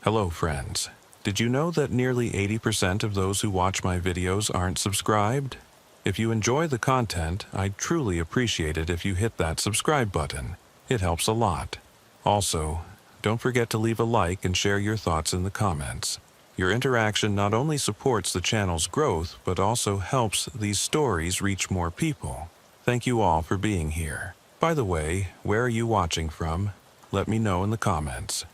Hello, friends. Did you know that nearly 80% of those who watch my videos aren't subscribed? If you enjoy the content, I'd truly appreciate it if you hit that subscribe button. It helps a lot. Also, don't forget to leave a like and share your thoughts in the comments. Your interaction not only supports the channel's growth, but also helps these stories reach more people. Thank you all for being here. By the way, where are you watching from? Let me know in the comments.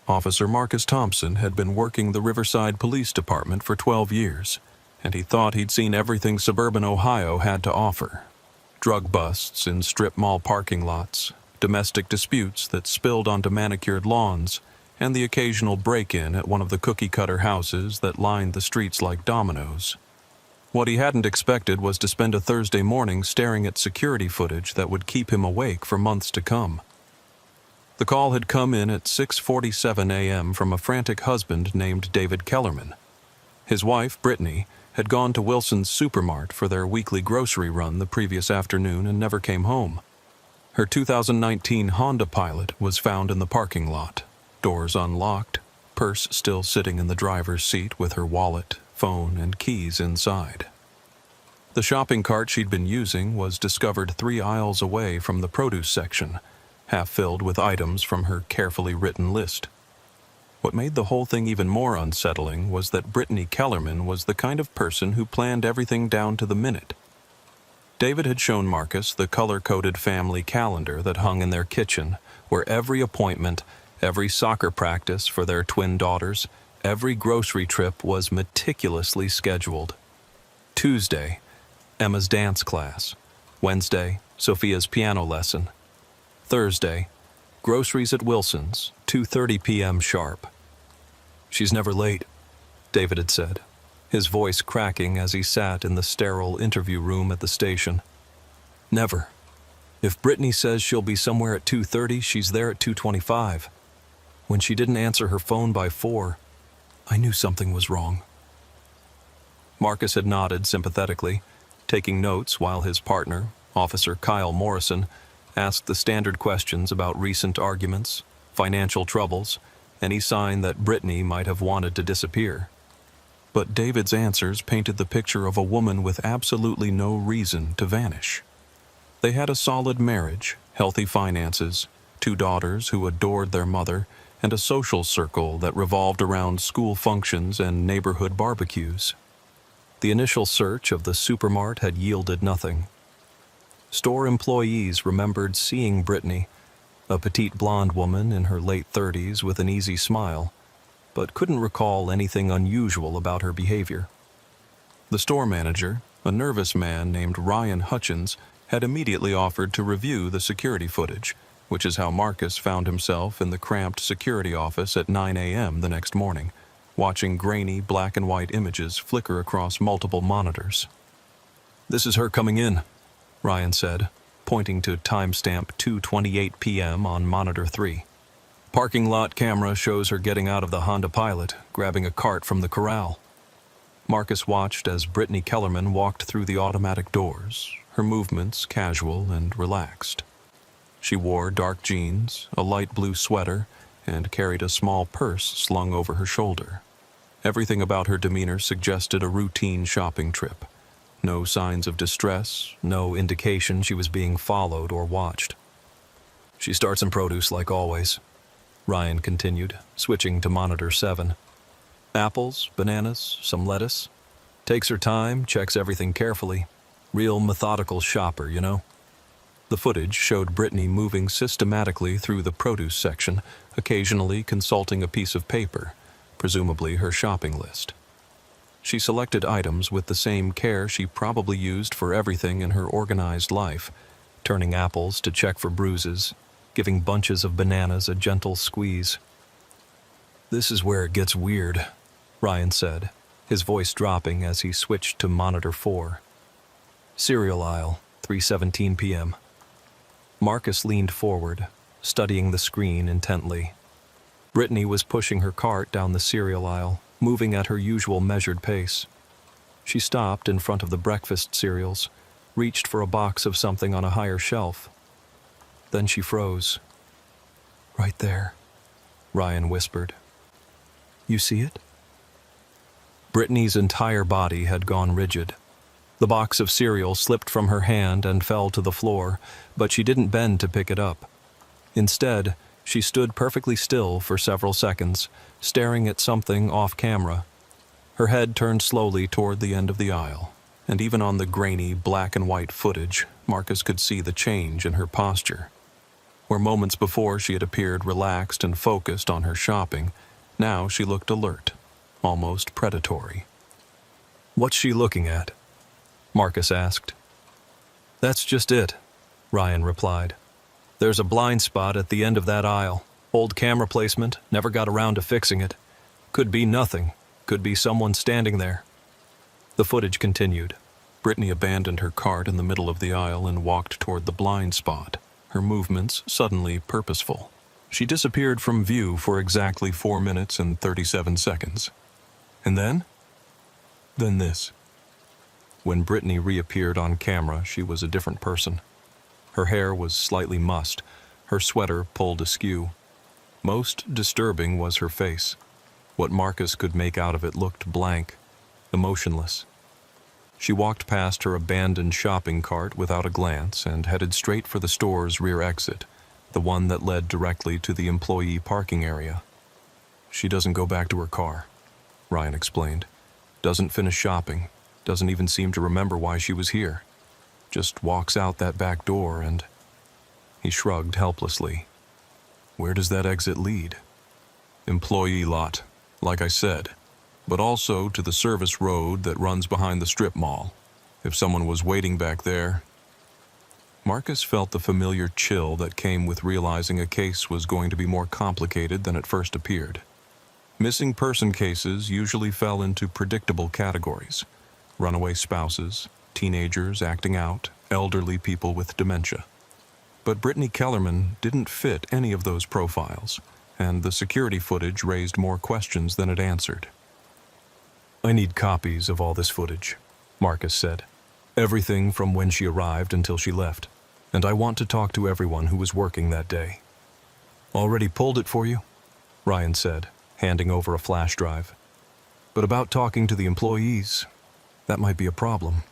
Officer Marcus Thompson had been working the Riverside Police Department for 12 years, and he thought he'd seen everything suburban Ohio had to offer. Drug busts in strip mall parking lots, domestic disputes that spilled onto manicured lawns, and the occasional break-in at one of the cookie-cutter houses that lined the streets like dominoes. What he hadn't expected was to spend a Thursday morning staring at security footage that would keep him awake for months to come. The call had come in at 6:47 a.m. from a frantic husband named David Kellerman. His wife, Brittany, had gone to Wilson's Supermart for their weekly grocery run the previous afternoon and never came home. Her 2019 Honda Pilot was found in the parking lot, doors unlocked, purse still sitting in the driver's seat with her wallet, phone, and keys inside. The shopping cart she'd been using was discovered 3 aisles away from the produce section, half filled with items from her carefully written list. What made the whole thing even more unsettling was that Brittany Kellerman was the kind of person who planned everything down to the minute. David had shown Marcus the color-coded family calendar that hung in their kitchen, where every appointment, every soccer practice for their twin daughters, every grocery trip was meticulously scheduled. Tuesday, Emma's dance class. Wednesday, Sophia's piano lesson. Thursday, groceries at Wilson's, 2:30 p.m. sharp. "She's never late," David had said, his voice cracking as he sat in the sterile interview room at the station. "Never. If Brittany says she'll be somewhere at 2:30, she's there at 2:25. When she didn't answer her phone by 4, I knew something was wrong." Marcus had nodded sympathetically, taking notes while his partner, Officer Kyle Morrison, asked the standard questions about recent arguments, financial troubles, any sign that Brittany might have wanted to disappear. But David's answers painted the picture of a woman with absolutely no reason to vanish. They had a solid marriage, healthy finances, 2 daughters who adored their mother, and a social circle that revolved around school functions and neighborhood barbecues. The initial search of the Supermart had yielded nothing. Store employees remembered seeing Brittany, a petite blonde woman in her late 30s with an easy smile, but couldn't recall anything unusual about her behavior. The store manager, a nervous man named Ryan Hutchins, had immediately offered to review the security footage, which is how Marcus found himself in the cramped security office at 9 a.m. the next morning, watching grainy black and white images flicker across multiple monitors. "This is her coming in," Ryan said, pointing to timestamp 2:28 p.m. on monitor 3. "Parking lot camera shows her getting out of the Honda Pilot, grabbing a cart from the corral." Marcus watched as Brittany Kellerman walked through the automatic doors, her movements casual and relaxed. She wore dark jeans, a light blue sweater, and carried a small purse slung over her shoulder. Everything about her demeanor suggested a routine shopping trip. No signs of distress, no indication she was being followed or watched. "She starts in produce like always," Ryan continued, switching to monitor 7. "Apples, bananas, some lettuce. Takes her time, checks everything carefully. Real methodical shopper, you know." The footage showed Brittany moving systematically through the produce section, occasionally consulting a piece of paper, presumably her shopping list. She selected items with the same care she probably used for everything in her organized life, turning apples to check for bruises, giving bunches of bananas a gentle squeeze. "This is where it gets weird," Ryan said, his voice dropping as he switched to monitor 4. "Cereal aisle, 3:17 p.m. Marcus leaned forward, studying the screen intently. Brittany was pushing her cart down the cereal aisle, moving at her usual measured pace. She stopped in front of the breakfast cereals, reached for a box of something on a higher shelf. Then she froze. "Right there," Ryan whispered. "You see it?" Brittany's entire body had gone rigid. The box of cereal slipped from her hand and fell to the floor, but she didn't bend to pick it up. Instead, she stood perfectly still for several seconds, staring at something off camera. Her head turned slowly toward the end of the aisle, and even on the grainy black and white footage, Marcus could see the change in her posture. Where moments before she had appeared relaxed and focused on her shopping, now she looked alert, almost predatory. "What's she looking at?" Marcus asked. "That's just it," Ryan replied. "There's a blind spot at the end of that aisle. Old camera placement, never got around to fixing it. Could be nothing. Could be someone standing there." The footage continued. Brittany abandoned her cart in the middle of the aisle and walked toward the blind spot, her movements suddenly purposeful. She disappeared from view for exactly 4 minutes and 37 seconds. And then this. When Brittany reappeared on camera, she was a different person. Her hair was slightly mussed, her sweater pulled askew. Most disturbing was her face. What Marcus could make out of it looked blank, emotionless. She walked past her abandoned shopping cart without a glance and headed straight for the store's rear exit, the one that led directly to the employee parking area. "She doesn't go back to her car," Ryan explained. "Doesn't finish shopping, doesn't even seem to remember why she was here. Just walks out that back door and..." He shrugged helplessly. "Where does that exit lead?" "Employee lot, like I said, but also to the service road that runs behind the strip mall. If someone was waiting back there..." Marcus felt the familiar chill that came with realizing a case was going to be more complicated than it first appeared. Missing person cases usually fell into predictable categories: runaway spouses, teenagers acting out, elderly people with dementia. But Brittany Kellerman didn't fit any of those profiles, and the security footage raised more questions than it answered. "I need copies of all this footage," Marcus said. "Everything from when she arrived until she left. And I want to talk to everyone who was working that day." "Already pulled it for you," Ryan said, handing over a flash drive. "But about talking to the employees, that might be a problem."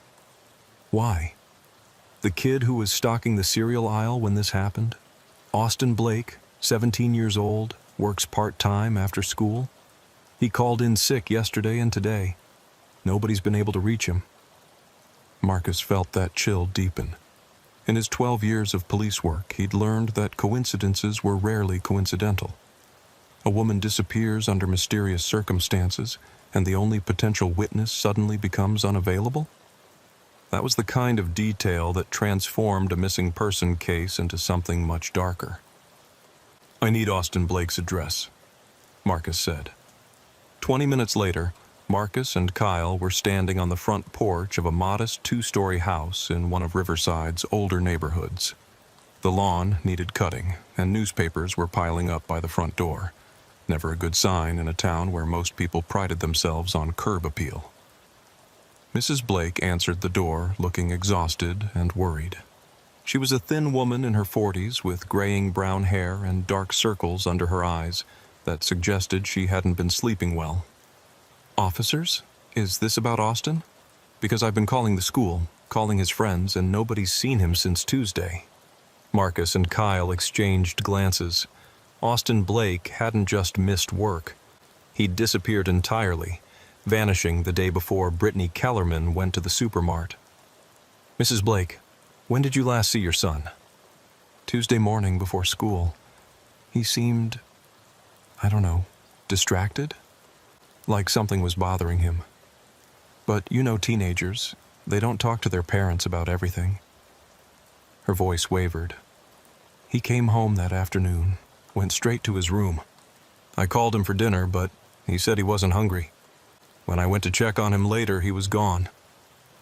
"Why?" "The kid who was stocking the cereal aisle when this happened, Austin Blake, 17 years old, works part-time after school. He called in sick yesterday and today. Nobody's been able to reach him." Marcus felt that chill deepen. In his 12 years of police work, he'd learned that coincidences were rarely coincidental. A woman disappears under mysterious circumstances, and the only potential witness suddenly becomes unavailable? That was the kind of detail that transformed a missing person case into something much darker. "I need Austin Blake's address," Marcus said. 20 minutes later, Marcus and Kyle were standing on the front porch of a modest 2-story house in one of Riverside's older neighborhoods. The lawn needed cutting, and newspapers were piling up by the front door. Never a good sign in a town where most people prided themselves on curb appeal. Mrs. Blake answered the door, looking exhausted and worried. She was a thin woman in her 40s with graying brown hair and dark circles under her eyes that suggested she hadn't been sleeping well. "Officers? Is this about Austin? Because I've been calling the school, calling his friends, and nobody's seen him since Tuesday." Marcus and Kyle exchanged glances. Austin Blake hadn't just missed work. He'd disappeared entirely, vanishing the day before Brittany Kellerman went to the supermart. "Mrs. Blake, when did you last see your son?" "Tuesday morning before school. He seemed, I don't know, distracted? Like something was bothering him. But you know teenagers, they don't talk to their parents about everything." Her voice wavered. "He came home that afternoon, went straight to his room. I called him for dinner, but he said he wasn't hungry. When I went to check on him later, he was gone.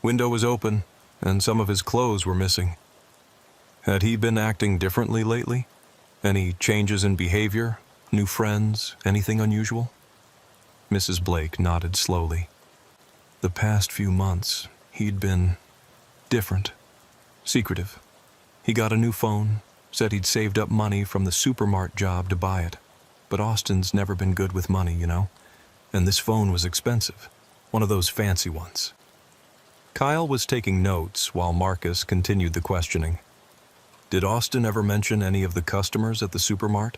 Window was open, and some of his clothes were missing." "Had he been acting differently lately? Any changes in behavior? New friends? Anything unusual?" Mrs. Blake nodded slowly. "The past few months, he'd been different, secretive. He got a new phone, Said he'd saved up money from the supermart job to buy it. But Austin's never been good with money, you know? And this phone was expensive. One of those fancy ones. Kyle was taking notes while Marcus continued the questioning. Did Austin ever mention any of the customers at the supermart?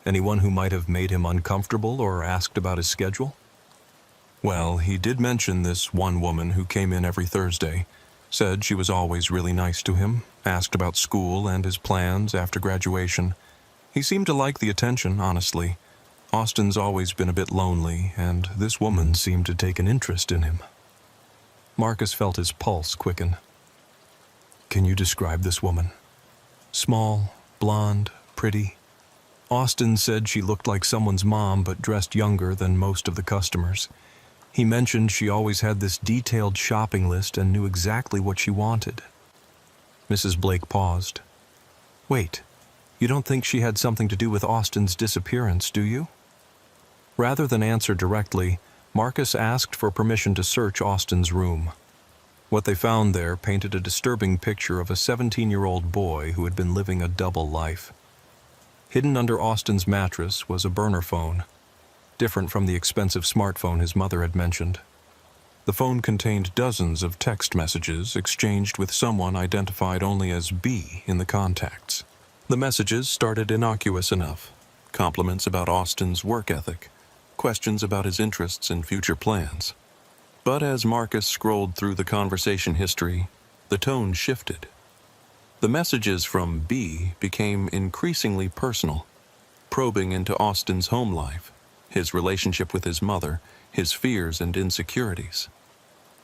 Anyone who might have made him uncomfortable or asked about his schedule? Well, he did mention this one woman who came in every Thursday, said she was always really nice to him, asked about school and his plans after graduation. He seemed to like the attention, honestly. Austin's always been a bit lonely, and this woman seemed to take an interest in him. Marcus felt his pulse quicken. Can you describe this woman? Small, blonde, pretty. Austin said she looked like someone's mom but dressed younger than most of the customers. He mentioned she always had this detailed shopping list and knew exactly what she wanted. Mrs. Blake paused. Wait, you don't think she had something to do with Austin's disappearance, do you? Rather than answer directly, Marcus asked for permission to search Austin's room. What they found there painted a disturbing picture of a 17-year-old boy who had been living a double life. Hidden under Austin's mattress was a burner phone, different from the expensive smartphone his mother had mentioned. The phone contained dozens of text messages exchanged with someone identified only as B in the contacts. The messages started innocuous enough. Compliments about Austin's work ethic, questions about his interests and future plans. But as Marcus scrolled through the conversation history, the tone shifted. The messages from B became increasingly personal, probing into Austin's home life, his relationship with his mother, his fears and insecurities.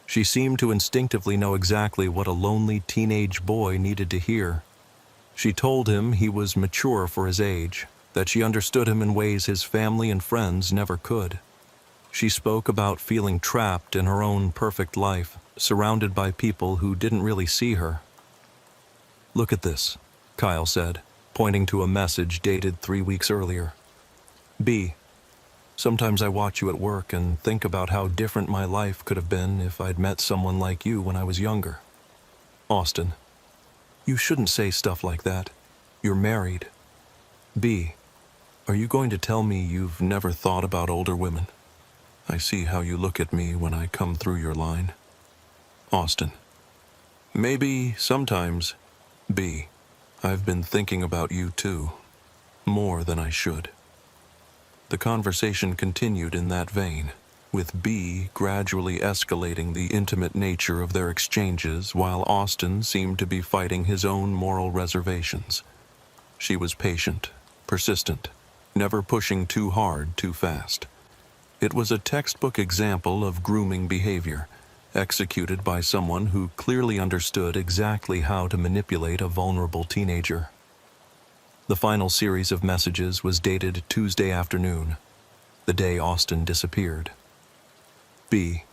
She seemed to instinctively know exactly what a lonely teenage boy needed to hear. She told him he was mature for his age, that she understood him in ways his family and friends never could. She spoke about feeling trapped in her own perfect life, surrounded by people who didn't really see her. Look at this, Kyle said, pointing to a message dated 3 weeks earlier. B. Sometimes I watch you at work and think about how different my life could have been if I'd met someone like you when I was younger. Austin. You shouldn't say stuff like that. You're married. B. Are you going to tell me you've never thought about older women? I see how you look at me when I come through your line. Austin. Maybe, sometimes. B. I've been thinking about you too. More than I should. The conversation continued in that vein, with B gradually escalating the intimate nature of their exchanges while Austin seemed to be fighting his own moral reservations. She was patient, persistent, never pushing too hard too fast. It was a textbook example of grooming behavior, executed by someone who clearly understood exactly how to manipulate a vulnerable teenager. The final series of messages was dated Tuesday afternoon, the day Austin disappeared. B.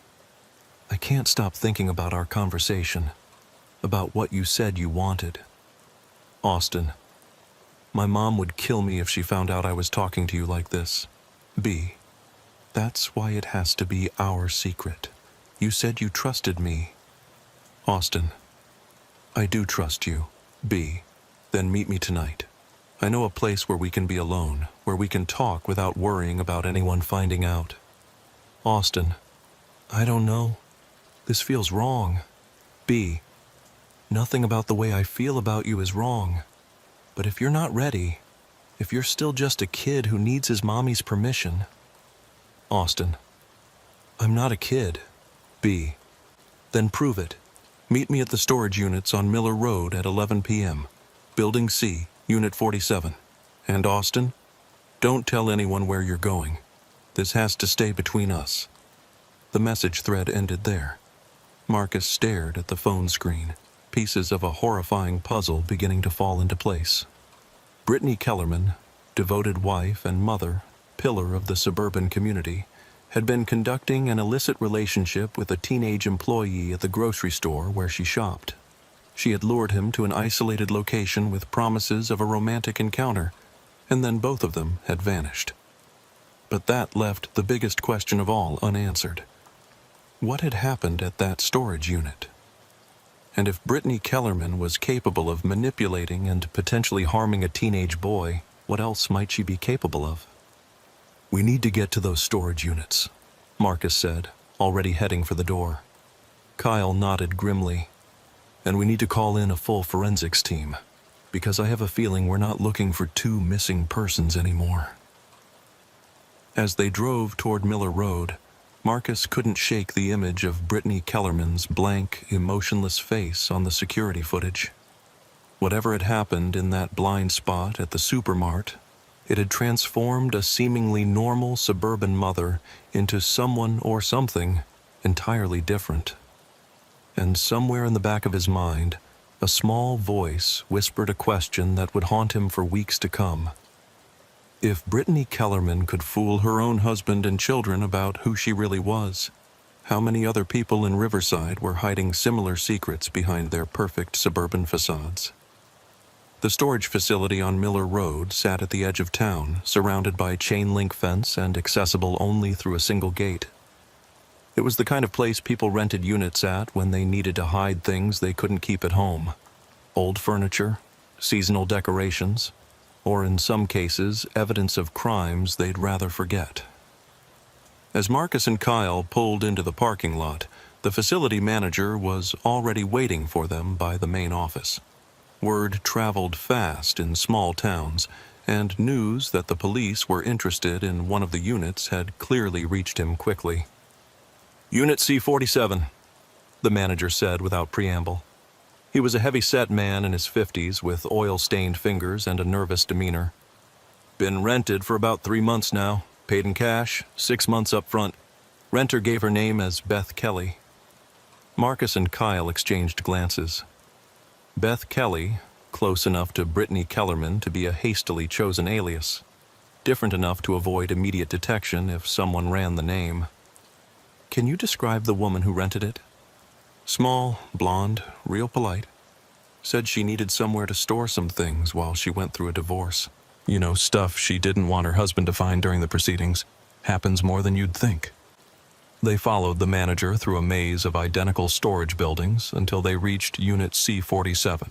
I can't stop thinking about our conversation, about what you said you wanted. Austin. My mom would kill me if she found out I was talking to you like this. B. That's why it has to be our secret. You said you trusted me. Austin. I do trust you. B. Then meet me tonight. I know a place where we can be alone, where we can talk without worrying about anyone finding out. Austin. I don't know. This feels wrong. B. Nothing about the way I feel about you is wrong. But if you're not ready, if you're still just a kid who needs his mommy's permission. Austin. I'm not a kid. B. Then prove it. Meet me at the storage units on Miller Road at 11 p.m. Building C, Unit 47. And Austin, don't tell anyone where you're going. This has to stay between us. The message thread ended there. Marcus stared at the phone screen, pieces of a horrifying puzzle beginning to fall into place. Brittany Kellerman, devoted wife and mother, pillar of the suburban community, had been conducting an illicit relationship with a teenage employee at the grocery store where she shopped. She had lured him to an isolated location with promises of a romantic encounter, and then both of them had vanished. But that left the biggest question of all unanswered. What had happened at that storage unit? And if Brittany Kellerman was capable of manipulating and potentially harming a teenage boy, what else might she be capable of? "We need to get to those storage units," Marcus said, already heading for the door. Kyle nodded grimly. "And we need to call in a full forensics team, because I have a feeling we're not looking for two missing persons anymore." As they drove toward Miller Road, Marcus couldn't shake the image of Brittany Kellerman's blank, emotionless face on the security footage. Whatever had happened in that blind spot at the supermart, it had transformed a seemingly normal suburban mother into someone or something entirely different. And somewhere in the back of his mind, a small voice whispered a question that would haunt him for weeks to come. If Brittany Kellerman could fool her own husband and children about who she really was, how many other people in Riverside were hiding similar secrets behind their perfect suburban facades? The storage facility on Miller Road sat at the edge of town, surrounded by a chain-link fence and accessible only through a single gate. It was the kind of place people rented units at when they needed to hide things they couldn't keep at home. Old furniture, seasonal decorations, or in some cases, evidence of crimes they'd rather forget. As Marcus and Kyle pulled into the parking lot, the facility manager was already waiting for them by the main office. Word traveled fast in small towns, and news that the police were interested in one of the units had clearly reached him quickly. "Unit C-47, the manager said without preamble. He was a heavy-set man in his 50s with oil-stained fingers and a nervous demeanor. "Been rented for about 3 months now, paid in cash, 6 months up front. Renter gave her name as Beth Kelly." Marcus and Kyle exchanged glances. Beth Kelly, close enough to Brittany Kellerman to be a hastily chosen alias, different enough to avoid immediate detection if someone ran the name. "Can you describe the woman who rented it?" "Small, blonde, real polite. Said she needed somewhere to store some things while she went through a divorce. You know, stuff she didn't want her husband to find during the proceedings. Happens more than you'd think." They followed the manager through a maze of identical storage buildings until they reached Unit C-47.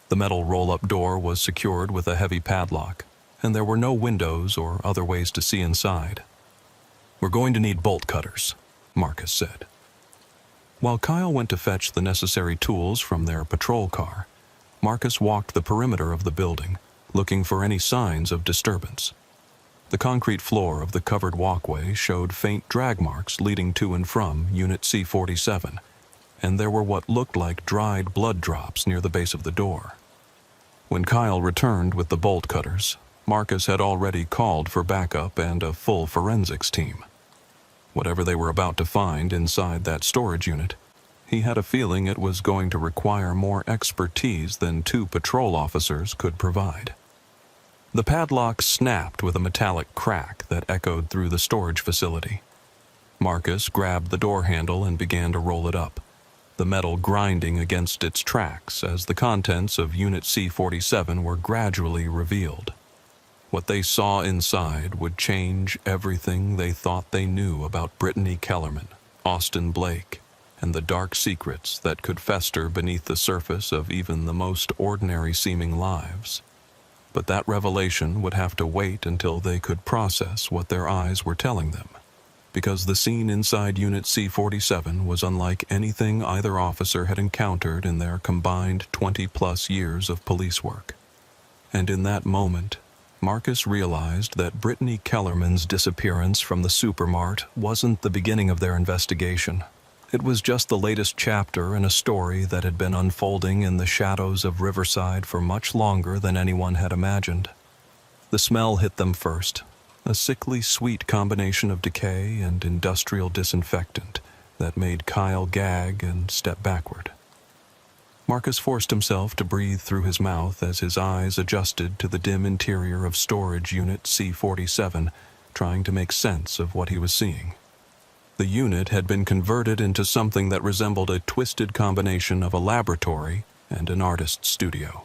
The metal roll-up door was secured with a heavy padlock, and there were no windows or other ways to see inside. "We're going to need bolt cutters," Marcus said. While Kyle went to fetch the necessary tools from their patrol car, Marcus walked the perimeter of the building, looking for any signs of disturbance. The concrete floor of the covered walkway showed faint drag marks leading to and from Unit C-47, and there were what looked like dried blood drops near the base of the door. When Kyle returned with the bolt cutters, Marcus had already called for backup and a full forensics team. Whatever they were about to find inside that storage unit, he had a feeling it was going to require more expertise than 2 patrol officers could provide. The padlock snapped with a metallic crack that echoed through the storage facility. Marcus grabbed the door handle and began to roll it up, the metal grinding against its tracks as the contents of Unit C-47 were gradually revealed. What they saw inside would change everything they thought they knew about Brittany Kellerman, Austin Blake, and the dark secrets that could fester beneath the surface of even the most ordinary-seeming lives. But that revelation would have to wait until they could process what their eyes were telling them, because the scene inside Unit C-47 was unlike anything either officer had encountered in their combined 20-plus years of police work. And in that moment, Marcus realized that Brittany Kellerman's disappearance from the supermart wasn't the beginning of their investigation. It was just the latest chapter in a story that had been unfolding in the shadows of Riverside for much longer than anyone had imagined. The smell hit them first, a sickly sweet combination of decay and industrial disinfectant that made Kyle gag and step backward. Marcus forced himself to breathe through his mouth as his eyes adjusted to the dim interior of storage Unit C-47, trying to make sense of what he was seeing. The unit had been converted into something that resembled a twisted combination of a laboratory and an artist's studio.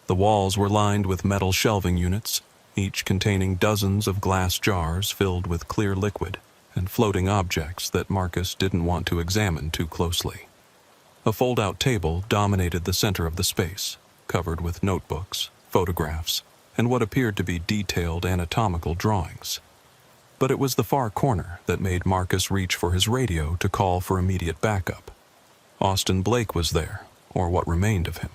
The walls were lined with metal shelving units, each containing dozens of glass jars filled with clear liquid and floating objects that Marcus didn't want to examine too closely. A fold-out table dominated the center of the space, covered with notebooks, photographs, and what appeared to be detailed anatomical drawings. But it was the far corner that made Marcus reach for his radio to call for immediate backup. Austin Blake was there, or what remained of him.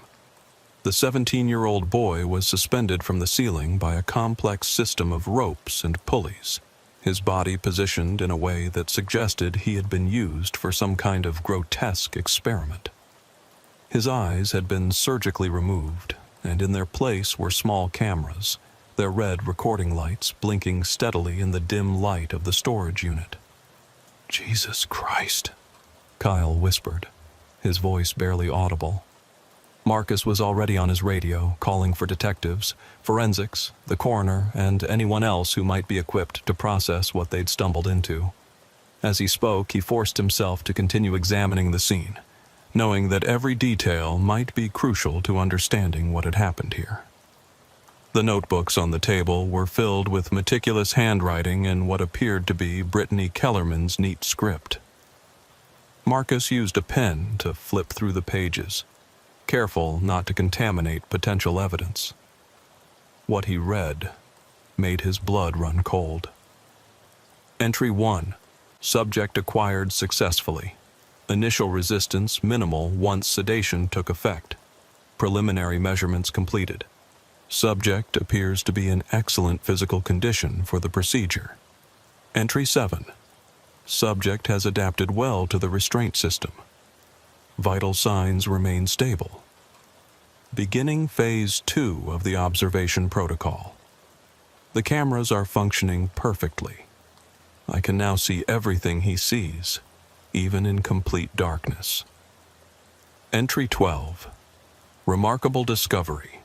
The 17-year-old boy was suspended from the ceiling by a complex system of ropes and pulleys, his body positioned in a way that suggested he had been used for some kind of grotesque experiment. His eyes had been surgically removed, and in their place were small cameras, their red recording lights blinking steadily in the dim light of the storage unit. "Jesus Christ," Kyle whispered, his voice barely audible. Marcus was already on his radio, calling for detectives, forensics, the coroner, and anyone else who might be equipped to process what they'd stumbled into. As he spoke, he forced himself to continue examining the scene, knowing that every detail might be crucial to understanding what had happened here. The notebooks on the table were filled with meticulous handwriting in what appeared to be Brittany Kellerman's neat script. Marcus used a pen to flip through the pages, careful not to contaminate potential evidence. What he read made his blood run cold. Entry 1. Subject acquired successfully. Initial resistance minimal once sedation took effect. Preliminary measurements completed. Subject appears to be in excellent physical condition for the procedure. Entry 7. Subject has adapted well to the restraint system. Vital signs remain stable. Beginning Phase 2 of the observation protocol. The cameras are functioning perfectly. I can now see everything he sees, even in complete darkness. Entry 12. Remarkable discovery.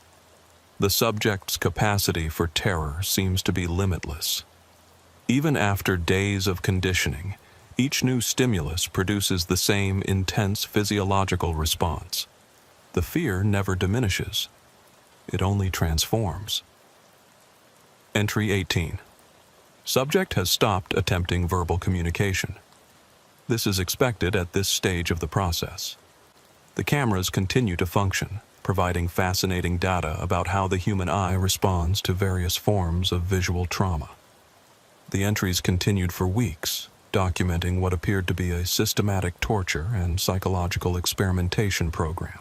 The subject's capacity for terror seems to be limitless. Even after days of conditioning, each new stimulus produces the same intense physiological response. The fear never diminishes. It only transforms. Entry 18. Subject has stopped attempting verbal communication. This is expected at this stage of the process. The cameras continue to function, providing fascinating data about how the human eye responds to various forms of visual trauma. The entries continued for weeks, documenting what appeared to be a systematic torture and psychological experimentation program.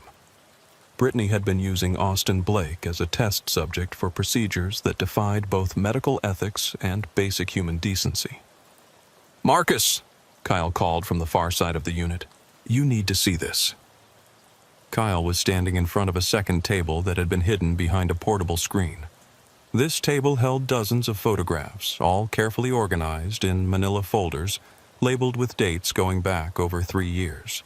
Brittany had been using Austin Blake as a test subject for procedures that defied both medical ethics and basic human decency. "Marcus!" Kyle called from the far side of the unit. "You need to see this." Kyle was standing in front of a second table that had been hidden behind a portable screen. This table held dozens of photographs, all carefully organized in manila folders, labeled with dates going back over 3 years.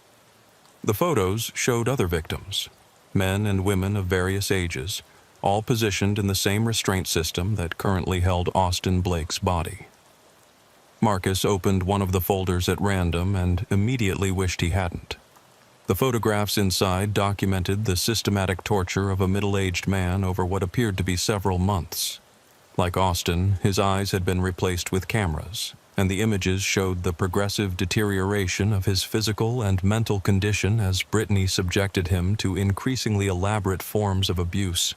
The photos showed other victims, men and women of various ages, all positioned in the same restraint system that currently held Austin Blake's body. Marcus opened one of the folders at random and immediately wished he hadn't. The photographs inside documented the systematic torture of a middle-aged man over what appeared to be several months. Like Austin, his eyes had been replaced with cameras, and the images showed the progressive deterioration of his physical and mental condition as Brittany subjected him to increasingly elaborate forms of abuse.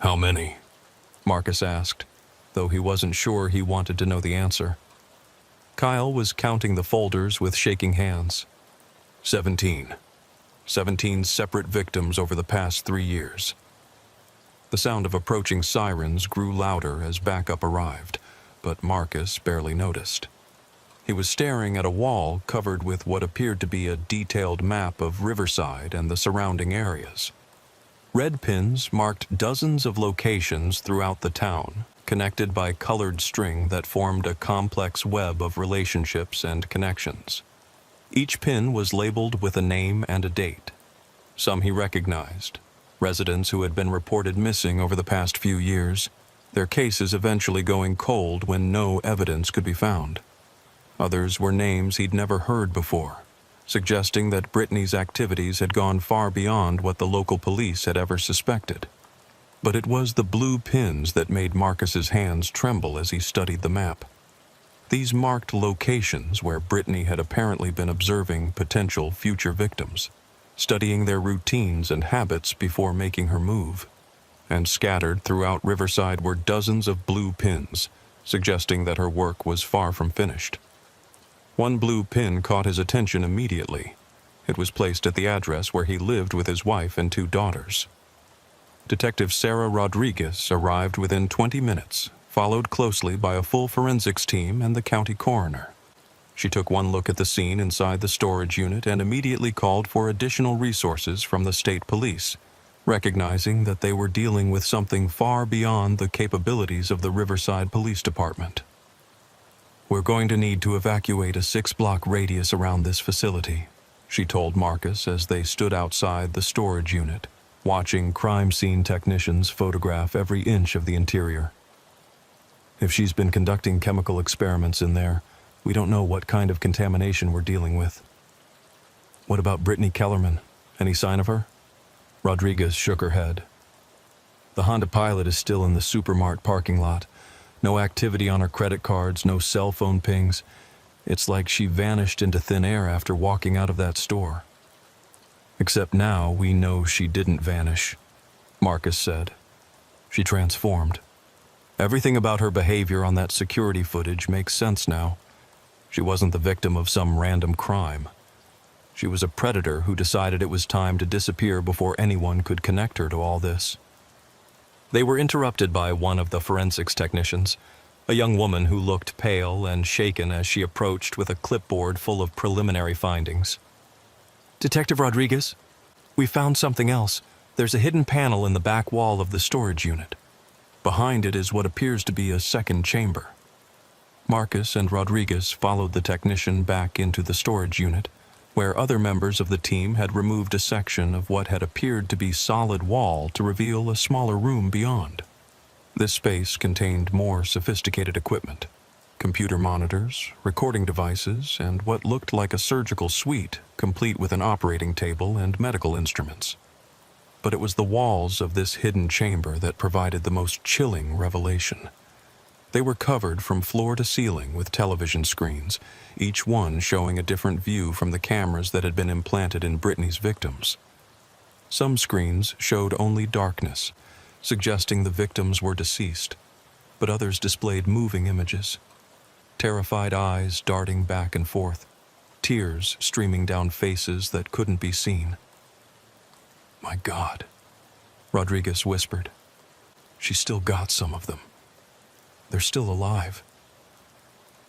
"How many?" Marcus asked, though he wasn't sure he wanted to know the answer. Kyle was counting the folders with shaking hands. 17. 17 separate victims over the past 3 years. The sound of approaching sirens grew louder as backup arrived, but Marcus barely noticed. He was staring at a wall covered with what appeared to be a detailed map of Riverside and the surrounding areas. Red pins marked dozens of locations throughout the town, connected by colored string that formed a complex web of relationships and connections. Each pin was labeled with a name and a date. Some he recognized, residents who had been reported missing over the past few years, their cases eventually going cold when no evidence could be found. Others were names he'd never heard before, suggesting that Brittany's activities had gone far beyond what the local police had ever suspected. But it was the blue pins that made Marcus's hands tremble as he studied the map. These marked locations where Brittany had apparently been observing potential future victims, studying their routines and habits before making her move. And scattered throughout Riverside were dozens of blue pins, suggesting that her work was far from finished. One blue pin caught his attention immediately. It was placed at the address where he lived with his wife and 2 daughters. Detective Sarah Rodriguez arrived within 20 minutes, followed closely by a full forensics team and the county coroner. She took one look at the scene inside the storage unit and immediately called for additional resources from the state police, recognizing that they were dealing with something far beyond the capabilities of the Riverside Police Department. "We're going to need to evacuate a 6-block radius around this facility," she told Marcus as they stood outside the storage unit, watching crime scene technicians photograph every inch of the interior. "If she's been conducting chemical experiments in there, we don't know what kind of contamination we're dealing with." "What about Brittany Kellerman? Any sign of her?" Rodriguez shook her head. "The Honda Pilot is still in the Supermart parking lot. No activity on her credit cards, no cell phone pings. It's like she vanished into thin air after walking out of that store." "Except now we know she didn't vanish," Marcus said. "She transformed. Everything about her behavior on that security footage makes sense now. She wasn't the victim of some random crime. She was a predator who decided it was time to disappear before anyone could connect her to all this." They were interrupted by one of the forensics technicians, a young woman who looked pale and shaken as she approached with a clipboard full of preliminary findings. "Detective Rodriguez, we found something else. There's a hidden panel in the back wall of the storage unit. Behind it is what appears to be a second chamber." Marcus and Rodriguez followed the technician back into the storage unit, where other members of the team had removed a section of what had appeared to be solid wall to reveal a smaller room beyond. This space contained more sophisticated equipment: computer monitors, recording devices, and what looked like a surgical suite, complete with an operating table and medical instruments. But it was the walls of this hidden chamber that provided the most chilling revelation. They were covered from floor to ceiling with television screens, each one showing a different view from the cameras that had been implanted in Brittany's victims. Some screens showed only darkness, suggesting the victims were deceased, but others displayed moving images. Terrified eyes darting back and forth, tears streaming down faces that couldn't be seen. "My God," Rodriguez whispered. "She's still got some of them. They're still alive."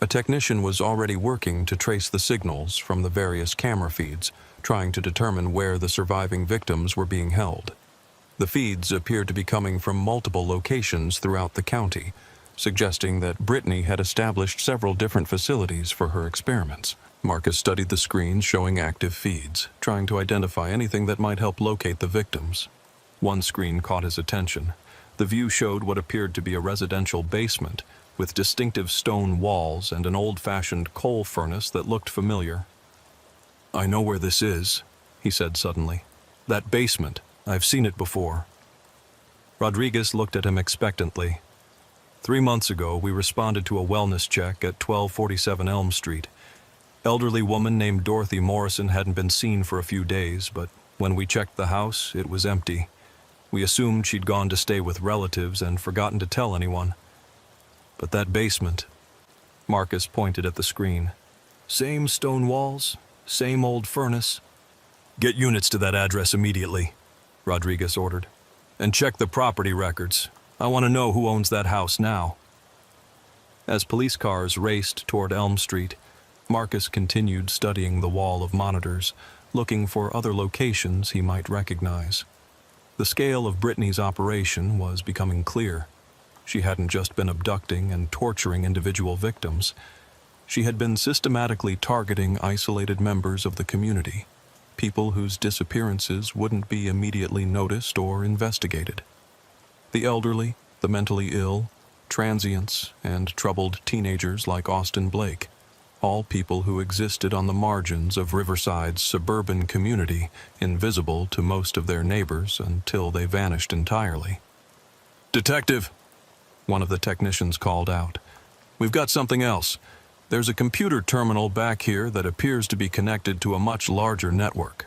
A technician was already working to trace the signals from the various camera feeds, trying to determine where the surviving victims were being held. The feeds appeared to be coming from multiple locations throughout the county, suggesting that Brittany had established several different facilities for her experiments. Marcus studied the screens showing active feeds, trying to identify anything that might help locate the victims. One screen caught his attention. The view showed what appeared to be a residential basement, with distinctive stone walls and an old-fashioned coal furnace that looked familiar. "I know where this is," he said suddenly. "That basement. I've seen it before." Rodriguez looked at him expectantly. 3 months ago, we responded to a wellness check at 1247 Elm Street. Elderly woman named Dorothy Morrison hadn't been seen for a few days, but when we checked the house, it was empty. We assumed she'd gone to stay with relatives and forgotten to tell anyone. But that basement, Marcus pointed at the screen. Same stone walls, same old furnace. "Get units to that address immediately," Rodriguez ordered. "And check the property records. I want to know who owns that house now." As police cars raced toward Elm Street, Marcus continued studying the wall of monitors, looking for other locations he might recognize. The scale of Brittany's operation was becoming clear. She hadn't just been abducting and torturing individual victims. She had been systematically targeting isolated members of the community, people whose disappearances wouldn't be immediately noticed or investigated. The elderly, the mentally ill, transients, and troubled teenagers like Austin Blake, all people who existed on the margins of Riverside's suburban community, invisible to most of their neighbors until they vanished entirely. "Detective," one of the technicians called out, "we've got something else. There's a computer terminal back here that appears to be connected to a much larger network.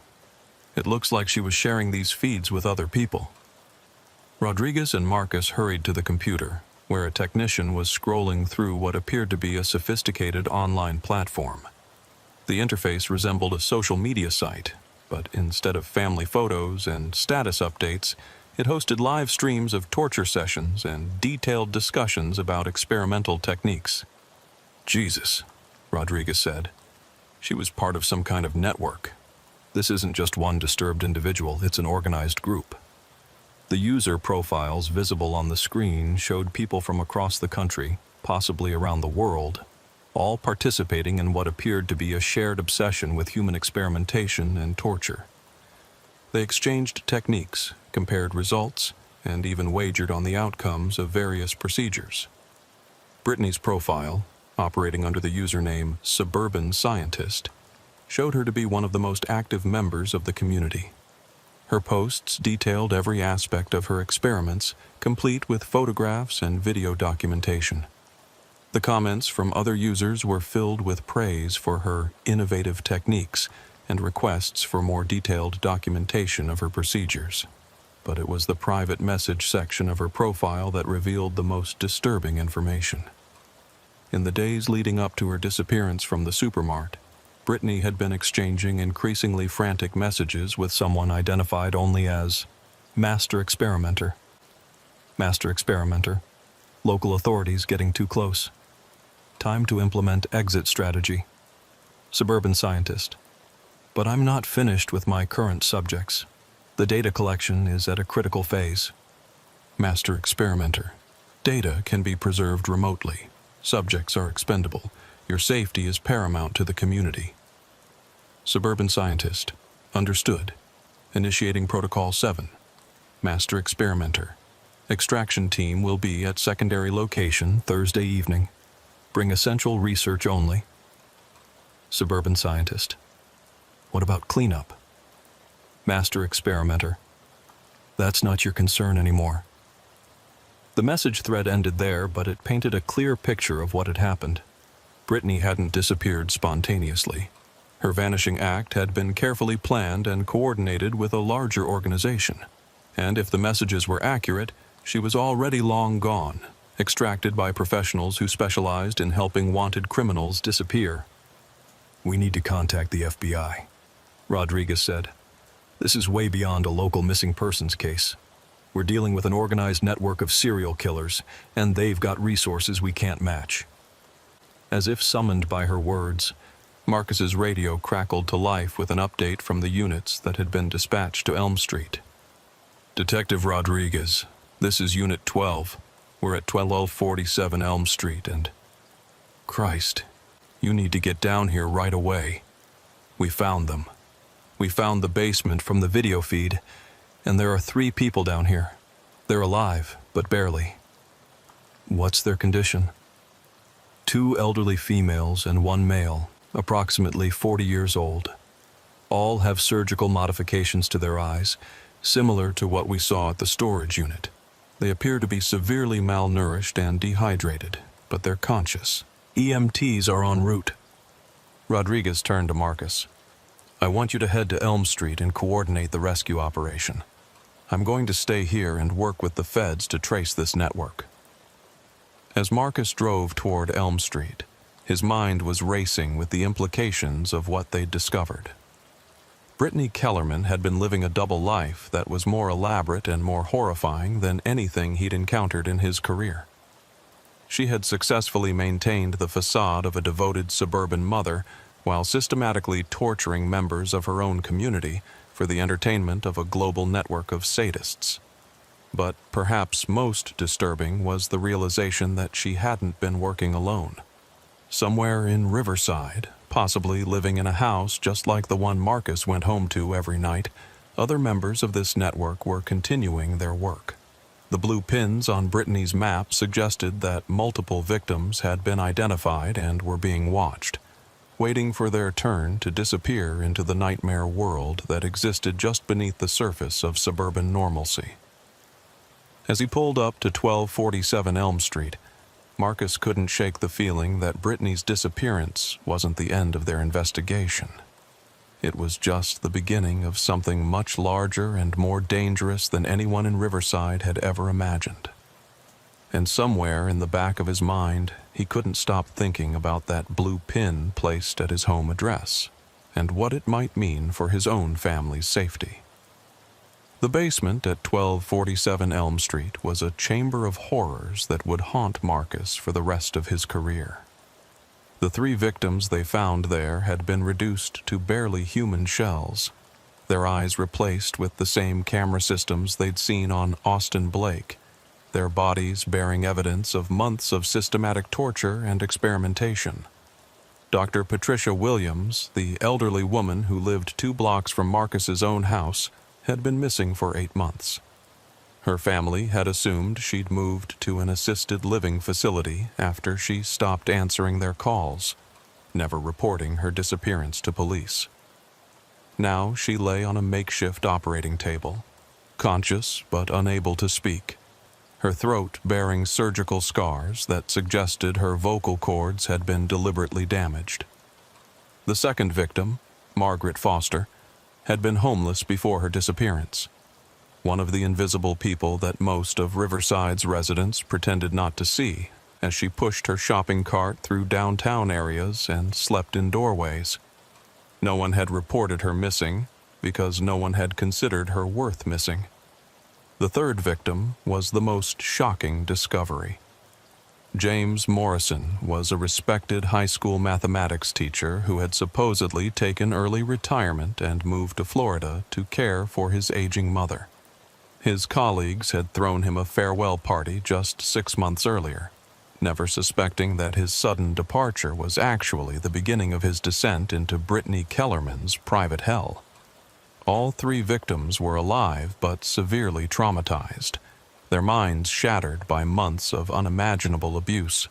It looks like she was sharing these feeds with other people. Rodriguez and Marcus hurried to the computer, where a technician was scrolling through what appeared to be a sophisticated online platform. The interface resembled a social media site, but instead of family photos and status updates, it hosted live streams of torture sessions and detailed discussions about experimental techniques. Jesus, Rodriguez said. She was part of some kind of network. This isn't just one disturbed individual, it's an organized group. The user profiles visible on the screen showed people from across the country, possibly around the world, all participating in what appeared to be a shared obsession with human experimentation and torture. They exchanged techniques, compared results, and even wagered on the outcomes of various procedures. Brittany's profile, operating under the username Suburban Scientist, showed her to be one of the most active members of the community. Her posts detailed every aspect of her experiments, complete with photographs and video documentation. The comments from other users were filled with praise for her innovative techniques and requests for more detailed documentation of her procedures. But it was the private message section of her profile that revealed the most disturbing information. In the days leading up to her disappearance from the supermart, Brittany had been exchanging increasingly frantic messages with someone identified only as Master Experimenter. Master Experimenter. Local authorities getting too close. Time to implement exit strategy. Suburban Scientist. But I'm not finished with my current subjects. The data collection is at a critical phase. Master Experimenter. Data can be preserved remotely. Subjects are expendable. Your safety is paramount to the community. Suburban Scientist. Understood. Initiating Protocol 7. Master Experimenter. Extraction team will be at secondary location Thursday evening. Bring essential research only. Suburban Scientist. What about cleanup? Master Experimenter. That's not your concern anymore. The message thread ended there, but it painted a clear picture of what had happened. Brittany hadn't disappeared spontaneously. Her vanishing act had been carefully planned and coordinated with a larger organization. And if the messages were accurate, she was already long gone, extracted by professionals who specialized in helping wanted criminals disappear. We need to contact the FBI, Rodriguez said. This is way beyond a local missing persons case. We're dealing with an organized network of serial killers, and they've got resources we can't match. As if summoned by her words, Marcus's radio crackled to life with an update from the units that had been dispatched to Elm Street. Detective Rodriguez, this is Unit 12. We're at 1247 Elm Street and... Christ, you need to get down here right away. We found them. We found the basement from the video feed, and there are 3 people down here. They're alive, but barely. What's their condition? 2 elderly females and 1 male, approximately 40 years old. All have surgical modifications to their eyes, similar to what we saw at the storage unit. They appear to be severely malnourished and dehydrated, but they're conscious. EMTs are en route. Rodriguez turned to Marcus. I want you to head to Elm Street and coordinate the rescue operation. I'm going to stay here and work with the feds to trace this network. As Marcus drove toward Elm Street, his mind was racing with the implications of what they'd discovered. Brittany Kellerman had been living a double life that was more elaborate and more horrifying than anything he'd encountered in his career. She had successfully maintained the facade of a devoted suburban mother while systematically torturing members of her own community for the entertainment of a global network of sadists. But perhaps most disturbing was the realization that she hadn't been working alone. Somewhere in Riverside, possibly living in a house just like the one Marcus went home to every night, other members of this network were continuing their work. The blue pins on Brittany's map suggested that multiple victims had been identified and were being watched, waiting for their turn to disappear into the nightmare world that existed just beneath the surface of suburban normalcy. As he pulled up to 1247 Elm Street, Marcus couldn't shake the feeling that Brittany's disappearance wasn't the end of their investigation. It was just the beginning of something much larger and more dangerous than anyone in Riverside had ever imagined. And somewhere in the back of his mind, he couldn't stop thinking about that blue pin placed at his home address, and what it might mean for his own family's safety. The basement at 1247 Elm Street was a chamber of horrors that would haunt Marcus for the rest of his career. The 3 victims they found there had been reduced to barely human shells, their eyes replaced with the same camera systems they'd seen on Austin Blake, their bodies bearing evidence of months of systematic torture and experimentation. Dr. Patricia Williams, the elderly woman who lived 2 blocks from Marcus's own house, had been missing for 8 months. Her family had assumed she'd moved to an assisted living facility after she stopped answering their calls, never reporting her disappearance to police. Now she lay on a makeshift operating table, conscious but unable to speak, her throat bearing surgical scars that suggested her vocal cords had been deliberately damaged. The second victim, Margaret Foster, had been homeless before her disappearance, one of the invisible people that most of Riverside's residents pretended not to see as she pushed her shopping cart through downtown areas and slept in doorways. No one had reported her missing because no one had considered her worth missing. The third victim was the most shocking discovery. James Morrison was a respected high school mathematics teacher who had supposedly taken early retirement and moved to Florida to care for his aging mother. His colleagues had thrown him a farewell party just 6 months earlier, never suspecting that his sudden departure was actually the beginning of his descent into Brittany Kellerman's private hell. All 3 victims were alive but severely traumatized, their minds shattered by months of unimaginable abuse.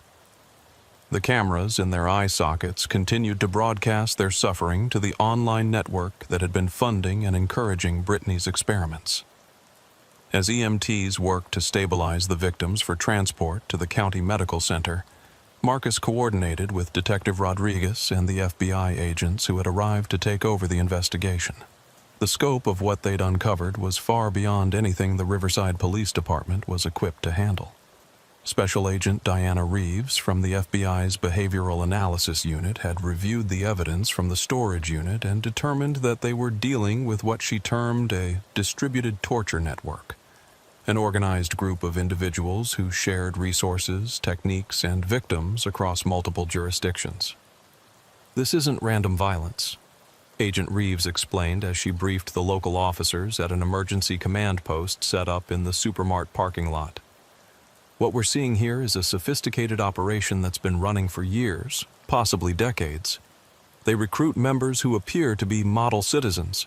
The cameras in their eye sockets continued to broadcast their suffering to the online network that had been funding and encouraging Brittany's experiments. As EMTs worked to stabilize the victims for transport to the county medical center, Marcus coordinated with Detective Rodriguez and the FBI agents who had arrived to take over the investigation. The scope of what they'd uncovered was far beyond anything the Riverside Police Department was equipped to handle. Special Agent Diana Reeves from the FBI's Behavioral Analysis Unit had reviewed the evidence from the storage unit and determined that they were dealing with what she termed a distributed torture network, an organized group of individuals who shared resources, techniques, and victims across multiple jurisdictions. This isn't random violence, Agent Reeves explained as she briefed the local officers at an emergency command post set up in the Supermart parking lot. What we're seeing here is a sophisticated operation that's been running for years, possibly decades. They recruit members who appear to be model citizens,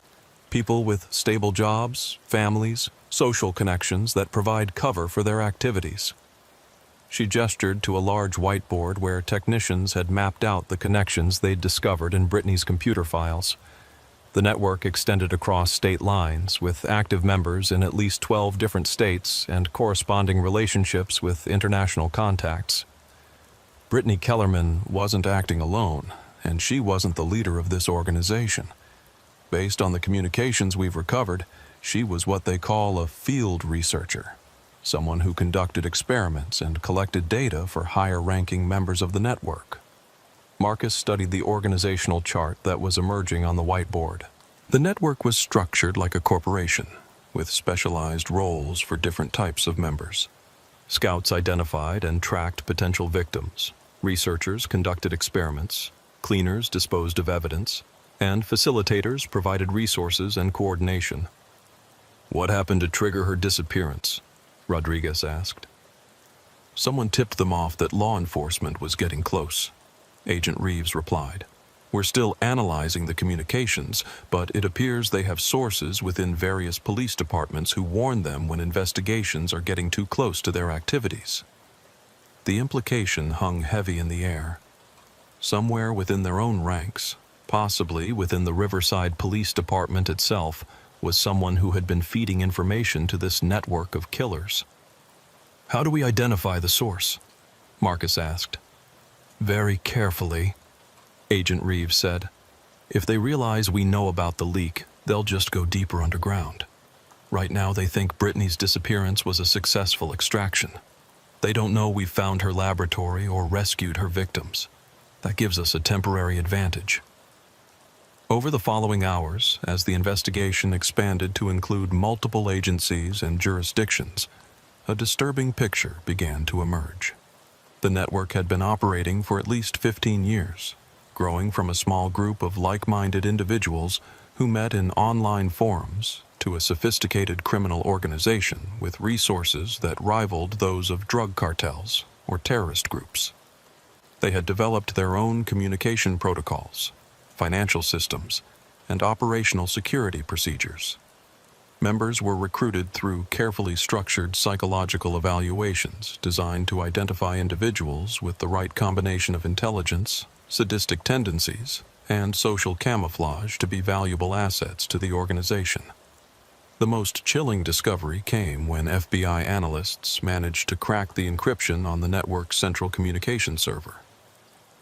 people with stable jobs, families, social connections that provide cover for their activities. She gestured to a large whiteboard where technicians had mapped out the connections they'd discovered in Brittany's computer files. The network extended across state lines, with active members in at least 12 different states and corresponding relationships with international contacts. Brittany Kellerman wasn't acting alone, and she wasn't the leader of this organization. Based on the communications we've recovered, she was what they call a field researcher, someone who conducted experiments and collected data for higher-ranking members of the network. Marcus studied the organizational chart that was emerging on the whiteboard. The network was structured like a corporation, with specialized roles for different types of members. Scouts identified and tracked potential victims. Researchers conducted experiments. Cleaners disposed of evidence. And facilitators provided resources and coordination. "What happened to trigger her disappearance?" Rodriguez asked. "Someone tipped them off that law enforcement was getting close," Agent Reeves replied. "We're still analyzing the communications, but it appears they have sources within various police departments who warn them when investigations are getting too close to their activities." The implication hung heavy in the air. Somewhere within their own ranks, possibly within the Riverside Police Department itself, was someone who had been feeding information to this network of killers. "How do we identify the source?" Marcus asked. Very carefully, Agent Reeves said. If they realize we know about the leak, they'll just go deeper underground. Right now they think Brittany's disappearance was a successful extraction. They don't know we've found her laboratory or rescued her victims. That gives us a temporary advantage. Over the following hours, as the investigation expanded to include multiple agencies and jurisdictions, a disturbing picture began to emerge. The network had been operating for at least 15 years, growing from a small group of like-minded individuals who met in online forums to a sophisticated criminal organization with resources that rivaled those of drug cartels or terrorist groups. They had developed their own communication protocols, financial systems, and operational security procedures. Members were recruited through carefully structured psychological evaluations designed to identify individuals with the right combination of intelligence, sadistic tendencies, and social camouflage to be valuable assets to the organization. The most chilling discovery came when FBI analysts managed to crack the encryption on the network's central communication server.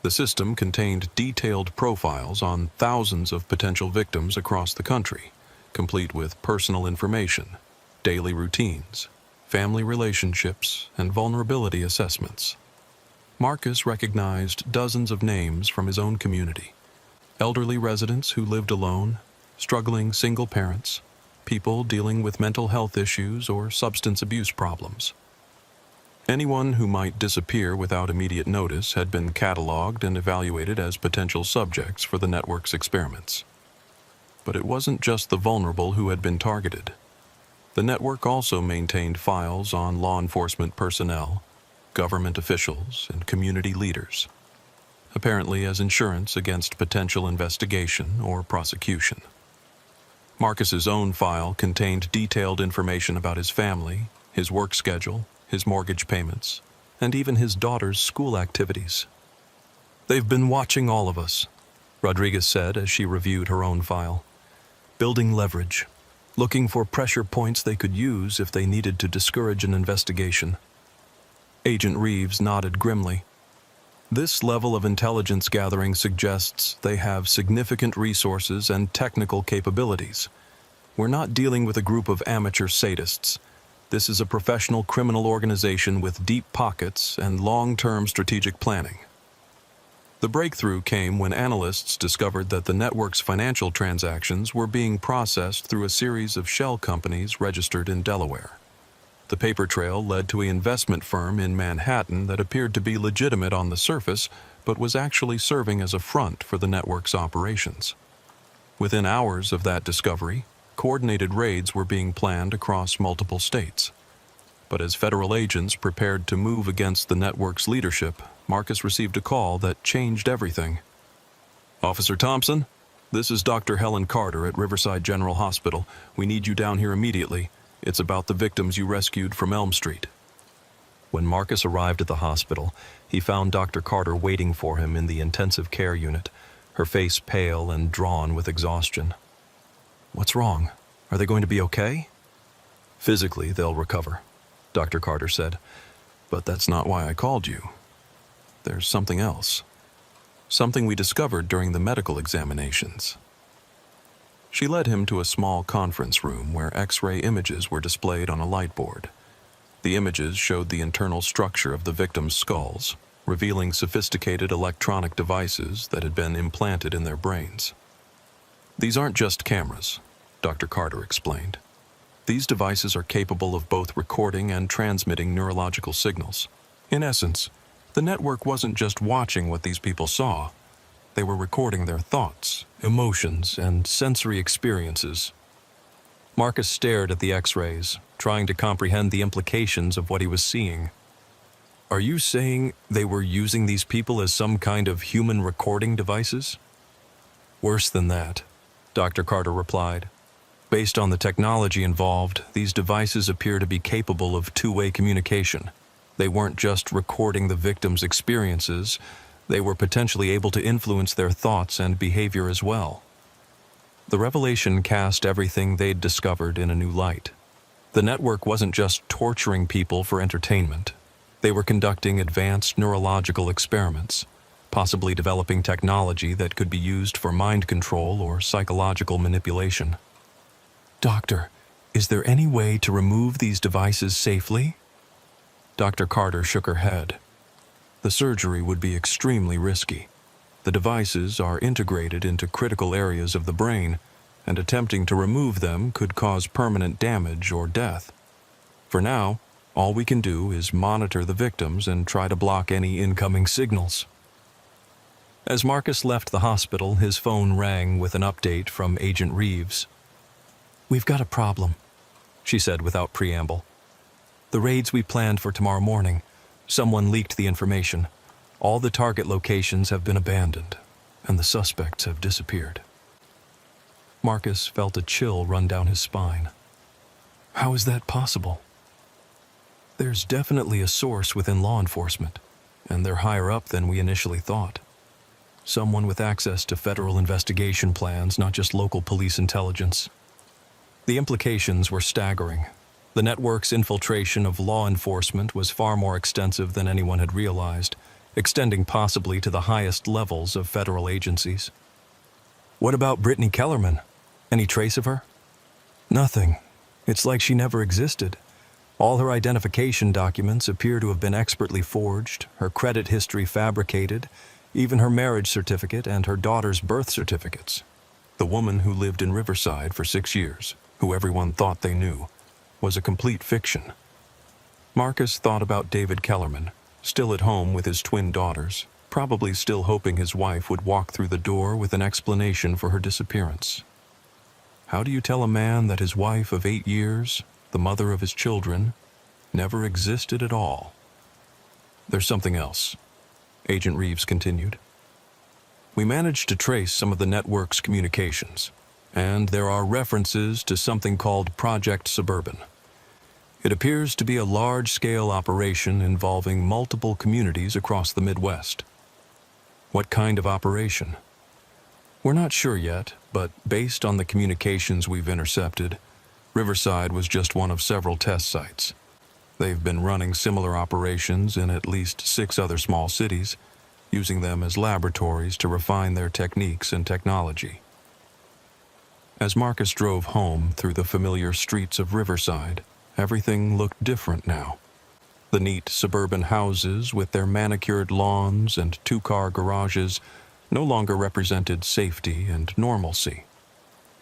The system contained detailed profiles on thousands of potential victims across the country, complete with personal information, daily routines, family relationships, and vulnerability assessments. Marcus recognized dozens of names from his own community: elderly residents who lived alone, struggling single parents, people dealing with mental health issues or substance abuse problems. Anyone who might disappear without immediate notice had been cataloged and evaluated as potential subjects for the network's experiments. But it wasn't just the vulnerable who had been targeted. The network also maintained files on law enforcement personnel, government officials, and community leaders, apparently as insurance against potential investigation or prosecution. Marcus's own file contained detailed information about his family, his work schedule, his mortgage payments, and even his daughter's school activities. They've been watching all of us, Rodriguez said as she reviewed her own file. Building leverage, looking for pressure points they could use if they needed to discourage an investigation. Agent Reeves nodded grimly. This level of intelligence gathering suggests they have significant resources and technical capabilities. We're not dealing with a group of amateur sadists. This is a professional criminal organization with deep pockets and long-term strategic planning. The breakthrough came when analysts discovered that the network's financial transactions were being processed through a series of shell companies registered in Delaware. The paper trail led to an investment firm in Manhattan that appeared to be legitimate on the surface, but was actually serving as a front for the network's operations. Within hours of that discovery, coordinated raids were being planned across multiple states. But as federal agents prepared to move against the network's leadership, Marcus received a call that changed everything. Officer Thompson, this is Dr. Helen Carter at Riverside General Hospital. We need you down here immediately. It's about the victims you rescued from Elm Street. When Marcus arrived at the hospital, he found Dr. Carter waiting for him in the intensive care unit, her face pale and drawn with exhaustion. What's wrong? Are they going to be okay? Physically, they'll recover, Dr. Carter said. But that's not why I called you. There's something else. Something we discovered during the medical examinations. She led him to a small conference room where X-ray images were displayed on a light board. The images showed the internal structure of the victims' skulls, revealing sophisticated electronic devices that had been implanted in their brains. These aren't just cameras, Dr. Carter explained. These devices are capable of both recording and transmitting neurological signals. In essence, the network wasn't just watching what these people saw. They were recording their thoughts, emotions, and sensory experiences. Marcus stared at the X-rays, trying to comprehend the implications of what he was seeing. Are you saying they were using these people as some kind of human recording devices? Worse than that, Dr. Carter replied. Based on the technology involved, these devices appear to be capable of two-way communication. They weren't just recording the victims' experiences, they were potentially able to influence their thoughts and behavior as well. The revelation cast everything they'd discovered in a new light. The network wasn't just torturing people for entertainment. They were conducting advanced neurological experiments, possibly developing technology that could be used for mind control or psychological manipulation. "Doctor, is there any way to remove these devices safely?" Dr. Carter shook her head. "The surgery would be extremely risky. The devices are integrated into critical areas of the brain, and attempting to remove them could cause permanent damage or death. For now, all we can do is monitor the victims and try to block any incoming signals." As Marcus left the hospital, his phone rang with an update from Agent Reeves. "We've got a problem," she said without preamble. "The raids we planned for tomorrow morning, someone leaked the information. All the target locations have been abandoned, and the suspects have disappeared." Marcus felt a chill run down his spine. How is that possible? There's definitely a source within law enforcement, and they're higher up than we initially thought. Someone with access to federal investigation plans, not just local police intelligence. The implications were staggering. The network's infiltration of law enforcement was far more extensive than anyone had realized, extending possibly to the highest levels of federal agencies. "What about Brittany Kellerman? Any trace of her?" "Nothing. It's like she never existed. All her identification documents appear to have been expertly forged, her credit history fabricated, even her marriage certificate and her daughter's birth certificates." The woman who lived in Riverside for 6 years, who everyone thought they knew, was a complete fiction. Marcus thought about David Kellerman, still at home with his twin daughters, probably still hoping his wife would walk through the door with an explanation for her disappearance. How do you tell a man that his wife of 8 years, the mother of his children, never existed at all? "There's something else," Agent Reeves continued. "We managed to trace some of the network's communications, and there are references to something called Project Suburban. It appears to be a large-scale operation involving multiple communities across the Midwest." "What kind of operation?" "We're not sure yet, but based on the communications we've intercepted, Riverside was just one of several test sites. They've been running similar operations in at least 6 other small cities, using them as laboratories to refine their techniques and technology." As Marcus drove home through the familiar streets of Riverside, everything looked different now. The neat suburban houses with their manicured lawns and 2-car garages no longer represented safety and normalcy.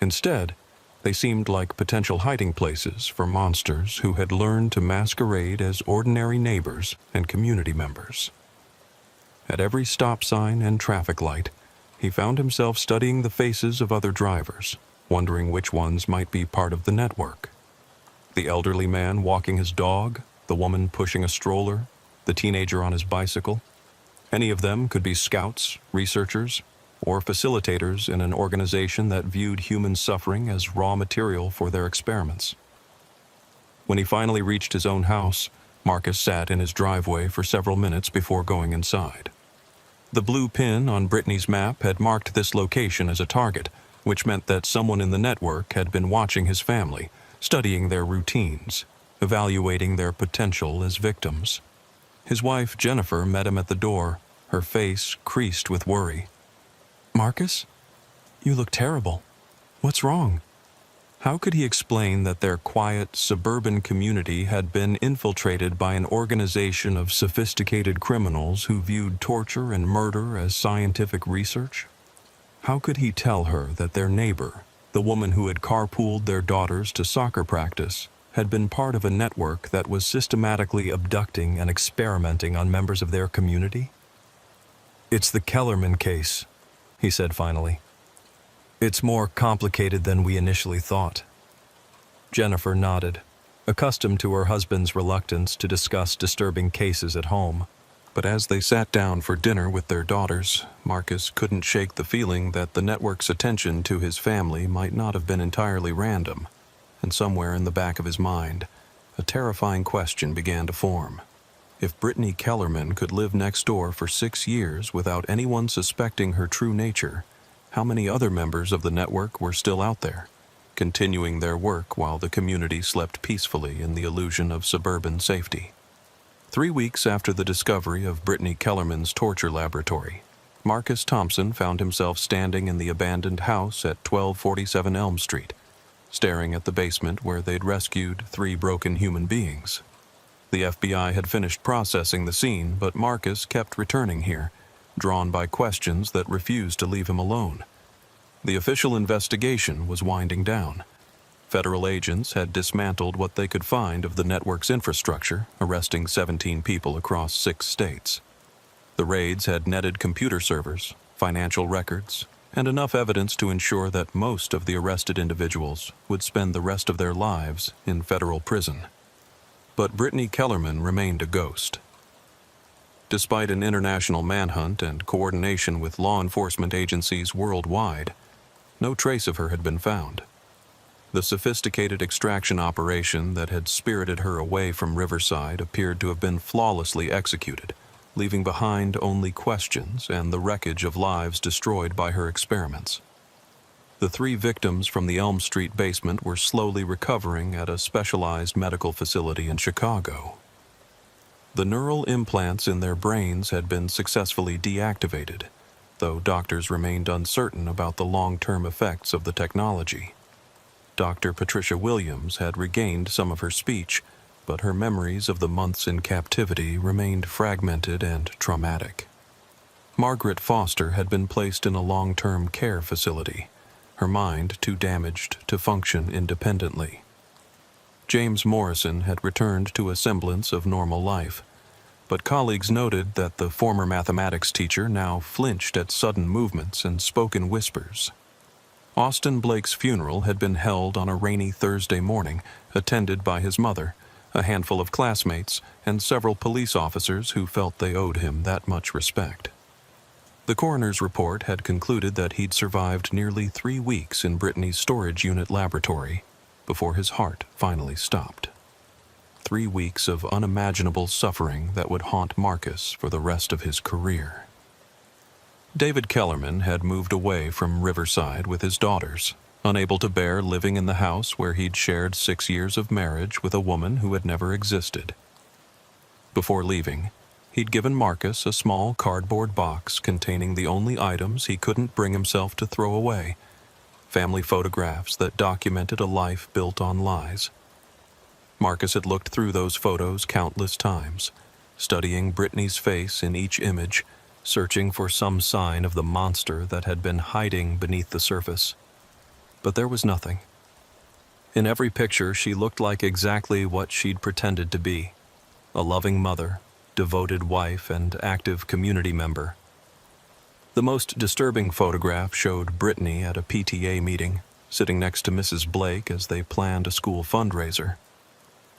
Instead, they seemed like potential hiding places for monsters who had learned to masquerade as ordinary neighbors and community members. At every stop sign and traffic light, he found himself studying the faces of other drivers, wondering which ones might be part of the network. The elderly man walking his dog, the woman pushing a stroller, the teenager on his bicycle. Any of them could be scouts, researchers, or facilitators in an organization that viewed human suffering as raw material for their experiments. When he finally reached his own house, Marcus sat in his driveway for several minutes before going inside. The blue pin on Brittany's map had marked this location as a target, which meant that someone in the network had been watching his family, studying their routines, evaluating their potential as victims. His wife, Jennifer, met him at the door, her face creased with worry. "Marcus, you look terrible. What's wrong?" How could he explain that their quiet, suburban community had been infiltrated by an organization of sophisticated criminals who viewed torture and murder as scientific research? How could he tell her that their neighbor, the woman who had carpooled their daughters to soccer practice, had been part of a network that was systematically abducting and experimenting on members of their community? "It's the Kellerman case," he said finally. "It's more complicated than we initially thought." Jennifer nodded, accustomed to her husband's reluctance to discuss disturbing cases at home. But as they sat down for dinner with their daughters, Marcus couldn't shake the feeling that the network's attention to his family might not have been entirely random, and somewhere in the back of his mind, a terrifying question began to form. If Brittany Kellerman could live next door for 6 years without anyone suspecting her true nature, how many other members of the network were still out there, continuing their work while the community slept peacefully in the illusion of suburban safety? 3 weeks after the discovery of Brittany Kellerman's torture laboratory, Marcus Thompson found himself standing in the abandoned house at 1247 Elm Street, staring at the basement where they'd rescued 3 broken human beings. The FBI had finished processing the scene, but Marcus kept returning here, drawn by questions that refused to leave him alone. The official investigation was winding down. Federal agents had dismantled what they could find of the network's infrastructure, arresting 17 people across 6 states. The raids had netted computer servers, financial records, and enough evidence to ensure that most of the arrested individuals would spend the rest of their lives in federal prison. But Brittany Kellerman remained a ghost. Despite an international manhunt and coordination with law enforcement agencies worldwide, no trace of her had been found. The sophisticated extraction operation that had spirited her away from Riverside appeared to have been flawlessly executed, leaving behind only questions and the wreckage of lives destroyed by her experiments. The 3 victims from the Elm Street basement were slowly recovering at a specialized medical facility in Chicago. The neural implants in their brains had been successfully deactivated, though doctors remained uncertain about the long-term effects of the technology. Dr. Patricia Williams had regained some of her speech, but her memories of the months in captivity remained fragmented and traumatic. Margaret Foster had been placed in a long-term care facility, her mind too damaged to function independently. James Morrison had returned to a semblance of normal life, but colleagues noted that the former mathematics teacher now flinched at sudden movements and spoke in whispers. Austin Blake's funeral had been held on a rainy Thursday morning, attended by his mother, a handful of classmates, and several police officers who felt they owed him that much respect. The coroner's report had concluded that he'd survived nearly 3 weeks in Brittany's storage unit laboratory before his heart finally stopped. 3 weeks of unimaginable suffering that would haunt Marcus for the rest of his career. David Kellerman had moved away from Riverside with his daughters, unable to bear living in the house where he'd shared 6 years of marriage with a woman who had never existed. Before leaving, he'd given Marcus a small cardboard box containing the only items he couldn't bring himself to throw away: family photographs that documented a life built on lies. Marcus had looked through those photos countless times, studying Brittany's face in each image, searching for some sign of the monster that had been hiding beneath the surface. But there was nothing. In every picture, she looked like exactly what she'd pretended to be: a loving mother, devoted wife, and active community member. The most disturbing photograph showed Brittany at a PTA meeting, sitting next to Mrs. Blake as they planned a school fundraiser.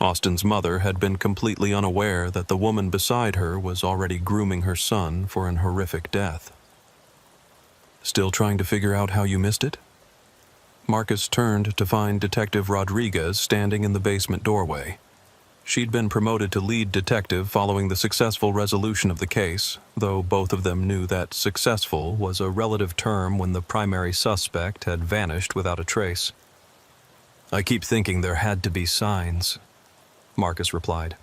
Austin's mother had been completely unaware that the woman beside her was already grooming her son for an horrific death. Still trying to figure out how you missed it? Marcus turned to find Detective Rodriguez standing in the basement doorway. She'd been promoted to lead detective following the successful resolution of the case, though both of them knew that successful was a relative term when the primary suspect had vanished without a trace. "I keep thinking there had to be signs," Marcus replied.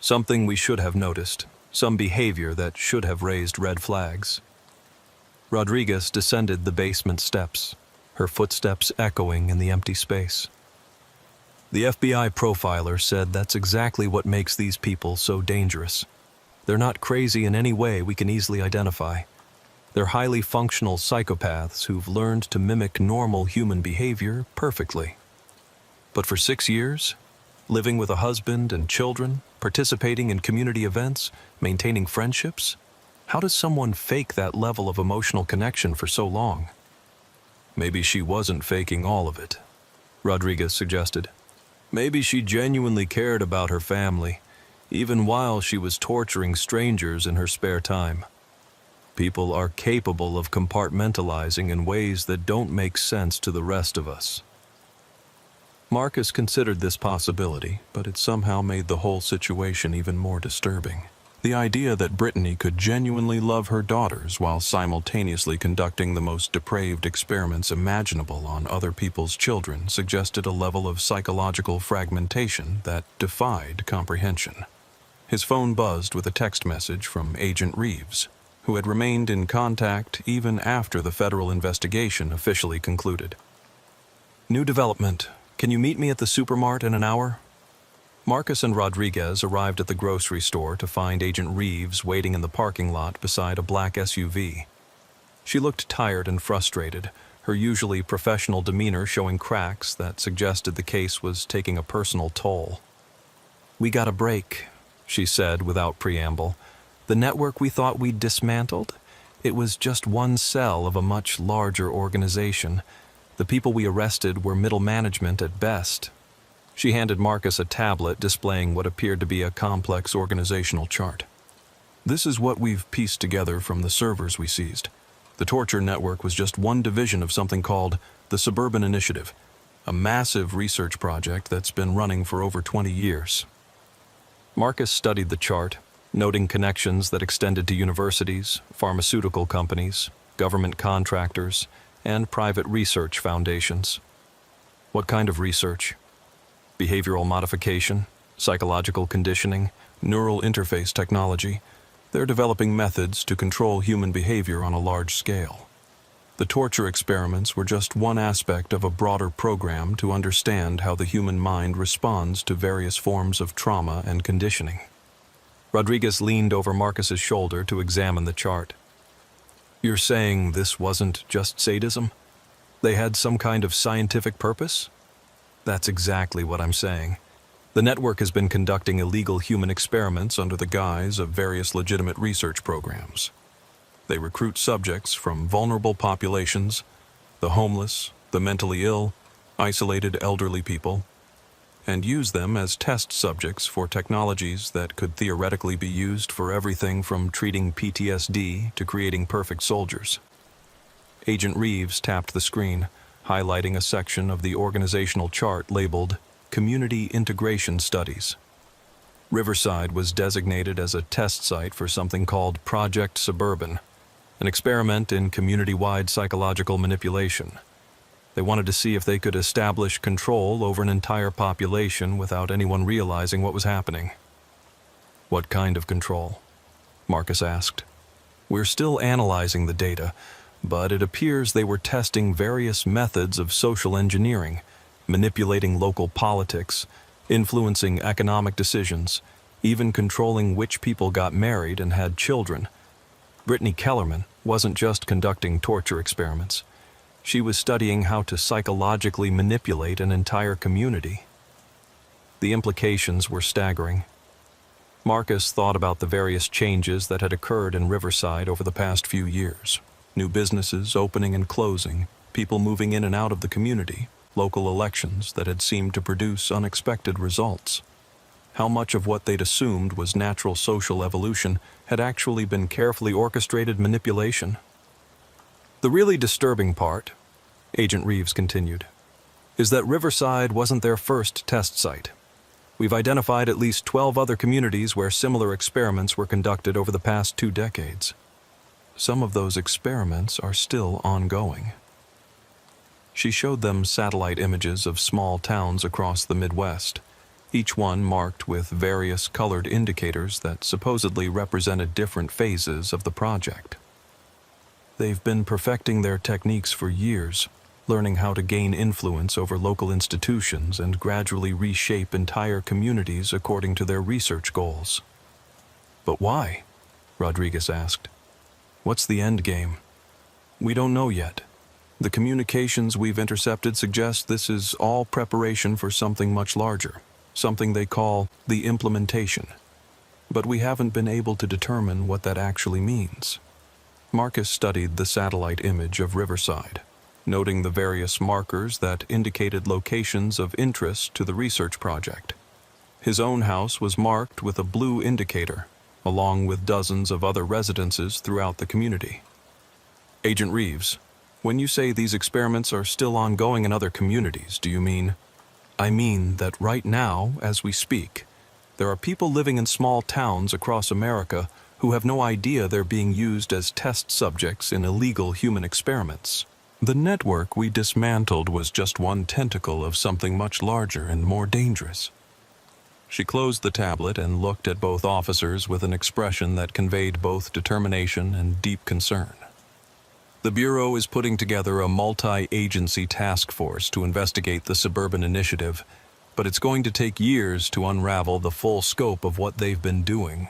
"Something we should have noticed, some behavior that should have raised red flags." Rodriguez descended the basement steps, her footsteps echoing in the empty space. "The FBI profiler said that's exactly what makes these people so dangerous. They're not crazy in any way we can easily identify. They're highly functional psychopaths who've learned to mimic normal human behavior perfectly. But for 6 years, living with a husband and children, participating in community events, maintaining friendships, how does someone fake that level of emotional connection for so long?" "Maybe she wasn't faking all of it," Rodriguez suggested. "Maybe she genuinely cared about her family, even while she was torturing strangers in her spare time. People are capable of compartmentalizing in ways that don't make sense to the rest of us." Marcus considered this possibility, but it somehow made the whole situation even more disturbing. The idea that Brittany could genuinely love her daughters while simultaneously conducting the most depraved experiments imaginable on other people's children suggested a level of psychological fragmentation that defied comprehension. His phone buzzed with a text message from Agent Reeves, who had remained in contact even after the federal investigation officially concluded. "New development. Can you meet me at the supermart in an hour?" Marcus and Rodriguez arrived at the grocery store to find Agent Reeves waiting in the parking lot beside a black SUV. She looked tired and frustrated, her usually professional demeanor showing cracks that suggested the case was taking a personal toll. "We got a break," she said without preamble. "The network we thought we'd dismantled? It was just one cell of a much larger organization. The people we arrested were middle management at best." She handed Marcus a tablet displaying what appeared to be a complex organizational chart. "This is what we've pieced together from the servers we seized. The torture network was just one division of something called the Suburban Initiative, a massive research project that's been running for over 20 years. Marcus studied the chart, noting connections that extended to universities, pharmaceutical companies, government contractors, and private research foundations. What kind of research? Behavioral modification, psychological conditioning, neural interface technology. They're developing methods to control human behavior on a large scale. The torture experiments were just one aspect of a broader program to understand how the human mind responds to various forms of trauma and conditioning." Rodriguez leaned over Marcus's shoulder to examine the chart. "You're saying this wasn't just sadism? They had some kind of scientific purpose?" "That's exactly what I'm saying. The network has been conducting illegal human experiments under the guise of various legitimate research programs. They recruit subjects from vulnerable populations, the homeless, the mentally ill, isolated elderly people, and use them as test subjects for technologies that could theoretically be used for everything from treating PTSD to creating perfect soldiers." Agent Reeves tapped the screen, highlighting a section of the organizational chart labeled Community Integration Studies. Riverside was designated as a test site for something called Project Suburban, an experiment in community-wide psychological manipulation. They wanted to see if they could establish control over an entire population without anyone realizing what was happening. "What kind of control?" Marcus asked. "We're still analyzing the data, but it appears they were testing various methods of social engineering, manipulating local politics, influencing economic decisions, even controlling which people got married and had children. Brittany Kellerman wasn't just conducting torture experiments. She was studying how to psychologically manipulate an entire community." The implications were staggering. Marcus thought about the various changes that had occurred in Riverside over the past few years. New businesses opening and closing, people moving in and out of the community, local elections that had seemed to produce unexpected results. How much of what they'd assumed was natural social evolution had actually been carefully orchestrated manipulation. "The really disturbing part," Agent Reeves continued, "is that Riverside wasn't their first test site. We've identified at least 12 other communities where similar experiments were conducted over the past 2 decades. Some of those experiments are still ongoing." She showed them satellite images of small towns across the Midwest, each one marked with various colored indicators that supposedly represented different phases of the project. "They've been perfecting their techniques for years, learning how to gain influence over local institutions and gradually reshape entire communities according to their research goals." "But why?" Rodriguez asked. "What's the end game?" "We don't know yet. The communications we've intercepted suggest this is all preparation for something much larger, something they call the implementation. But we haven't been able to determine what that actually means." Marcus studied the satellite image of Riverside, noting the various markers that indicated locations of interest to the research project. His own house was marked with a blue indicator, along with dozens of other residences throughout the community. "Agent Reeves, when you say these experiments are still ongoing in other communities, do you mean?" "I mean that right now, as we speak, there are people living in small towns across America who have no idea they're being used as test subjects in illegal human experiments. The network we dismantled was just one tentacle of something much larger and more dangerous." She closed the tablet and looked at both officers with an expression that conveyed both determination and deep concern. The Bureau is putting together a multi-agency task force to investigate the suburban initiative, but it's going to take years to unravel the full scope of what they've been doing.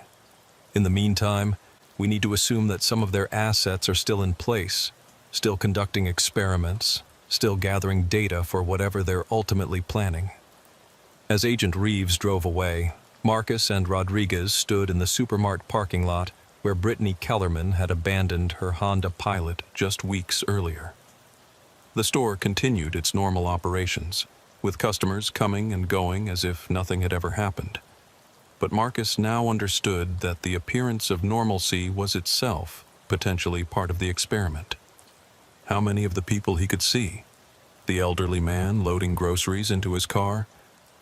In the meantime, we need to assume that some of their assets are still in place, still conducting experiments, still gathering data for whatever they're ultimately planning. As Agent Reeves drove away, Marcus and Rodriguez stood in the Supermart parking lot where Brittany Kellerman had abandoned her Honda Pilot just weeks earlier. The store continued its normal operations, with customers coming and going as if nothing had ever happened. But Marcus now understood that the appearance of normalcy was itself potentially part of the experiment. How many of the people he could see? The elderly man loading groceries into his car,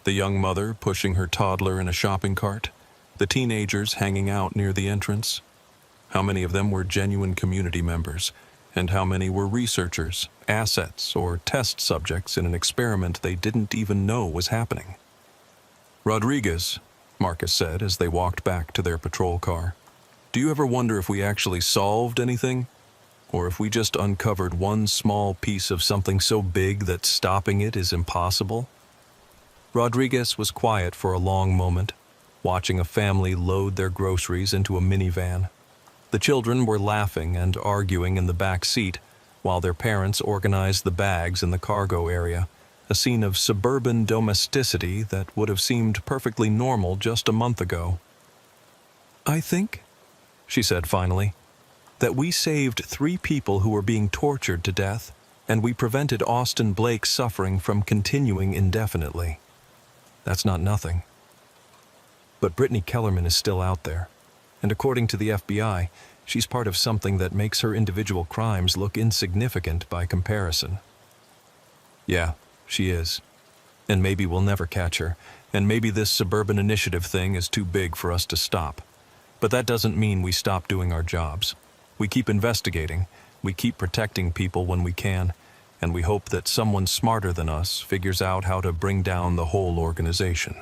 the young mother pushing her toddler in a shopping cart, the teenagers hanging out near the entrance. How many of them were genuine community members, and how many were researchers, assets, or test subjects in an experiment they didn't even know was happening? "Rodriguez," Marcus said as they walked back to their patrol car, "do you ever wonder if we actually solved anything? Or if we just uncovered one small piece of something so big that stopping it is impossible?" Rodriguez was quiet for a long moment, watching a family load their groceries into a minivan. The children were laughing and arguing in the back seat, while their parents organized the bags in the cargo area, a scene of suburban domesticity that would have seemed perfectly normal just a month ago. "I think," she said finally, "that we saved 3 people who were being tortured to death, and we prevented Austin Blake's suffering from continuing indefinitely. That's not nothing. But Brittany Kellerman is still out there, and according to the FBI, she's part of something that makes her individual crimes look insignificant by comparison." "Yeah, she is. And maybe we'll never catch her, and maybe this suburban initiative thing is too big for us to stop. But that doesn't mean we stop doing our jobs. We keep investigating, we keep protecting people when we can, and we hope that someone smarter than us figures out how to bring down the whole organization."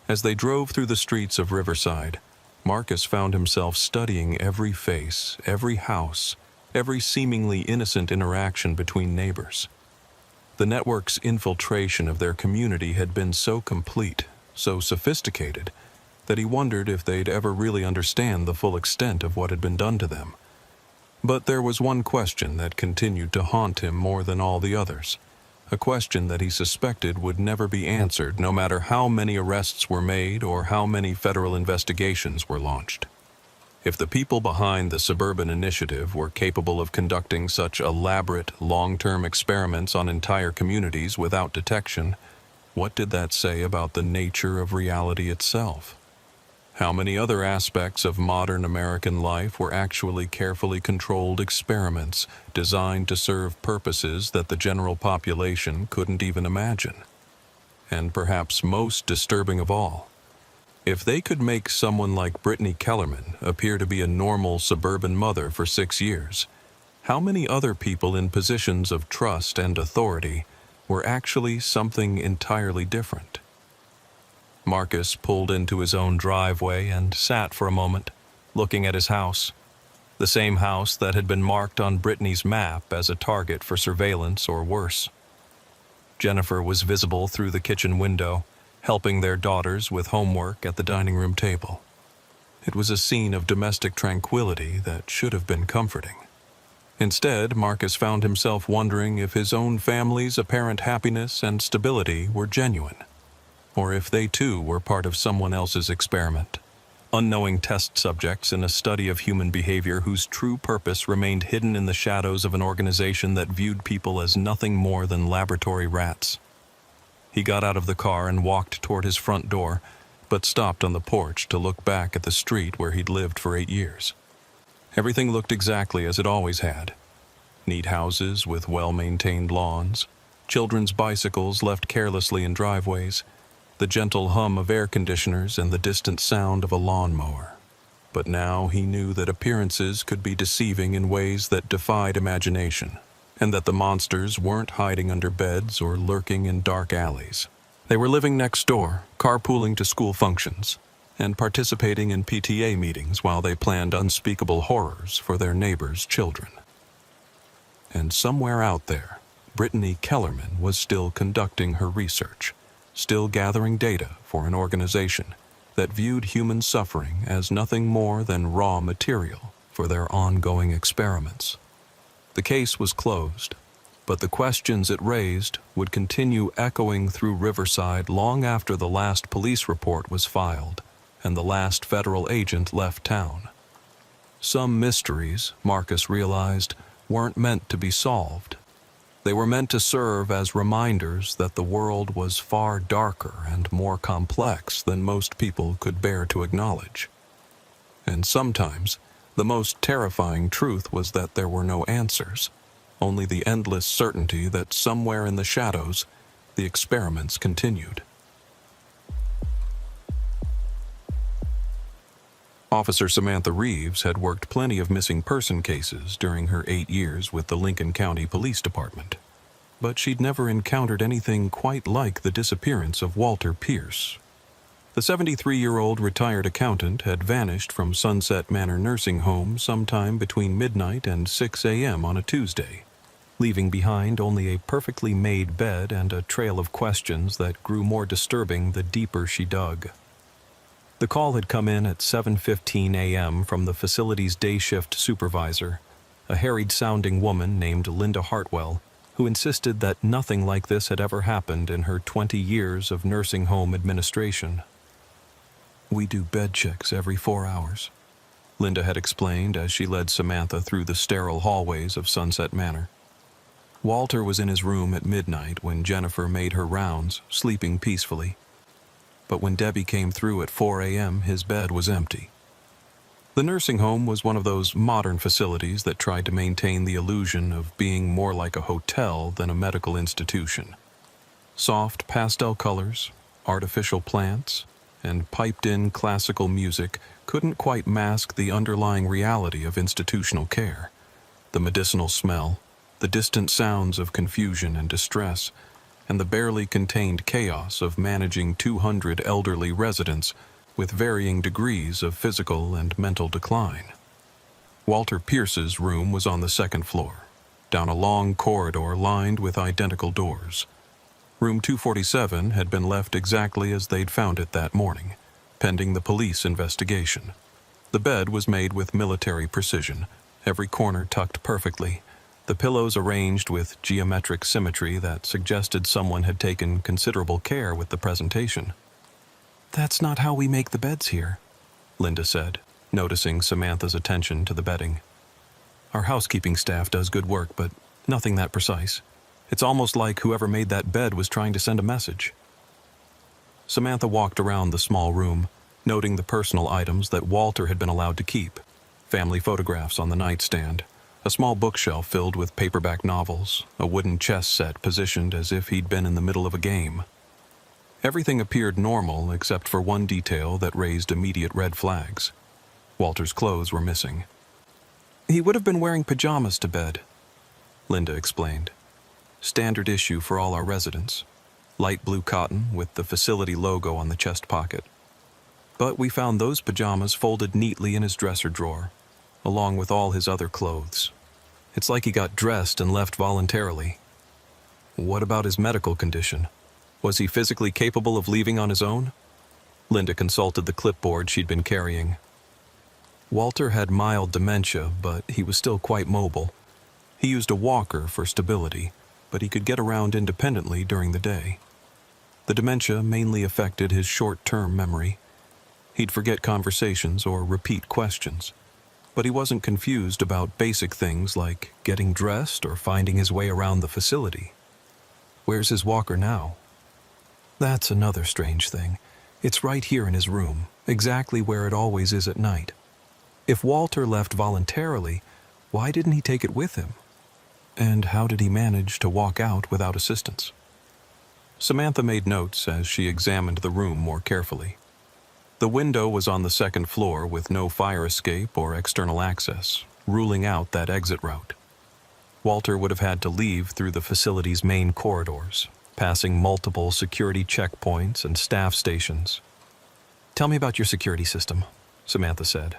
As they drove through the streets of Riverside, Marcus found himself studying every face, every house, every seemingly innocent interaction between neighbors. The network's infiltration of their community had been so complete, so sophisticated, that he wondered if they'd ever really understand the full extent of what had been done to them. But there was one question that continued to haunt him more than all the others, a question that he suspected would never be answered no matter how many arrests were made or how many federal investigations were launched. If the people behind the suburban initiative were capable of conducting such elaborate, long-term experiments on entire communities without detection, what did that say about the nature of reality itself? How many other aspects of modern American life were actually carefully controlled experiments designed to serve purposes that the general population couldn't even imagine? And perhaps most disturbing of all, if they could make someone like Brittany Kellerman appear to be a normal suburban mother for 6 years, how many other people in positions of trust and authority were actually something entirely different? Marcus pulled into his own driveway and sat for a moment, looking at his house, the same house that had been marked on Brittany's map as a target for surveillance or worse. Jennifer was visible through the kitchen window, helping their daughters with homework at the dining room table. It was a scene of domestic tranquility that should have been comforting. Instead, Marcus found himself wondering if his own family's apparent happiness and stability were genuine, or if they too were part of someone else's experiment, unknowing test subjects in a study of human behavior whose true purpose remained hidden in the shadows of an organization that viewed people as nothing more than laboratory rats. He got out of the car and walked toward his front door, but stopped on the porch to look back at the street where he'd lived for 8 years. Everything looked exactly as it always had. Neat houses with well-maintained lawns, children's bicycles left carelessly in driveways, the gentle hum of air conditioners and the distant sound of a lawnmower. But now he knew that appearances could be deceiving in ways that defied imagination, and that the monsters weren't hiding under beds or lurking in dark alleys. They were living next door, carpooling to school functions, and participating in PTA meetings while they planned unspeakable horrors for their neighbors' children. And somewhere out there, Brittany Kellerman was still conducting her research, still gathering data for an organization that viewed human suffering as nothing more than raw material for their ongoing experiments. The case was closed, but the questions it raised would continue echoing through Riverside long after the last police report was filed and the last federal agent left town. Some mysteries, Marcus realized, weren't meant to be solved. They were meant to serve as reminders that the world was far darker and more complex than most people could bear to acknowledge. And sometimes, the most terrifying truth was that there were no answers, only the endless certainty that somewhere in the shadows, the experiments continued. Officer Samantha Reeves had worked plenty of missing person cases during her 8 years with the Lincoln County Police Department, but she'd never encountered anything quite like the disappearance of Walter Pierce. The 73-year-old retired accountant had vanished from Sunset Manor Nursing Home sometime between midnight and 6 a.m. on a Tuesday, leaving behind only a perfectly made bed and a trail of questions that grew more disturbing the deeper she dug. The call had come in at 7:15 a.m. from the facility's day shift supervisor, a harried-sounding woman named Linda Hartwell, who insisted that nothing like this had ever happened in her 20 years of nursing home administration. "We do bed checks every 4 hours," Linda had explained as she led Samantha through the sterile hallways of Sunset Manor. Walter was in his room at midnight when Jennifer made her rounds, sleeping peacefully. But when Debbie came through at 4 a.m., his bed was empty. The nursing home was one of those modern facilities that tried to maintain the illusion of being more like a hotel than a medical institution. Soft pastel colors, artificial plants, and piped-in classical music couldn't quite mask the underlying reality of institutional care. The medicinal smell, the distant sounds of confusion and distress, and the barely contained chaos of managing 200 elderly residents with varying degrees of physical and mental decline. Walter Pierce's room was on the second floor, down a long corridor lined with identical doors. Room 247 had been left exactly as they'd found it that morning, pending the police investigation. The bed was made with military precision, every corner tucked perfectly, the pillows arranged with geometric symmetry that suggested someone had taken considerable care with the presentation. "That's not how we make the beds here," Linda said, noticing Samantha's attention to the bedding. "Our housekeeping staff does good work, but nothing that precise. It's almost like whoever made that bed was trying to send a message." Samantha walked around the small room, noting the personal items that Walter had been allowed to keep: family photographs on the nightstand, a small bookshelf filled with paperback novels, a wooden chess set positioned as if he'd been in the middle of a game. Everything appeared normal except for one detail that raised immediate red flags. Walter's clothes were missing. "He would have been wearing pajamas to bed," Linda explained. "Standard issue for all our residents. Light blue cotton with the facility logo on the chest pocket. But we found those pajamas folded neatly in his dresser drawer, along with all his other clothes. It's like he got dressed and left voluntarily." "What about his medical condition? Was he physically capable of leaving on his own?" Linda consulted the clipboard she'd been carrying. Walter had mild dementia, but he was still quite mobile. He used a walker for stability, but he could get around independently during the day. The dementia mainly affected his short-term memory. He'd forget conversations or repeat questions, but he wasn't confused about basic things like getting dressed or finding his way around the facility. "Where's his walker now?" "That's another strange thing. It's right here in his room, exactly where it always is at night. If Walter left voluntarily, why didn't he take it with him? And how did he manage to walk out without assistance?" Samantha made notes as she examined the room more carefully. The window was on the second floor with no fire escape or external access, ruling out that exit route. Walter would have had to leave through the facility's main corridors, passing multiple security checkpoints and staff stations. "Tell me about your security system," Samantha said.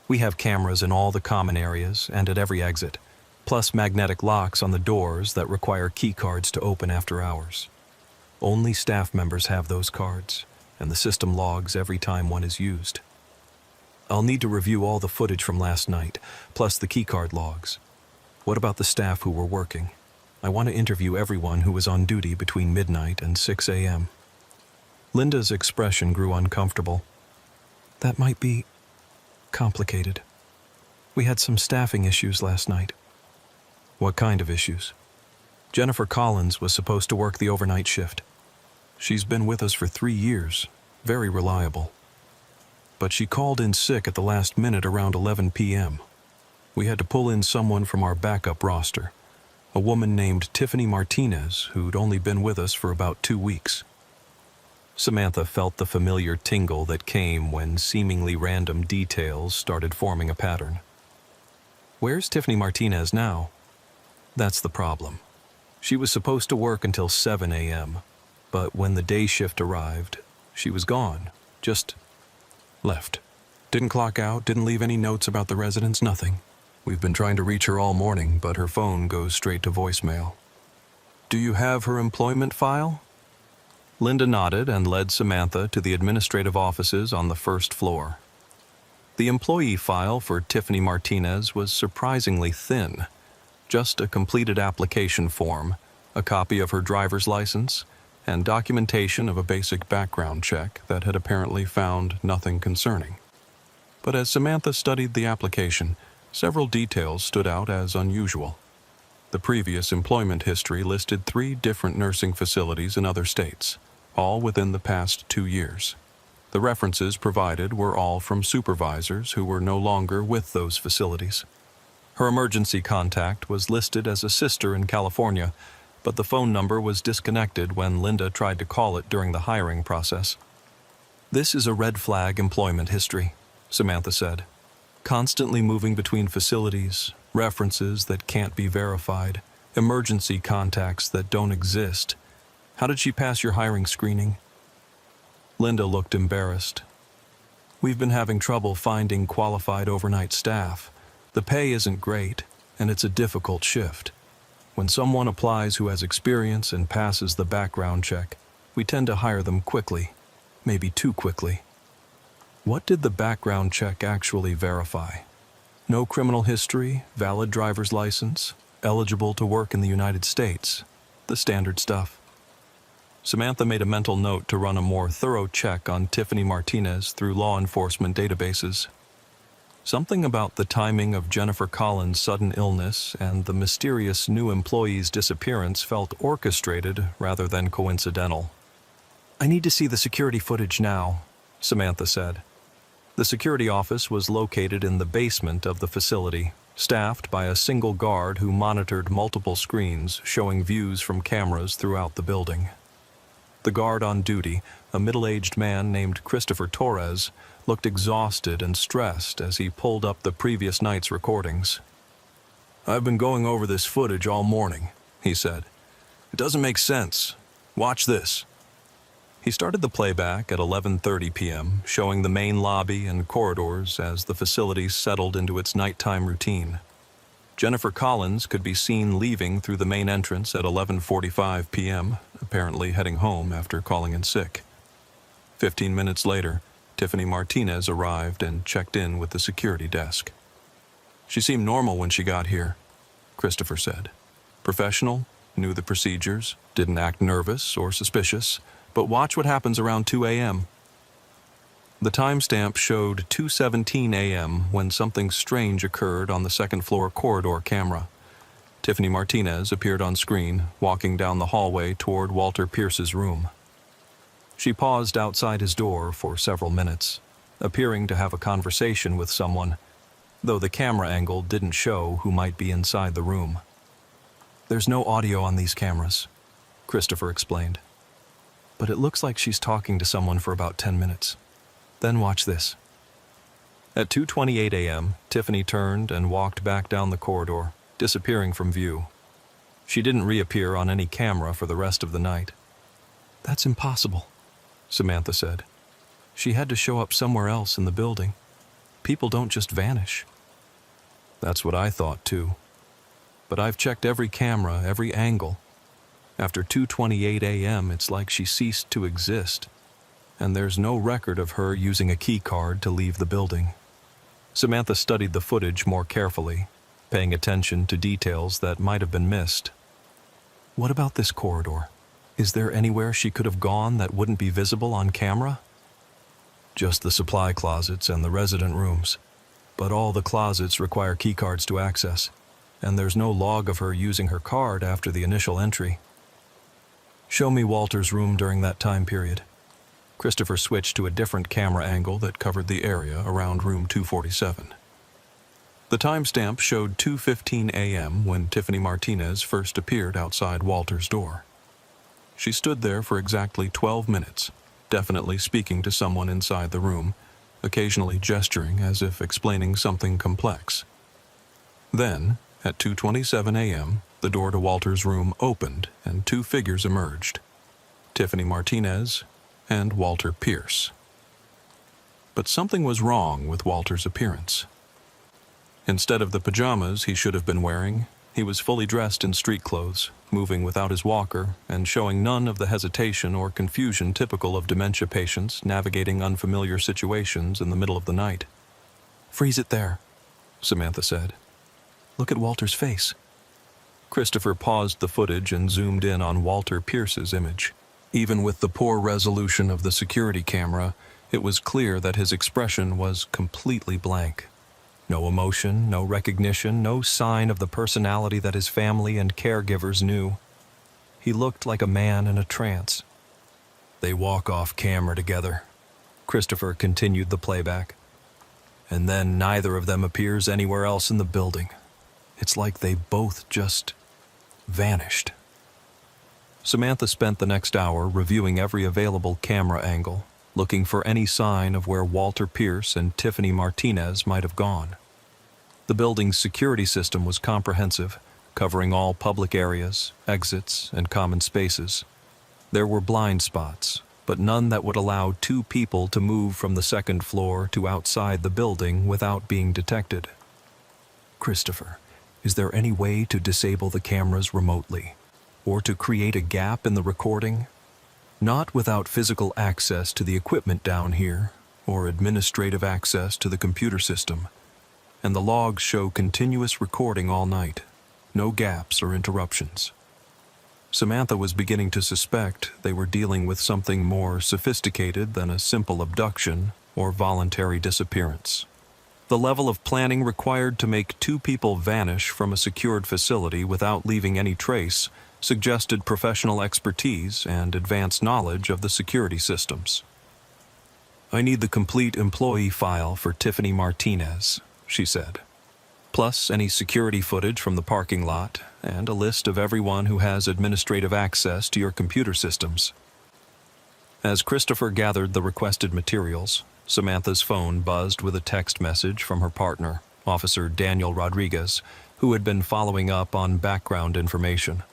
"We have cameras in all the common areas and at every exit, plus magnetic locks on the doors that require key cards to open after hours. Only staff members have those cards, and the system logs every time one is used. I'll need to review all the footage from last night, plus the keycard logs. What about the staff who were working? I want to interview everyone who was on duty between midnight and 6 a.m. Linda's expression grew uncomfortable. "That might be complicated. We had some staffing issues last night." "What kind of issues?" "Jennifer Collins was supposed to work the overnight shift. She's been with us for 3 years, very reliable. But she called in sick at the last minute around 11 p.m. We had to pull in someone from our backup roster, a woman named Tiffany Martinez, who'd only been with us for about 2 weeks. Samantha felt the familiar tingle that came when seemingly random details started forming a pattern. "Where's Tiffany Martinez now?" "That's the problem. She was supposed to work until 7 a.m., but when the day shift arrived, she was gone, just left. Didn't clock out, didn't leave any notes about the residents, nothing. We've been trying to reach her all morning, but her phone goes straight to voicemail." "Do you have her employment file?" Linda nodded and led Samantha to the administrative offices on the first floor. The employee file for Tiffany Martinez was surprisingly thin. Just a completed application form, a copy of her driver's license, and documentation of a basic background check that had apparently found nothing concerning. But as Samantha studied the application, several details stood out as unusual. The previous employment history listed 3 different nursing facilities in other states, all within the past 2 years. The references provided were all from supervisors who were no longer with those facilities. Her emergency contact was listed as a sister in California, but the phone number was disconnected when Linda tried to call it during the hiring process. "This is a red flag employment history," Samantha said. "Constantly moving between facilities, references that can't be verified, emergency contacts that don't exist. How did she pass your hiring screening?" Linda looked embarrassed. "We've been having trouble finding qualified overnight staff. The pay isn't great, and it's a difficult shift. When someone applies who has experience and passes the background check, we tend to hire them quickly, maybe too quickly." "What did the background check actually verify? No criminal history, valid driver's license, eligible to work in the United States, the standard stuff." Samantha made a mental note to run a more thorough check on Tiffany Martinez through law enforcement databases. Something about the timing of Jennifer Collins' sudden illness and the mysterious new employee's disappearance felt orchestrated rather than coincidental. "I need to see the security footage now," Samantha said. The security office was located in the basement of the facility, staffed by a single guard who monitored multiple screens showing views from cameras throughout the building. The guard on duty, a middle-aged man named Christopher Torres, looked exhausted and stressed as he pulled up the previous night's recordings. "I've been going over this footage all morning," he said. "It doesn't make sense. Watch this." He started the playback at 11:30 p.m., showing the main lobby and corridors as the facility settled into its nighttime routine. Jennifer Collins could be seen leaving through the main entrance at 11:45 p.m., apparently heading home after calling in sick. 15 minutes later, Tiffany Martinez arrived and checked in with the security desk. "She seemed normal when she got here," Christopher said. "Professional, knew the procedures, didn't act nervous or suspicious, but watch what happens around 2 a.m. The timestamp showed 2:17 a.m. when something strange occurred on the second-floor corridor camera. Tiffany Martinez appeared on screen, walking down the hallway toward Walter Pierce's room. She paused outside his door for several minutes, appearing to have a conversation with someone, though the camera angle didn't show who might be inside the room. "There's no audio on these cameras," Christopher explained. "But it looks like she's talking to someone for about 10 minutes. Then watch this." At 2:28 a.m., Tiffany turned and walked back down the corridor, disappearing from view. She didn't reappear on any camera for the rest of the night. "That's impossible," Samantha said. "She had to show up somewhere else in the building. People don't just vanish." That's what I thought too. But I've checked every camera, every angle. After 2:28 a.m., it's like she ceased to exist, and there's no record of her using a key card to leave the building. Samantha studied the footage more carefully, paying attention to details that might have been missed. What about this corridor? Is there anywhere she could have gone that wouldn't be visible on camera? Just the supply closets and the resident rooms. But all the closets require keycards to access, and there's no log of her using her card after the initial entry. Show me Walter's room during that time period. Christopher switched to a different camera angle that covered the area around room 247. The timestamp showed 2:15 a.m. when Tiffany Martinez first appeared outside Walter's door. She stood there for exactly 12 minutes, definitely speaking to someone inside the room, occasionally gesturing as if explaining something complex. Then, at 2:27 a.m., the door to Walter's room opened and two figures emerged: Tiffany Martinez and Walter Pierce. But something was wrong with Walter's appearance. Instead of the pajamas he should have been wearing, he was fully dressed in street clothes, moving without his walker and showing none of the hesitation or confusion typical of dementia patients navigating unfamiliar situations in the middle of the night. "Freeze it there," Samantha said. "Look at Walter's face." Christopher paused the footage and zoomed in on Walter Pierce's image. Even with the poor resolution of the security camera, it was clear that his expression was completely blank. No emotion, no recognition, no sign of the personality that his family and caregivers knew. He looked like a man in a trance. "They walk off camera together," Christopher continued the playback. "And then neither of them appears anywhere else in the building. It's like they both just vanished." Samantha spent the next hour reviewing every available camera angle, looking for any sign of where Walter Pierce and Tiffany Martinez might have gone. The building's security system was comprehensive, covering all public areas, exits, and common spaces. There were blind spots, but none that would allow two people to move from the second floor to outside the building without being detected. "Christopher, is there any way to disable the cameras remotely, or to create a gap in the recording? Not without physical access to the equipment down here, or administrative access to the computer system. And the logs show continuous recording all night, no gaps or interruptions." Samantha was beginning to suspect they were dealing with something more sophisticated than a simple abduction or voluntary disappearance. The level of planning required to make two people vanish from a secured facility without leaving any trace suggested professional expertise and advanced knowledge of the security systems. "I need the complete employee file for Tiffany Martinez," she said, "plus any security footage from the parking lot and a list of everyone who has administrative access to your computer systems." As Christopher gathered the requested materials, Samantha's phone buzzed with a text message from her partner, Officer Daniel Rodriguez, who had been following up on background information.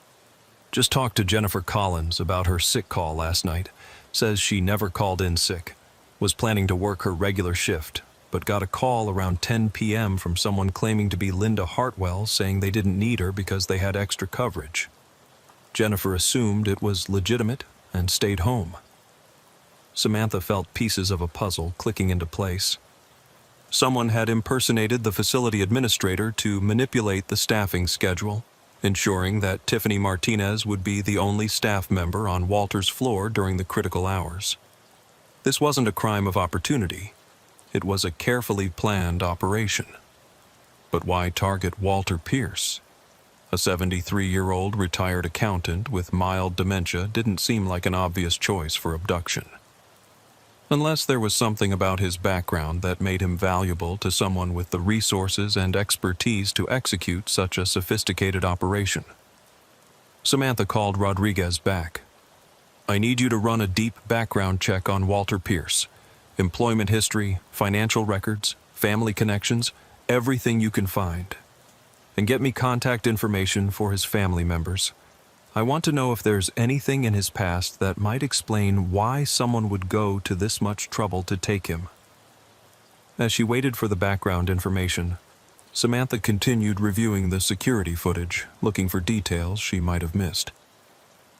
"Just talked to Jennifer Collins about her sick call last night. Says she never called in sick. Was planning to work her regular shift, but got a call around 10 p.m. from someone claiming to be Linda Hartwell, saying they didn't need her because they had extra coverage. Jennifer assumed it was legitimate and stayed home." Samantha felt pieces of a puzzle clicking into place. Someone had impersonated the facility administrator to manipulate the staffing schedule, ensuring that Tiffany Martinez would be the only staff member on Walter's floor during the critical hours. This wasn't a crime of opportunity. It was a carefully planned operation. But why target Walter Pierce? A 73-year-old retired accountant with mild dementia didn't seem like an obvious choice for abduction. Unless there was something about his background that made him valuable to someone with the resources and expertise to execute such a sophisticated operation. Samantha called Rodriguez back. "I need you to run a deep background check on Walter Pierce. Employment history, financial records, family connections, everything you can find." and get me contact information for his family members. I want to know if there's anything in his past that might explain why someone would go to this much trouble to take him." As she waited for the background information, Samantha continued reviewing the security footage, looking for details she might have missed.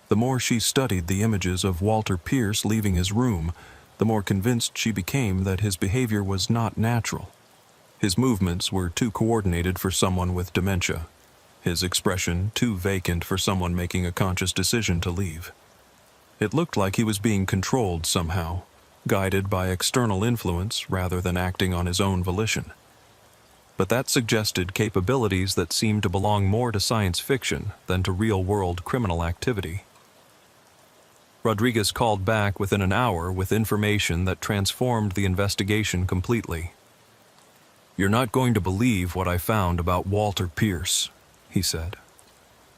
The more she studied the images of Walter Pierce leaving his room, the more convinced she became that his behavior was not natural. His movements were too coordinated for someone with dementia. His expression too vacant for someone making a conscious decision to leave. It looked like he was being controlled somehow, guided by external influence rather than acting on his own volition. But that suggested capabilities that seemed to belong more to science fiction than to real-world criminal activity. Rodriguez called back within an hour with information that transformed the investigation completely. "You're not going to believe what I found about Walter Pierce," he said.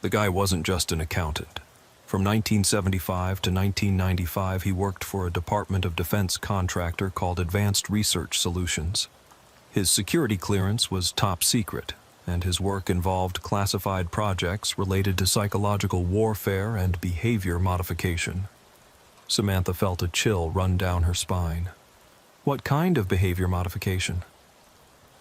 "The guy wasn't just an accountant. From 1975 to 1995, he worked for a Department of Defense contractor called Advanced Research Solutions. His security clearance was top secret, and his work involved classified projects related to psychological warfare and behavior modification." Samantha felt a chill run down her spine. What kind of behavior modification?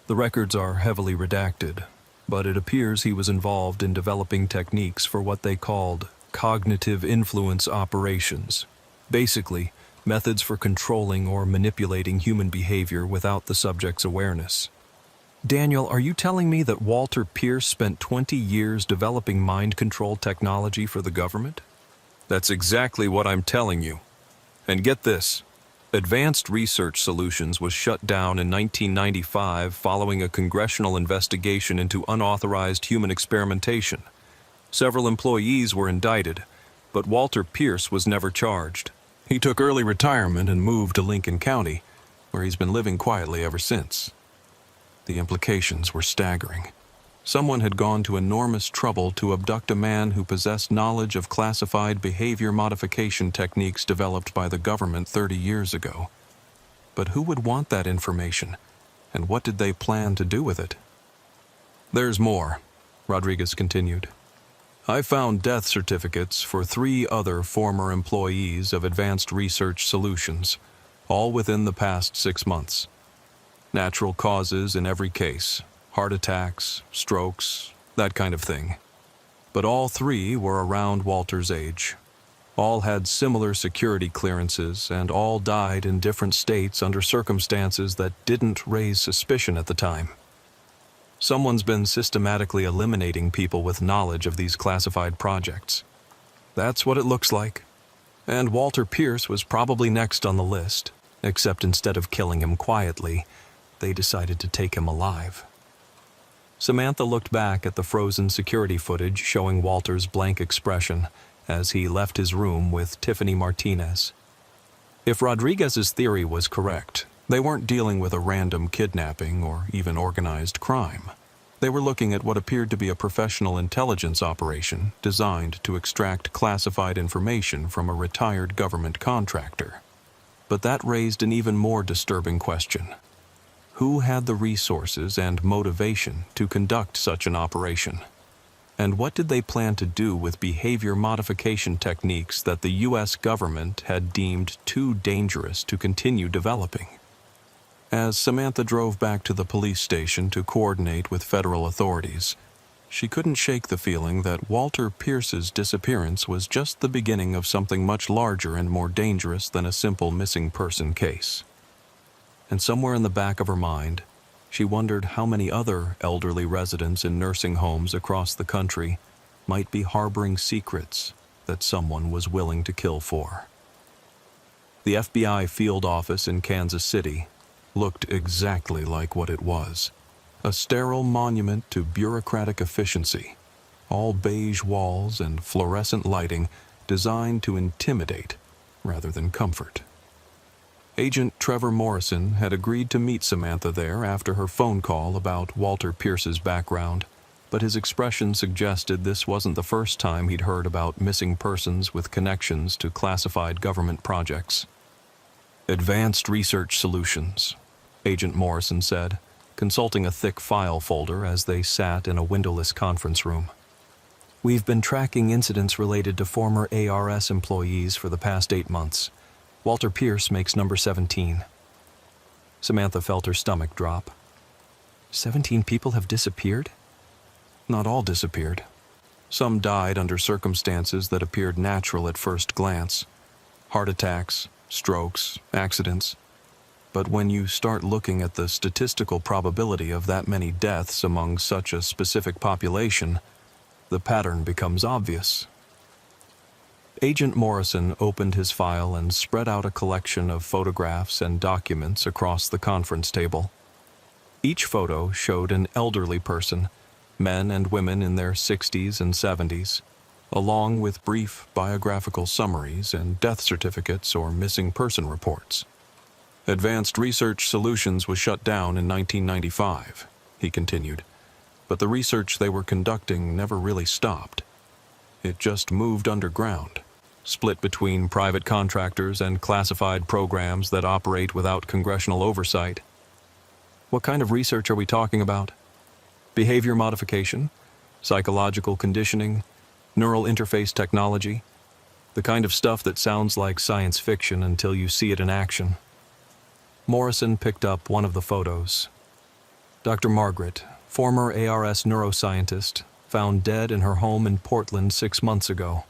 The records are heavily redacted, but it appears he was involved in developing techniques for what they called cognitive influence operations. Basically, methods for controlling or manipulating human behavior without the subject's awareness. Daniel, are you telling me that Walter Pierce spent 20 years developing mind control technology for the government? That's exactly what I'm telling you. And get this. Advanced Research Solutions was shut down in 1995 following a congressional investigation into unauthorized human experimentation. Several employees were indicted, but Walter Pierce was never charged. He took early retirement and moved to Lincoln County, where he's been living quietly ever since. The implications were staggering. Someone had gone to enormous trouble to abduct a man who possessed knowledge of classified behavior modification techniques developed by the government 30 years ago. But who would want that information, and what did they plan to do with it? "There's more," Rodriguez continued. "I found death certificates for 3 other former employees of Advanced Research Solutions, all within the past 6 months. Natural causes in every case. Heart attacks, strokes, that kind of thing. But all 3 were around Walter's age. All had similar security clearances and all died in different states under circumstances that didn't raise suspicion at the time. Someone's been systematically eliminating people with knowledge of these classified projects. That's what it looks like. And Walter Pierce was probably next on the list, except instead of killing him quietly, they decided to take him alive." Samantha looked back at the frozen security footage showing Walter's blank expression as he left his room with Tiffany Martinez. If Rodriguez's theory was correct, they weren't dealing with a random kidnapping or even organized crime. They were looking at what appeared to be a professional intelligence operation designed to extract classified information from a retired government contractor. But that raised an even more disturbing question. Who had the resources and motivation to conduct such an operation? And what did they plan to do with behavior modification techniques that the U.S. government had deemed too dangerous to continue developing? As Samantha drove back to the police station to coordinate with federal authorities, she couldn't shake the feeling that Walter Pierce's disappearance was just the beginning of something much larger and more dangerous than a simple missing person case. And somewhere in the back of her mind, she wondered how many other elderly residents in nursing homes across the country might be harboring secrets that someone was willing to kill for. The FBI field office in Kansas City looked exactly like what it was. A sterile monument to bureaucratic efficiency, all beige walls and fluorescent lighting designed to intimidate rather than comfort. Agent Trevor Morrison had agreed to meet Samantha there after her phone call about Walter Pierce's background, but his expression suggested this wasn't the first time he'd heard about missing persons with connections to classified government projects. "Advanced Research Solutions," Agent Morrison said, consulting a thick file folder as they sat in a windowless conference room. "We've been tracking incidents related to former ARS employees for the past 8 months. Walter Pierce makes number 17. Samantha felt her stomach drop. 17 people have disappeared? Not all disappeared. Some died under circumstances that appeared natural at first glance. Heart attacks, strokes, accidents. But when you start looking at the statistical probability of that many deaths among such a specific population, the pattern becomes obvious." Agent Morrison opened his file and spread out a collection of photographs and documents across the conference table. Each photo showed an elderly person, men and women in their 60s and 70s, along with brief biographical summaries and death certificates or missing person reports. "Advanced Research Solutions was shut down in 1995, he continued, but the research they were conducting never really stopped. It just moved underground, split between private contractors and classified programs that operate without congressional oversight." "What kind of research are we talking about? Behavior modification? Psychological conditioning? Neural interface technology? The kind of stuff that sounds like science fiction until you see it in action." Morrison picked up one of the photos. Dr. Margaret, former ARS neuroscientist, found dead in her home in Portland 6 months ago.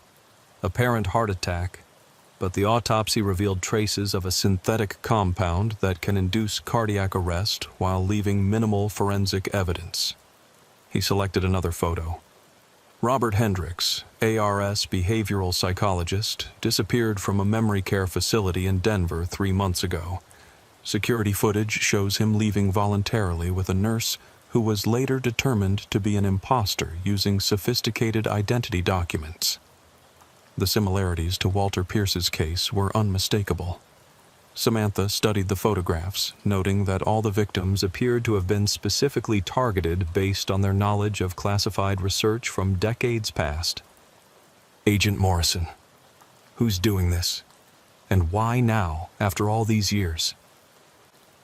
Apparent heart attack, but the autopsy revealed traces of a synthetic compound that can induce cardiac arrest while leaving minimal forensic evidence. He selected another photo. Robert Hendricks, ARS behavioral psychologist, disappeared from a memory care facility in Denver 3 months ago. Security footage shows him leaving voluntarily with a nurse who was later determined to be an imposter using sophisticated identity documents. The similarities to Walter Pierce's case were unmistakable. Samantha studied the photographs, noting that all the victims appeared to have been specifically targeted based on their knowledge of classified research from decades past. "Agent Morrison, who's doing this? And why now, after all these years?"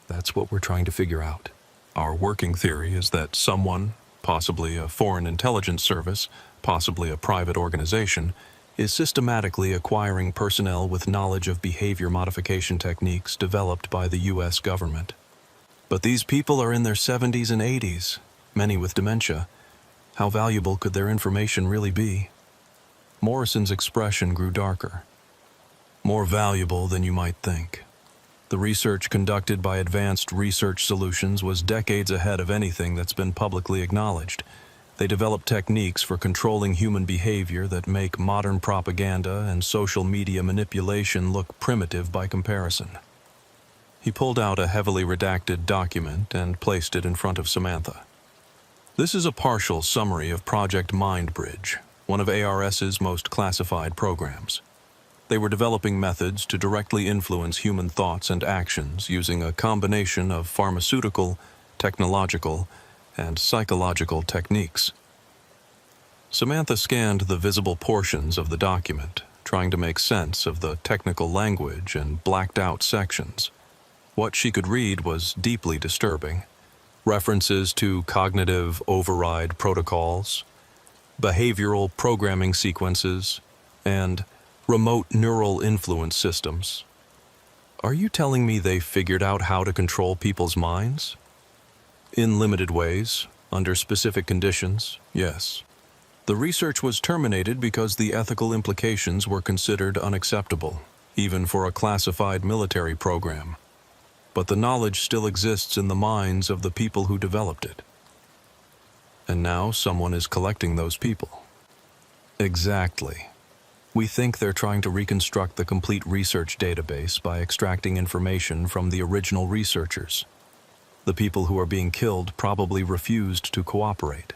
"That's what we're trying to figure out. Our working theory is that someone, possibly a foreign intelligence service, possibly a private organization, is systematically acquiring personnel with knowledge of behavior modification techniques developed by the U.S. government. But these people are in their 70s and 80s, many with dementia. How valuable could their information really be?" Morrison's expression grew darker. "More valuable than you might think. The research conducted by Advanced Research Solutions was decades ahead of anything that's been publicly acknowledged. They developed techniques for controlling human behavior that make modern propaganda and social media manipulation look primitive by comparison." He pulled out a heavily redacted document and placed it in front of Samantha. "This is a partial summary of Project Mindbridge, one of ARS's most classified programs. They were developing methods to directly influence human thoughts and actions using a combination of pharmaceutical, technological, and psychological techniques." Samantha scanned the visible portions of the document, trying to make sense of the technical language and blacked-out sections. What she could read was deeply disturbing. References to cognitive override protocols, behavioral programming sequences, and remote neural influence systems. "Are you telling me they figured out how to control people's minds?" "In limited ways, under specific conditions, yes. The research was terminated because the ethical implications were considered unacceptable, even for a classified military program. But the knowledge still exists in the minds of the people who developed it. And now someone is collecting those people." "Exactly. We think they're trying to reconstruct the complete research database by extracting information from the original researchers. The people who are being killed probably refused to cooperate.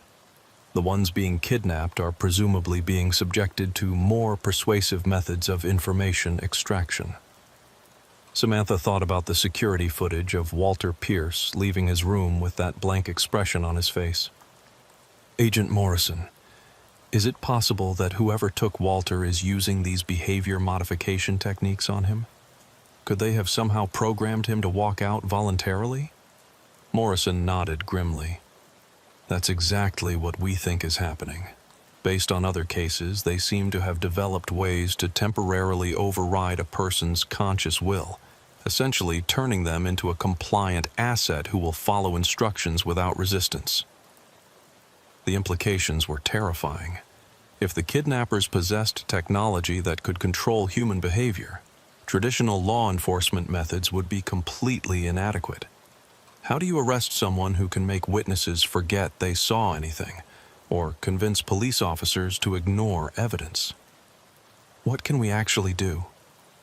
The ones being kidnapped are presumably being subjected to more persuasive methods of information extraction." Samantha thought about the security footage of Walter Pierce leaving his room with that blank expression on his face. "Agent Morrison, is it possible that whoever took Walter is using these behavior modification techniques on him? Could they have somehow programmed him to walk out voluntarily?" Morrison nodded grimly. That's exactly what we think is happening. Based on other cases, they seem to have developed ways to temporarily override a person's conscious will, essentially turning them into a compliant asset who will follow instructions without resistance. The implications were terrifying. If the kidnappers possessed technology that could control human behavior, traditional law enforcement methods would be completely inadequate. How do you arrest someone who can make witnesses forget they saw anything, or convince police officers to ignore evidence? What can we actually do?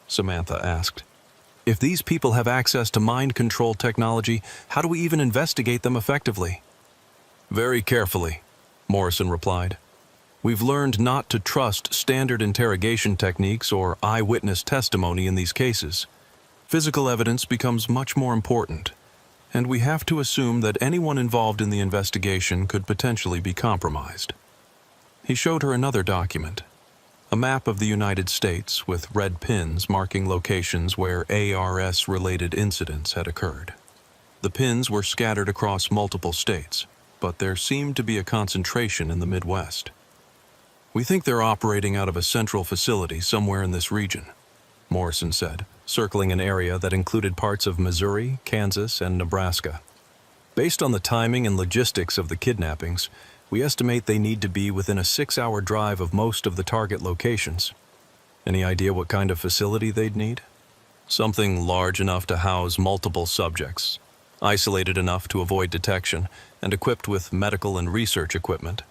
Samantha asked. If these people have access to mind control technology, how do we even investigate them effectively? Very carefully, Morrison replied. We've learned not to trust standard interrogation techniques or eyewitness testimony in these cases. Physical evidence becomes much more important, and we have to assume that anyone involved in the investigation could potentially be compromised. He showed her another document, a map of the United States with red pins marking locations where ARS-related incidents had occurred. The pins were scattered across multiple states, but there seemed to be a concentration in the Midwest. We think they're operating out of a central facility somewhere in this region, Morrison said, circling an area that included parts of Missouri, Kansas, and Nebraska. Based on the timing and logistics of the kidnappings, we estimate they need to be within a 6-hour drive of most of the target locations. Any idea what kind of facility they'd need? Something large enough to house multiple subjects, isolated enough to avoid detection, and equipped with medical and research equipment.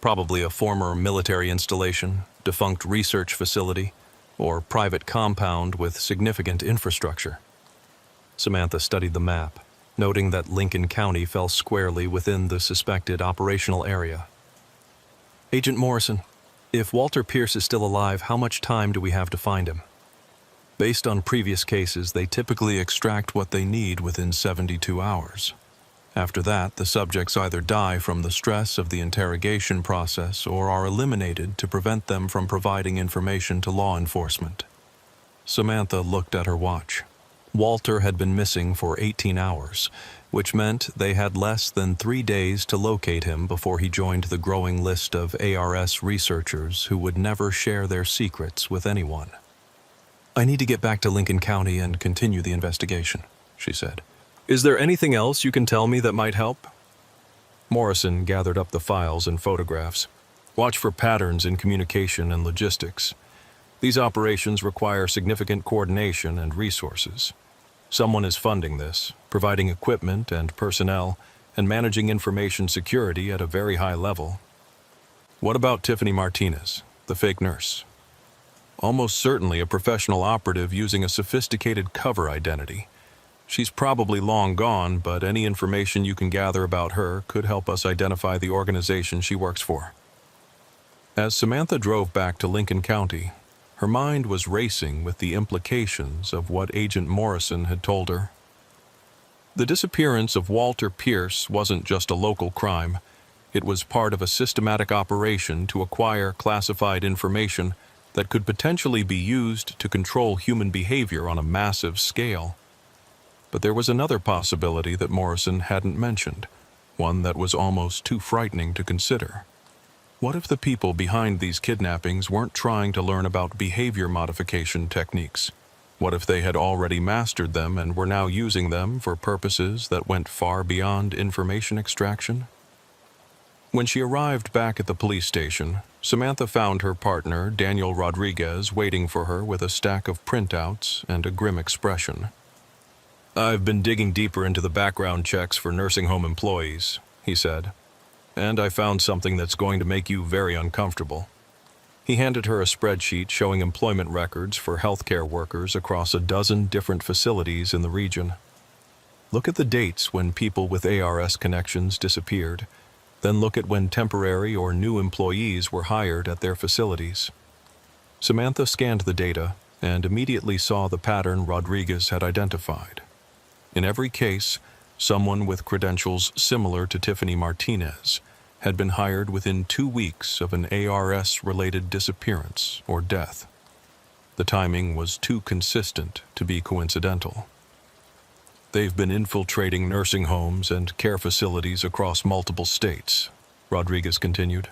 Probably a former military installation, defunct research facility, or private compound with significant infrastructure. Samantha studied the map, noting that Lincoln County fell squarely within the suspected operational area. Agent Morrison, if Walter Pierce is still alive, how much time do we have to find him? Based on previous cases, they typically extract what they need within 72 hours. After that, the subjects either die from the stress of the interrogation process or are eliminated to prevent them from providing information to law enforcement. Samantha looked at her watch. Walter had been missing for 18 hours, which meant they had less than 3 days to locate him before he joined the growing list of ARS researchers who would never share their secrets with anyone. I need to get back to Lincoln County and continue the investigation, she said. Is there anything else you can tell me that might help? Morrison gathered up the files and photographs. Watch for patterns in communication and logistics. These operations require significant coordination and resources. Someone is funding this, providing equipment and personnel, and managing information security at a very high level. What about Tiffany Martinez, the fake nurse? Almost certainly a professional operative using a sophisticated cover identity. She's probably long gone, but any information you can gather about her could help us identify the organization she works for. As Samantha drove back to Lincoln County, her mind was racing with the implications of what Agent Morrison had told her. The disappearance of Walter Pierce wasn't just a local crime. It was part of a systematic operation to acquire classified information that could potentially be used to control human behavior on a massive scale. But there was another possibility that Morrison hadn't mentioned, one that was almost too frightening to consider. What if the people behind these kidnappings weren't trying to learn about behavior modification techniques? What if they had already mastered them and were now using them for purposes that went far beyond information extraction? When she arrived back at the police station, Samantha found her partner, Daniel Rodriguez, waiting for her with a stack of printouts and a grim expression. I've been digging deeper into the background checks for nursing home employees, he said, and I found something that's going to make you very uncomfortable. He handed her a spreadsheet showing employment records for healthcare workers across a dozen different facilities in the region. Look at the dates when people with ARS connections disappeared, then look at when temporary or new employees were hired at their facilities. Samantha scanned the data and immediately saw the pattern Rodriguez had identified. In every case, someone with credentials similar to Tiffany Martinez had been hired within 2 weeks of an ARS-related disappearance or death. The timing was too consistent to be coincidental. They've been infiltrating nursing homes and care facilities across multiple states, Rodriguez continued,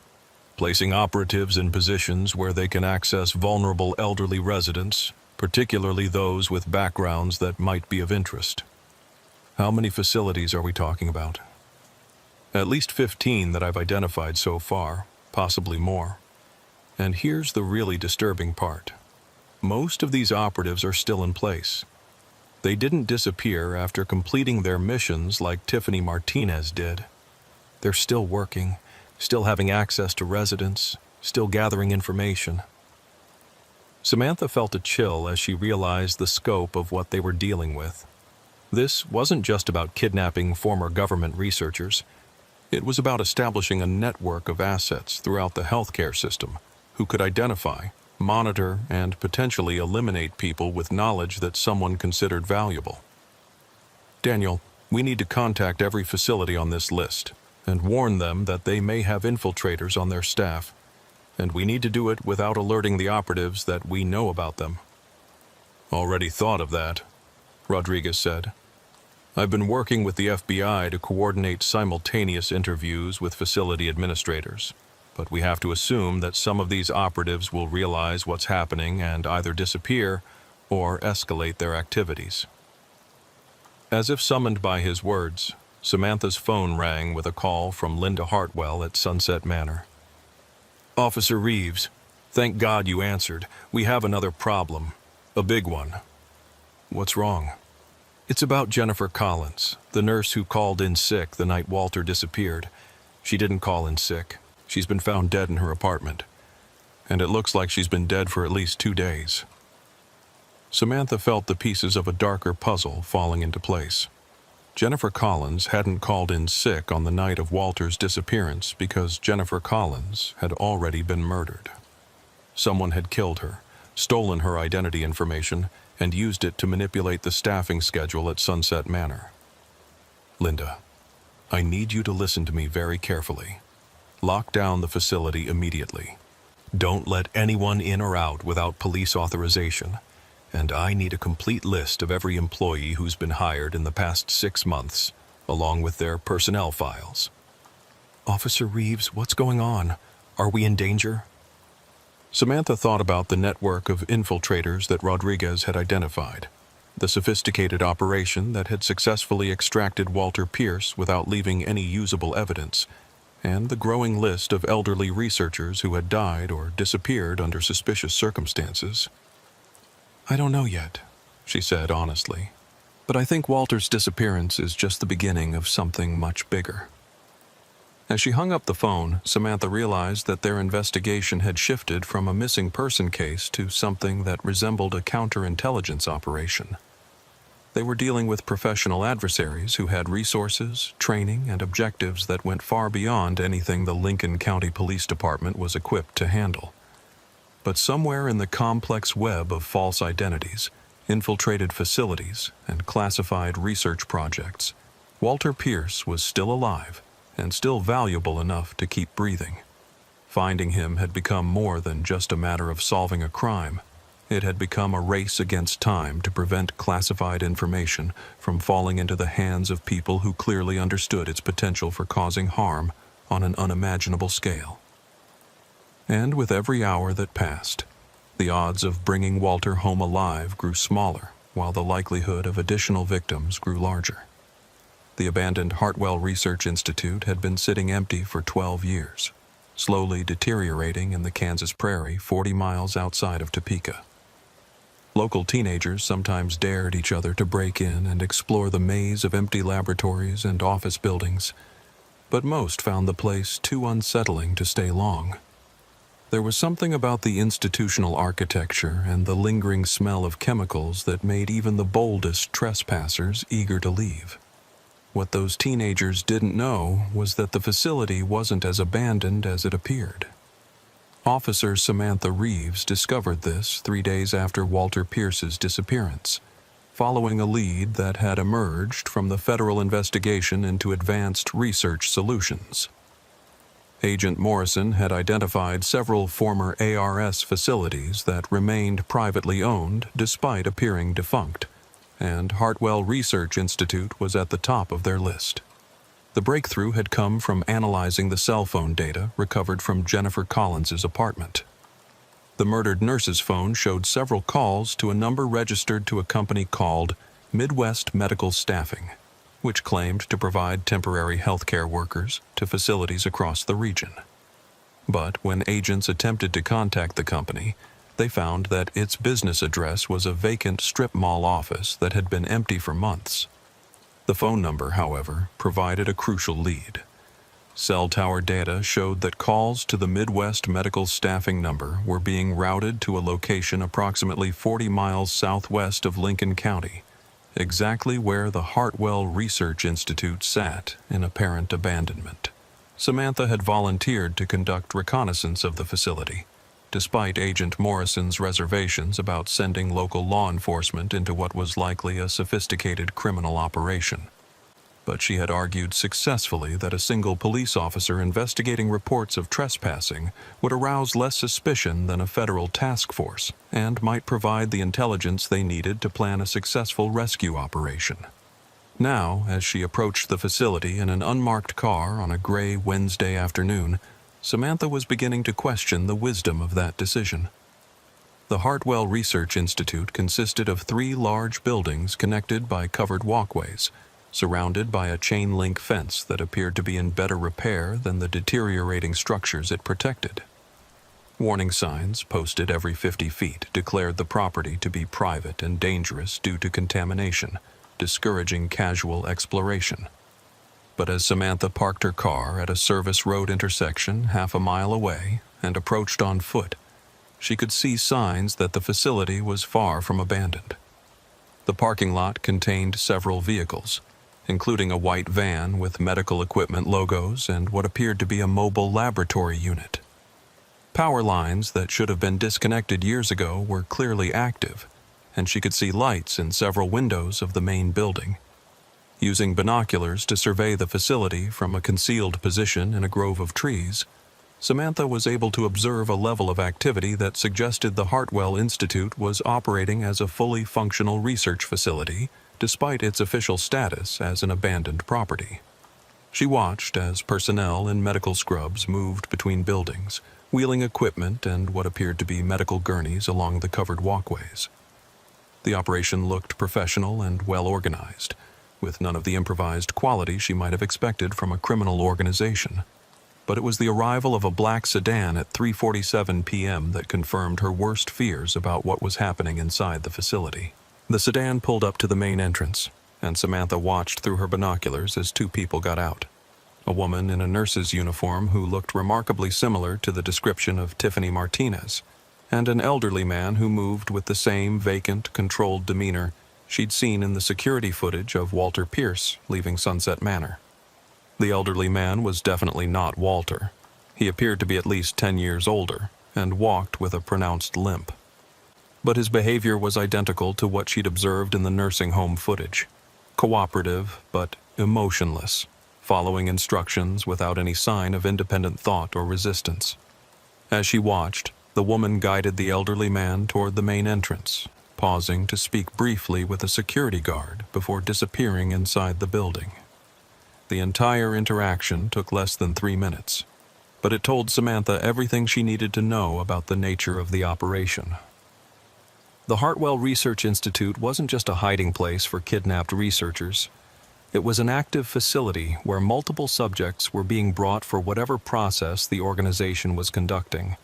placing operatives in positions where they can access vulnerable elderly residents, particularly those with backgrounds that might be of interest. How many facilities are we talking about? At least 15 that I've identified so far, possibly more. And here's the really disturbing part. Most of these operatives are still in place. They didn't disappear after completing their missions like Tiffany Martinez did. They're still working, still having access to residents, still gathering information. Samantha felt a chill as she realized the scope of what they were dealing with. This wasn't just about kidnapping former government researchers. It was about establishing a network of assets throughout the healthcare system who could identify, monitor, and potentially eliminate people with knowledge that someone considered valuable. Daniel, we need to contact every facility on this list and warn them that they may have infiltrators on their staff, and we need to do it without alerting the operatives that we know about them. Already thought of that, Rodriguez said. I've been working with the FBI to coordinate simultaneous interviews with facility administrators, but we have to assume that some of these operatives will realize what's happening and either disappear or escalate their activities. As if summoned by his words, Samantha's phone rang with a call from Linda Hartwell at Sunset Manor. Officer Reeves, thank God you answered. We have another problem. A big one. What's wrong? It's about Jennifer Collins, the nurse who called in sick the night Walter disappeared. She didn't call in sick. She's been found dead in her apartment. And it looks like she's been dead for at least 2 days. Samantha felt the pieces of a darker puzzle falling into place. Jennifer Collins hadn't called in sick on the night of Walter's disappearance because Jennifer Collins had already been murdered. Someone had killed her, stolen her identity information, and used it to manipulate the staffing schedule at Sunset Manor. Linda, I need you to listen to me very carefully. Lock down the facility immediately. Don't let anyone in or out without police authorization. And I need a complete list of every employee who's been hired in the past 6 months, along with their personnel files. Officer Reeves, what's going on? Are we in danger? Samantha thought about the network of infiltrators that Rodriguez had identified, the sophisticated operation that had successfully extracted Walter Pierce without leaving any usable evidence, and the growing list of elderly researchers who had died or disappeared under suspicious circumstances. I don't know yet, she said honestly, but I think Walter's disappearance is just the beginning of something much bigger. As she hung up the phone, Samantha realized that their investigation had shifted from a missing person case to something that resembled a counterintelligence operation. They were dealing with professional adversaries who had resources, training, and objectives that went far beyond anything the Lincoln County Police Department was equipped to handle. But somewhere in the complex web of false identities, infiltrated facilities, and classified research projects, Walter Pierce was still alive and still valuable enough to keep breathing. Finding him had become more than just a matter of solving a crime. It had become a race against time to prevent classified information from falling into the hands of people who clearly understood its potential for causing harm on an unimaginable scale. And with every hour that passed, the odds of bringing Walter home alive grew smaller, while the likelihood of additional victims grew larger. The abandoned Hartwell Research Institute had been sitting empty for 12 years, slowly deteriorating in the Kansas prairie 40 miles outside of Topeka. Local teenagers sometimes dared each other to break in and explore the maze of empty laboratories and office buildings, but most found the place too unsettling to stay long. There was something about the institutional architecture and the lingering smell of chemicals that made even the boldest trespassers eager to leave. What those teenagers didn't know was that the facility wasn't as abandoned as it appeared. Officer Samantha Reeves discovered this 3 days after Walter Pierce's disappearance, following a lead that had emerged from the federal investigation into advanced research solutions. Agent Morrison had identified several former ARS facilities that remained privately owned despite appearing defunct. and Hartwell Research Institute was at the top of their list. The breakthrough had come from analyzing the cell phone data recovered from Jennifer Collins's apartment. The murdered nurse's phone showed several calls to a number registered to a company called Midwest Medical Staffing, which claimed to provide temporary healthcare workers to facilities across the region. But when agents attempted to contact the company, they found that its business address was a vacant strip mall office that had been empty for months. The phone number, however, provided a crucial lead. Cell tower data showed that calls to the Midwest Medical Staffing number were being routed to a location approximately 40 miles southwest of Lincoln County, exactly where the Hartwell Research Institute sat in apparent abandonment. Samantha had volunteered to conduct reconnaissance of the facility, despite Agent Morrison's reservations about sending local law enforcement into what was likely a sophisticated criminal operation. But she had argued successfully that a single police officer investigating reports of trespassing would arouse less suspicion than a federal task force and might provide the intelligence they needed to plan a successful rescue operation. Now, as she approached the facility in an unmarked car on a gray Wednesday afternoon, Samantha was beginning to question the wisdom of that decision. The Hartwell Research Institute consisted of 3 large buildings connected by covered walkways, surrounded by a chain-link fence that appeared to be in better repair than the deteriorating structures it protected. Warning signs posted every 50 feet declared the property to be private and dangerous due to contamination, discouraging casual exploration. But as Samantha parked her car at a service road intersection half a mile away and approached on foot, she could see signs that the facility was far from abandoned. The parking lot contained several vehicles, including a white van with medical equipment logos and what appeared to be a mobile laboratory unit. Power lines that should have been disconnected years ago were clearly active, and she could see lights in several windows of the main building. Using binoculars to survey the facility from a concealed position in a grove of trees, Samantha was able to observe a level of activity that suggested the Hartwell Institute was operating as a fully functional research facility, despite its official status as an abandoned property. She watched as personnel in medical scrubs moved between buildings, wheeling equipment and what appeared to be medical gurneys along the covered walkways. The operation looked professional and well organized, with none of the improvised quality she might have expected from a criminal organization. But it was the arrival of a black sedan at 3:47 p.m. that confirmed her worst fears about what was happening inside the facility. The sedan pulled up to the main entrance, and Samantha watched through her binoculars as 2 people got out. A woman in a nurse's uniform who looked remarkably similar to the description of Tiffany Martinez, and an elderly man who moved with the same vacant, controlled demeanor she'd seen in the security footage of Walter Pierce leaving Sunset Manor. The elderly man was definitely not Walter. He appeared to be at least 10 years older and walked with a pronounced limp. But his behavior was identical to what she'd observed in the nursing home footage. Cooperative, but emotionless, following instructions without any sign of independent thought or resistance. As she watched, the woman guided the elderly man toward the main entrance, pausing to speak briefly with a security guard before disappearing inside the building. The entire interaction took less than 3 minutes, but it told Samantha everything she needed to know about the nature of the operation. The Hartwell Research Institute wasn't just a hiding place for kidnapped researchers. It was an active facility where multiple subjects were being brought for whatever process the organization was conducting.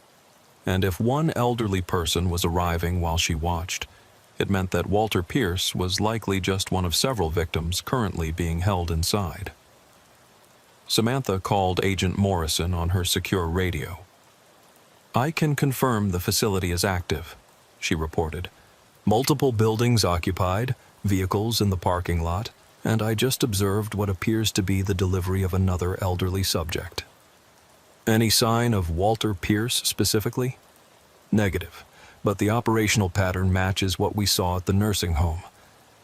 And if one elderly person was arriving while she watched, it meant that Walter Pierce was likely just one of several victims currently being held inside. Samantha called Agent Morrison on her secure radio. "I can confirm the facility is active," she reported. "Multiple buildings occupied, vehicles in the parking lot, and I just observed what appears to be the delivery of another elderly subject." "Any sign of Walter Pierce specifically?" "Negative, but the operational pattern matches what we saw at the nursing home.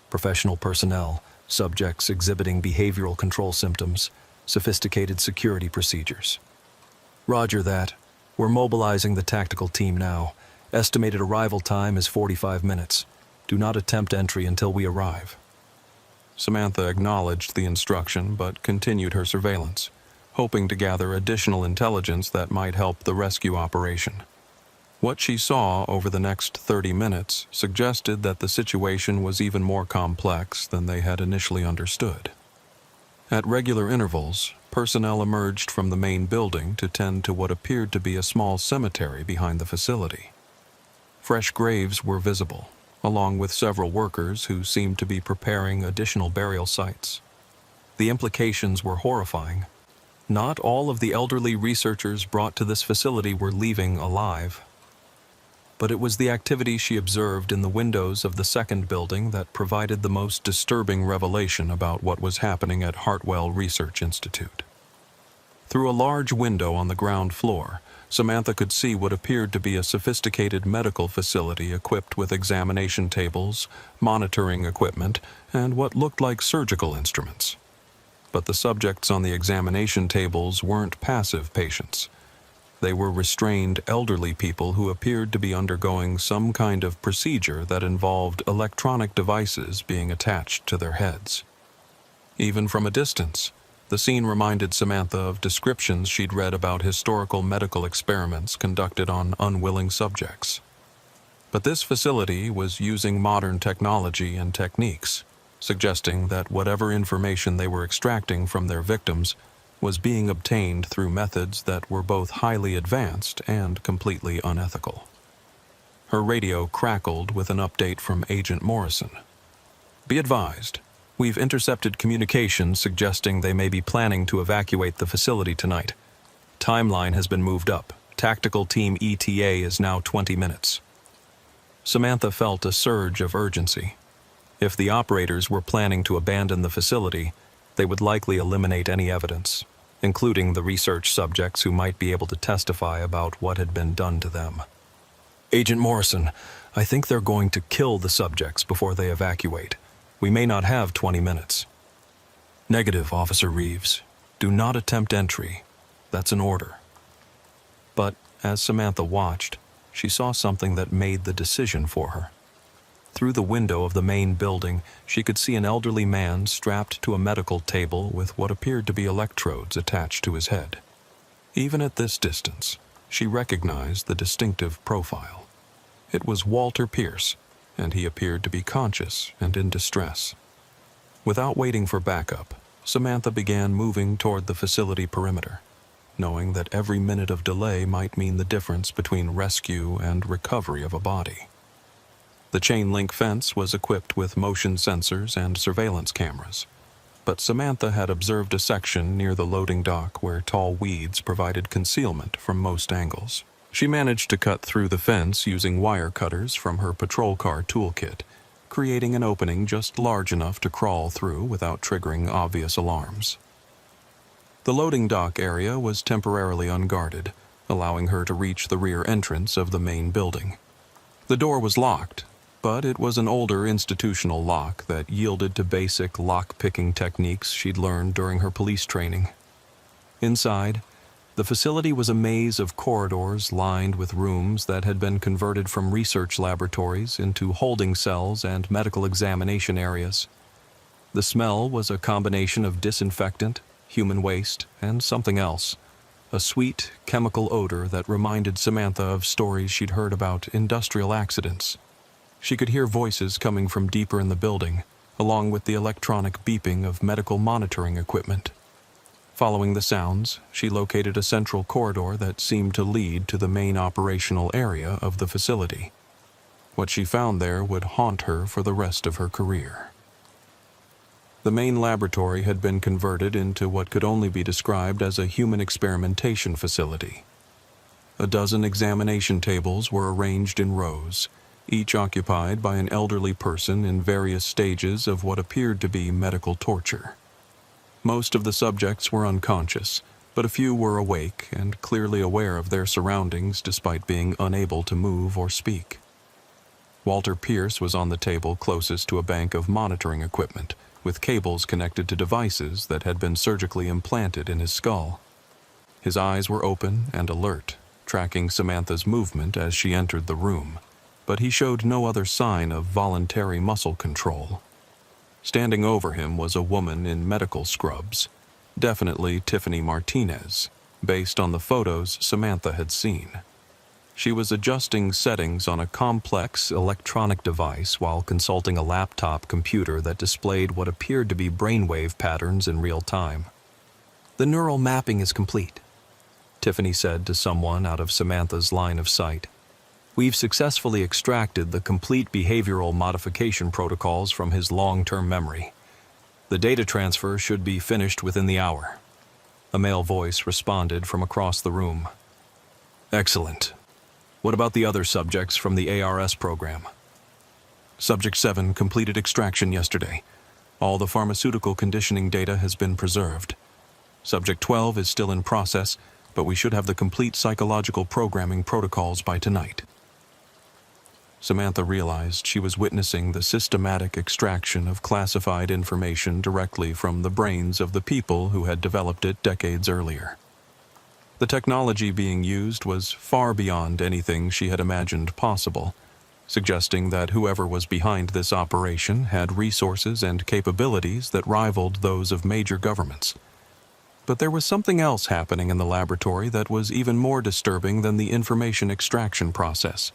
Professional personnel, subjects exhibiting behavioral control symptoms, sophisticated security procedures." "Roger that. We're mobilizing the tactical team now. Estimated arrival time is 45 minutes. Do not attempt entry until we arrive. Samantha acknowledged the instruction but continued her surveillance, hoping to gather additional intelligence that might help the rescue operation. What she saw over the next 30 minutes suggested that the situation was even more complex than they had initially understood. At regular intervals, personnel emerged from the main building to tend to what appeared to be a small cemetery behind the facility. Fresh graves were visible, along with several workers who seemed to be preparing additional burial sites. The implications were horrifying. Not all of the elderly researchers brought to this facility were leaving alive. But it was the activity she observed in the windows of the second building that provided the most disturbing revelation about what was happening at Hartwell Research Institute. Through a large window on the ground floor, Samantha could see what appeared to be a sophisticated medical facility equipped with examination tables, monitoring equipment, and what looked like surgical instruments. But the subjects on the examination tables weren't passive patients. They were restrained elderly people who appeared to be undergoing some kind of procedure that involved electronic devices being attached to their heads. Even from a distance, the scene reminded Samantha of descriptions she'd read about historical medical experiments conducted on unwilling subjects. But this facility was using modern technology and techniques, suggesting that whatever information they were extracting from their victims was being obtained through methods that were both highly advanced and completely unethical. Her radio crackled with an update from Agent Morrison. "Be advised. We've intercepted communications suggesting they may be planning to evacuate the facility tonight. Timeline has been moved up. Tactical Team ETA is now 20 minutes. Samantha felt a surge of urgency. If the operators were planning to abandon the facility, they would likely eliminate any evidence, including the research subjects who might be able to testify about what had been done to them. "Agent Morrison, I think they're going to kill the subjects before they evacuate. We may not have 20 minutes. "Negative, Officer Reeves. Do not attempt entry. That's an order." But as Samantha watched, she saw something that made the decision for her. Through the window of the main building, she could see an elderly man strapped to a medical table with what appeared to be electrodes attached to his head. Even at this distance, she recognized the distinctive profile. It was Walter Pierce, and he appeared to be conscious and in distress. Without waiting for backup, Samantha began moving toward the facility perimeter, knowing that every minute of delay might mean the difference between rescue and recovery of a body. The chain-link fence was equipped with motion sensors and surveillance cameras, but Samantha had observed a section near the loading dock where tall weeds provided concealment from most angles. She managed to cut through the fence using wire cutters from her patrol car toolkit, creating an opening just large enough to crawl through without triggering obvious alarms. The loading dock area was temporarily unguarded, allowing her to reach the rear entrance of the main building. The door was locked, but it was an older institutional lock that yielded to basic lock-picking techniques she'd learned during her police training. Inside, the facility was a maze of corridors lined with rooms that had been converted from research laboratories into holding cells and medical examination areas. The smell was a combination of disinfectant, human waste, and something else, a sweet, chemical odor that reminded Samantha of stories she'd heard about industrial accidents. She could hear voices coming from deeper in the building, along with the electronic beeping of medical monitoring equipment. Following the sounds, she located a central corridor that seemed to lead to the main operational area of the facility. What she found there would haunt her for the rest of her career. The main laboratory had been converted into what could only be described as a human experimentation facility. A dozen examination tables were arranged in rows, each occupied by an elderly person in various stages of what appeared to be medical torture. Most of the subjects were unconscious, but a few were awake and clearly aware of their surroundings despite being unable to move or speak. Walter Pierce was on the table closest to a bank of monitoring equipment, with cables connected to devices that had been surgically implanted in his skull. His eyes were open and alert, tracking Samantha's movement as she entered the room, but he showed no other sign of voluntary muscle control. Standing over him was a woman in medical scrubs, definitely Tiffany Martinez, based on the photos Samantha had seen. She was adjusting settings on a complex electronic device while consulting a laptop computer that displayed what appeared to be brainwave patterns in real time. "The neural mapping is complete," Tiffany said to someone out of Samantha's line of sight. "We've successfully extracted the complete behavioral modification protocols from his long-term memory. The data transfer should be finished within the hour." A male voice responded from across the room. "Excellent. What about the other subjects from the ARS program?" "Subject 7 completed extraction yesterday. All the pharmaceutical conditioning data has been preserved. Subject 12 is still in process, but we should have the complete psychological programming protocols by tonight." Samantha realized she was witnessing the systematic extraction of classified information directly from the brains of the people who had developed it decades earlier. The technology being used was far beyond anything she had imagined possible, suggesting that whoever was behind this operation had resources and capabilities that rivaled those of major governments. But there was something else happening in the laboratory that was even more disturbing than the information extraction process.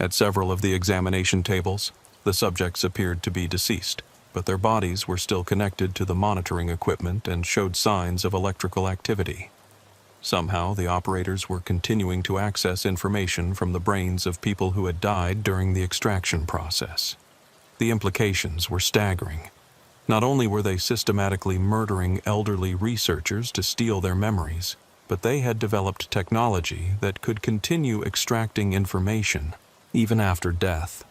At several of the examination tables, the subjects appeared to be deceased, but their bodies were still connected to the monitoring equipment and showed signs of electrical activity. Somehow, the operators were continuing to access information from the brains of people who had died during the extraction process. The implications were staggering. Not only were they systematically murdering elderly researchers to steal their memories, but they had developed technology that could continue extracting information even after death.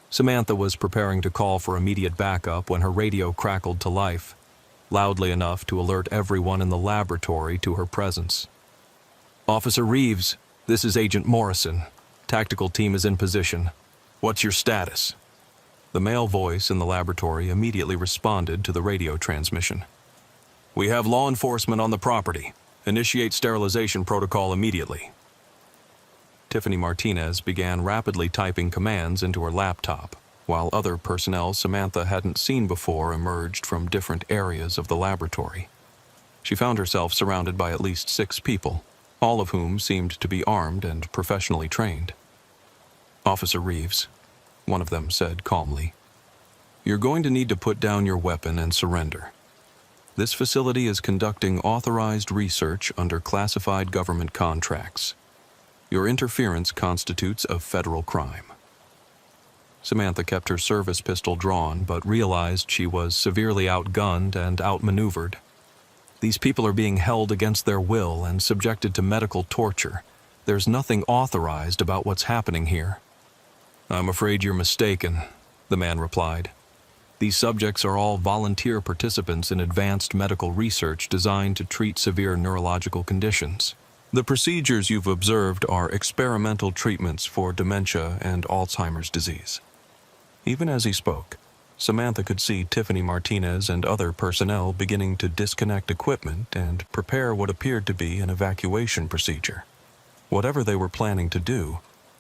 Samantha was preparing to call for immediate backup when her radio crackled to life, loudly enough to alert everyone in the laboratory to her presence. "Officer Reeves, this is Agent Morrison. Tactical team is in position. What's your status?" The male voice in the laboratory immediately responded to the radio transmission. "We have law enforcement on the property. Initiate sterilization protocol immediately." Tiffany Martinez began rapidly typing commands into her laptop, while other personnel Samantha hadn't seen before emerged from different areas of the laboratory. She found herself surrounded by at least 6 people, all of whom seemed to be armed and professionally trained. "Officer Reeves," one of them said calmly, "you're going to need to put down your weapon and surrender. This facility is conducting authorized research under classified government contracts. Your interference constitutes a federal crime." Samantha kept her service pistol drawn, but realized she was severely outgunned and outmaneuvered. These people are being held against their will and subjected to medical torture. There's nothing authorized about what's happening here. "I'm afraid you're mistaken," the man replied. "These subjects are all volunteer participants in advanced medical research designed to treat severe neurological conditions. The procedures you've observed are experimental treatments for dementia and Alzheimer's disease." Even as he spoke, Samantha could see Tiffany Martinez and other personnel beginning to disconnect equipment and prepare what appeared to be an evacuation procedure. Whatever they were planning to do,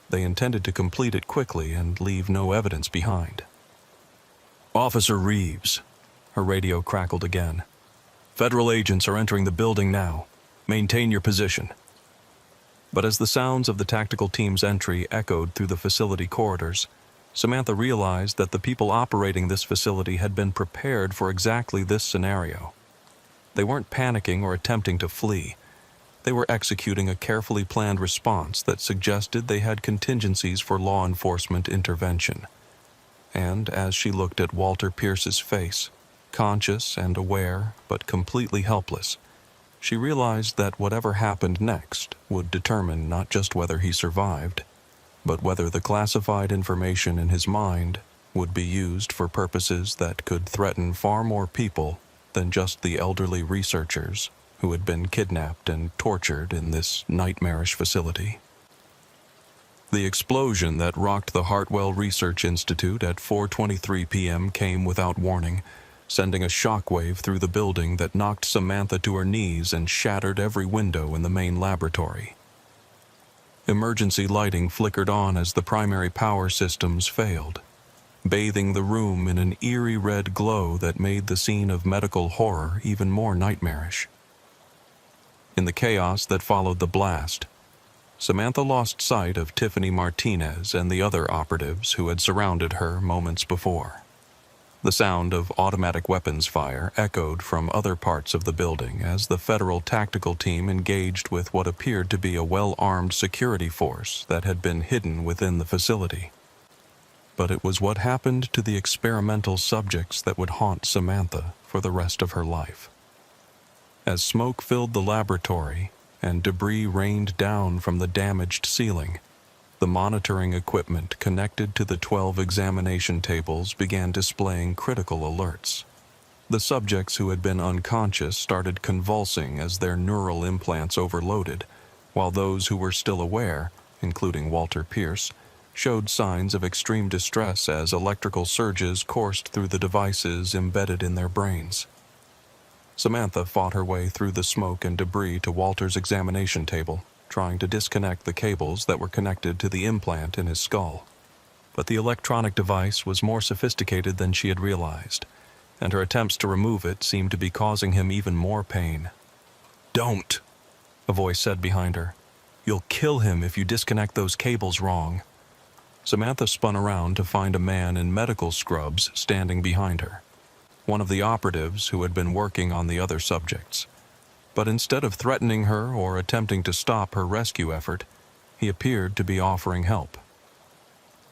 they intended to complete it quickly and leave no evidence behind. "Officer Reeves," her radio crackled again. "Federal agents are entering the building now. Maintain your position." But as the sounds of the tactical team's entry echoed through the facility corridors, Samantha realized that the people operating this facility had been prepared for exactly this scenario. They weren't panicking or attempting to flee. They were executing a carefully planned response that suggested they had contingencies for law enforcement intervention. And as she looked at Walter Pierce's face, conscious and aware but completely helpless, she realized that whatever happened next would determine not just whether he survived, but whether the classified information in his mind would be used for purposes that could threaten far more people than just the elderly researchers who had been kidnapped and tortured in this nightmarish facility. The explosion that rocked the Hartwell Research Institute at 4:23 p.m. came without warning, sending a shockwave through the building that knocked Samantha to her knees and shattered every window in the main laboratory. Emergency lighting flickered on as the primary power systems failed, bathing the room in an eerie red glow that made the scene of medical horror even more nightmarish. In the chaos that followed the blast, Samantha lost sight of Tiffany Martinez and the other operatives who had surrounded her moments before. The sound of automatic weapons fire echoed from other parts of the building as the federal tactical team engaged with what appeared to be a well-armed security force that had been hidden within the facility. But it was what happened to the experimental subjects that would haunt Samantha for the rest of her life. As smoke filled the laboratory and debris rained down from the damaged ceiling, the monitoring equipment connected to the 12 examination tables began displaying critical alerts. The subjects who had been unconscious started convulsing as their neural implants overloaded, while those who were still aware, including Walter Pierce, showed signs of extreme distress as electrical surges coursed through the devices embedded in their brains. Samantha fought her way through the smoke and debris to Walter's examination table, trying to disconnect the cables that were connected to the implant in his skull. But the electronic device was more sophisticated than she had realized, and her attempts to remove it seemed to be causing him even more pain. "Don't," a voice said behind her. "You'll kill him if you disconnect those cables wrong." Samantha spun around to find a man in medical scrubs standing behind her, one of the operatives who had been working on the other subjects. But instead of threatening her or attempting to stop her rescue effort, he appeared to be offering help.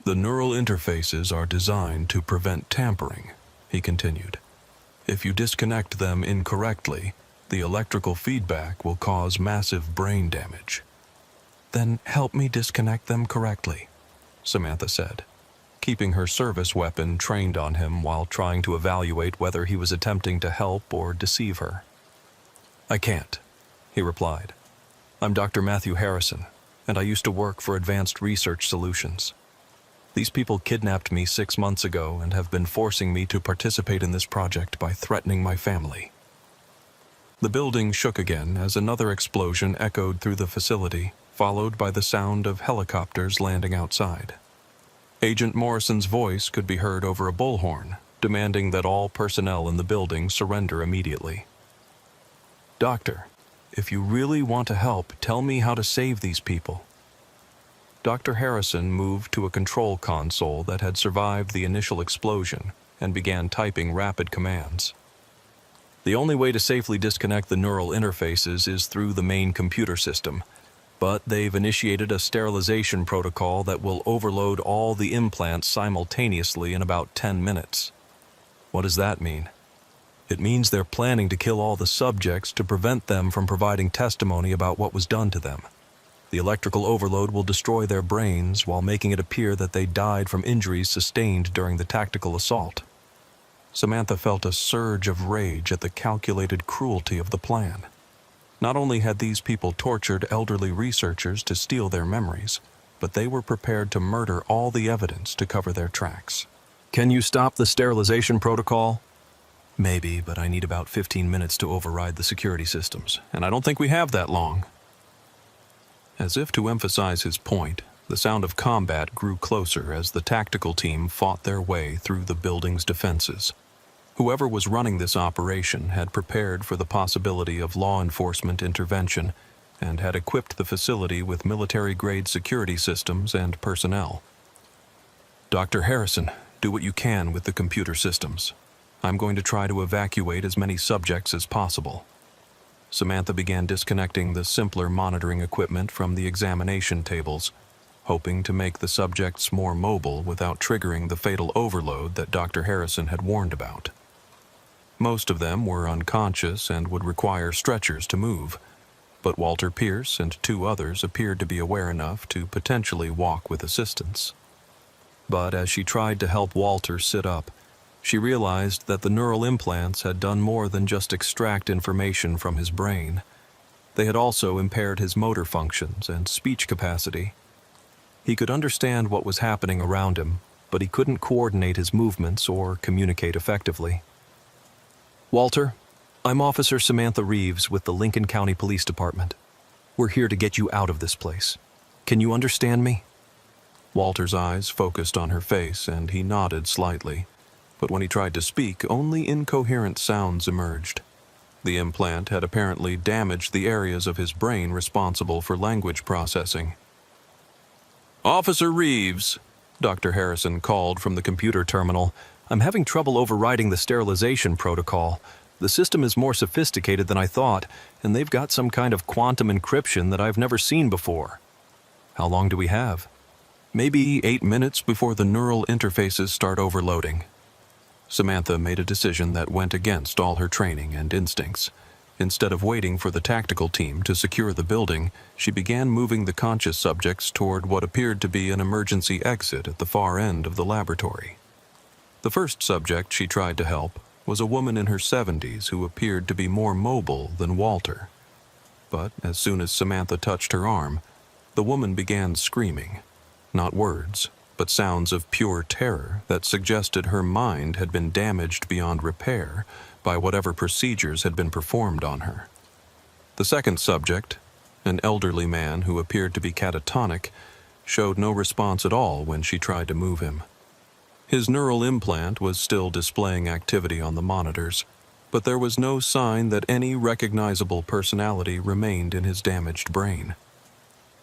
"The neural interfaces are designed to prevent tampering," he continued. "If you disconnect them incorrectly, the electrical feedback will cause massive brain damage." "Then help me disconnect them correctly," Samantha said, keeping her service weapon trained on him while trying to evaluate whether he was attempting to help or deceive her. "I can't," he replied. "I'm Dr. Matthew Harrison, and I used to work for Advanced Research Solutions. These people kidnapped me 6 months ago and have been forcing me to participate in this project by threatening my family." The building shook again as another explosion echoed through the facility, followed by the sound of helicopters landing outside. Agent Morrison's voice could be heard over a bullhorn, demanding that all personnel in the building surrender immediately. "Doctor, if you really want to help, tell me how to save these people." Dr. Harrison moved to a control console that had survived the initial explosion and began typing rapid commands. "The only way to safely disconnect the neural interfaces is through the main computer system, but they've initiated a sterilization protocol that will overload all the implants simultaneously in about 10 minutes. What does that mean? It means they're planning to kill all the subjects to prevent them from providing testimony about what was done to them. The electrical overload will destroy their brains while making it appear that they died from injuries sustained during the tactical assault." Samantha felt a surge of rage at the calculated cruelty of the plan. Not only had these people tortured elderly researchers to steal their memories, but they were prepared to murder all the evidence to cover their tracks. "Can you stop the sterilization protocol?" "Maybe, but I need about 15 minutes to override the security systems, and I don't think we have that long." As if to emphasize his point, the sound of combat grew closer as the tactical team fought their way through the building's defenses. Whoever was running this operation had prepared for the possibility of law enforcement intervention and had equipped the facility with military-grade security systems and personnel. "Dr. Harrison, do what you can with the computer systems. I'm going to try to evacuate as many subjects as possible." Samantha began disconnecting the simpler monitoring equipment from the examination tables, hoping to make the subjects more mobile without triggering the fatal overload that Dr. Harrison had warned about. Most of them were unconscious and would require stretchers to move, but Walter Pierce and 2 others appeared to be aware enough to potentially walk with assistance. But as she tried to help Walter sit up, she realized that the neural implants had done more than just extract information from his brain. They had also impaired his motor functions and speech capacity. He could understand what was happening around him, but he couldn't coordinate his movements or communicate effectively. "Walter, I'm Officer Samantha Reeves with the Lincoln County Police Department. We're here to get you out of this place. Can you understand me?" Walter's eyes focused on her face, and he nodded slightly. But when he tried to speak, only incoherent sounds emerged. The implant had apparently damaged the areas of his brain responsible for language processing. "Officer Reeves," Dr. Harrison called from the computer terminal, "I'm having trouble overriding the sterilization protocol. The system is more sophisticated than I thought, and they've got some kind of quantum encryption that I've never seen before." "How long do we have?" "Maybe 8 minutes before the neural interfaces start overloading." Samantha made a decision that went against all her training and instincts. Instead of waiting for the tactical team to secure the building, she began moving the conscious subjects toward what appeared to be an emergency exit at the far end of the laboratory. The first subject she tried to help was a woman in her 70s who appeared to be more mobile than Walter. But as soon as Samantha touched her arm, the woman began screaming. Not words, but sounds of pure terror that suggested her mind had been damaged beyond repair by whatever procedures had been performed on her. The second subject, an elderly man who appeared to be catatonic, showed no response at all when she tried to move him. His neural implant was still displaying activity on the monitors, but there was no sign that any recognizable personality remained in his damaged brain.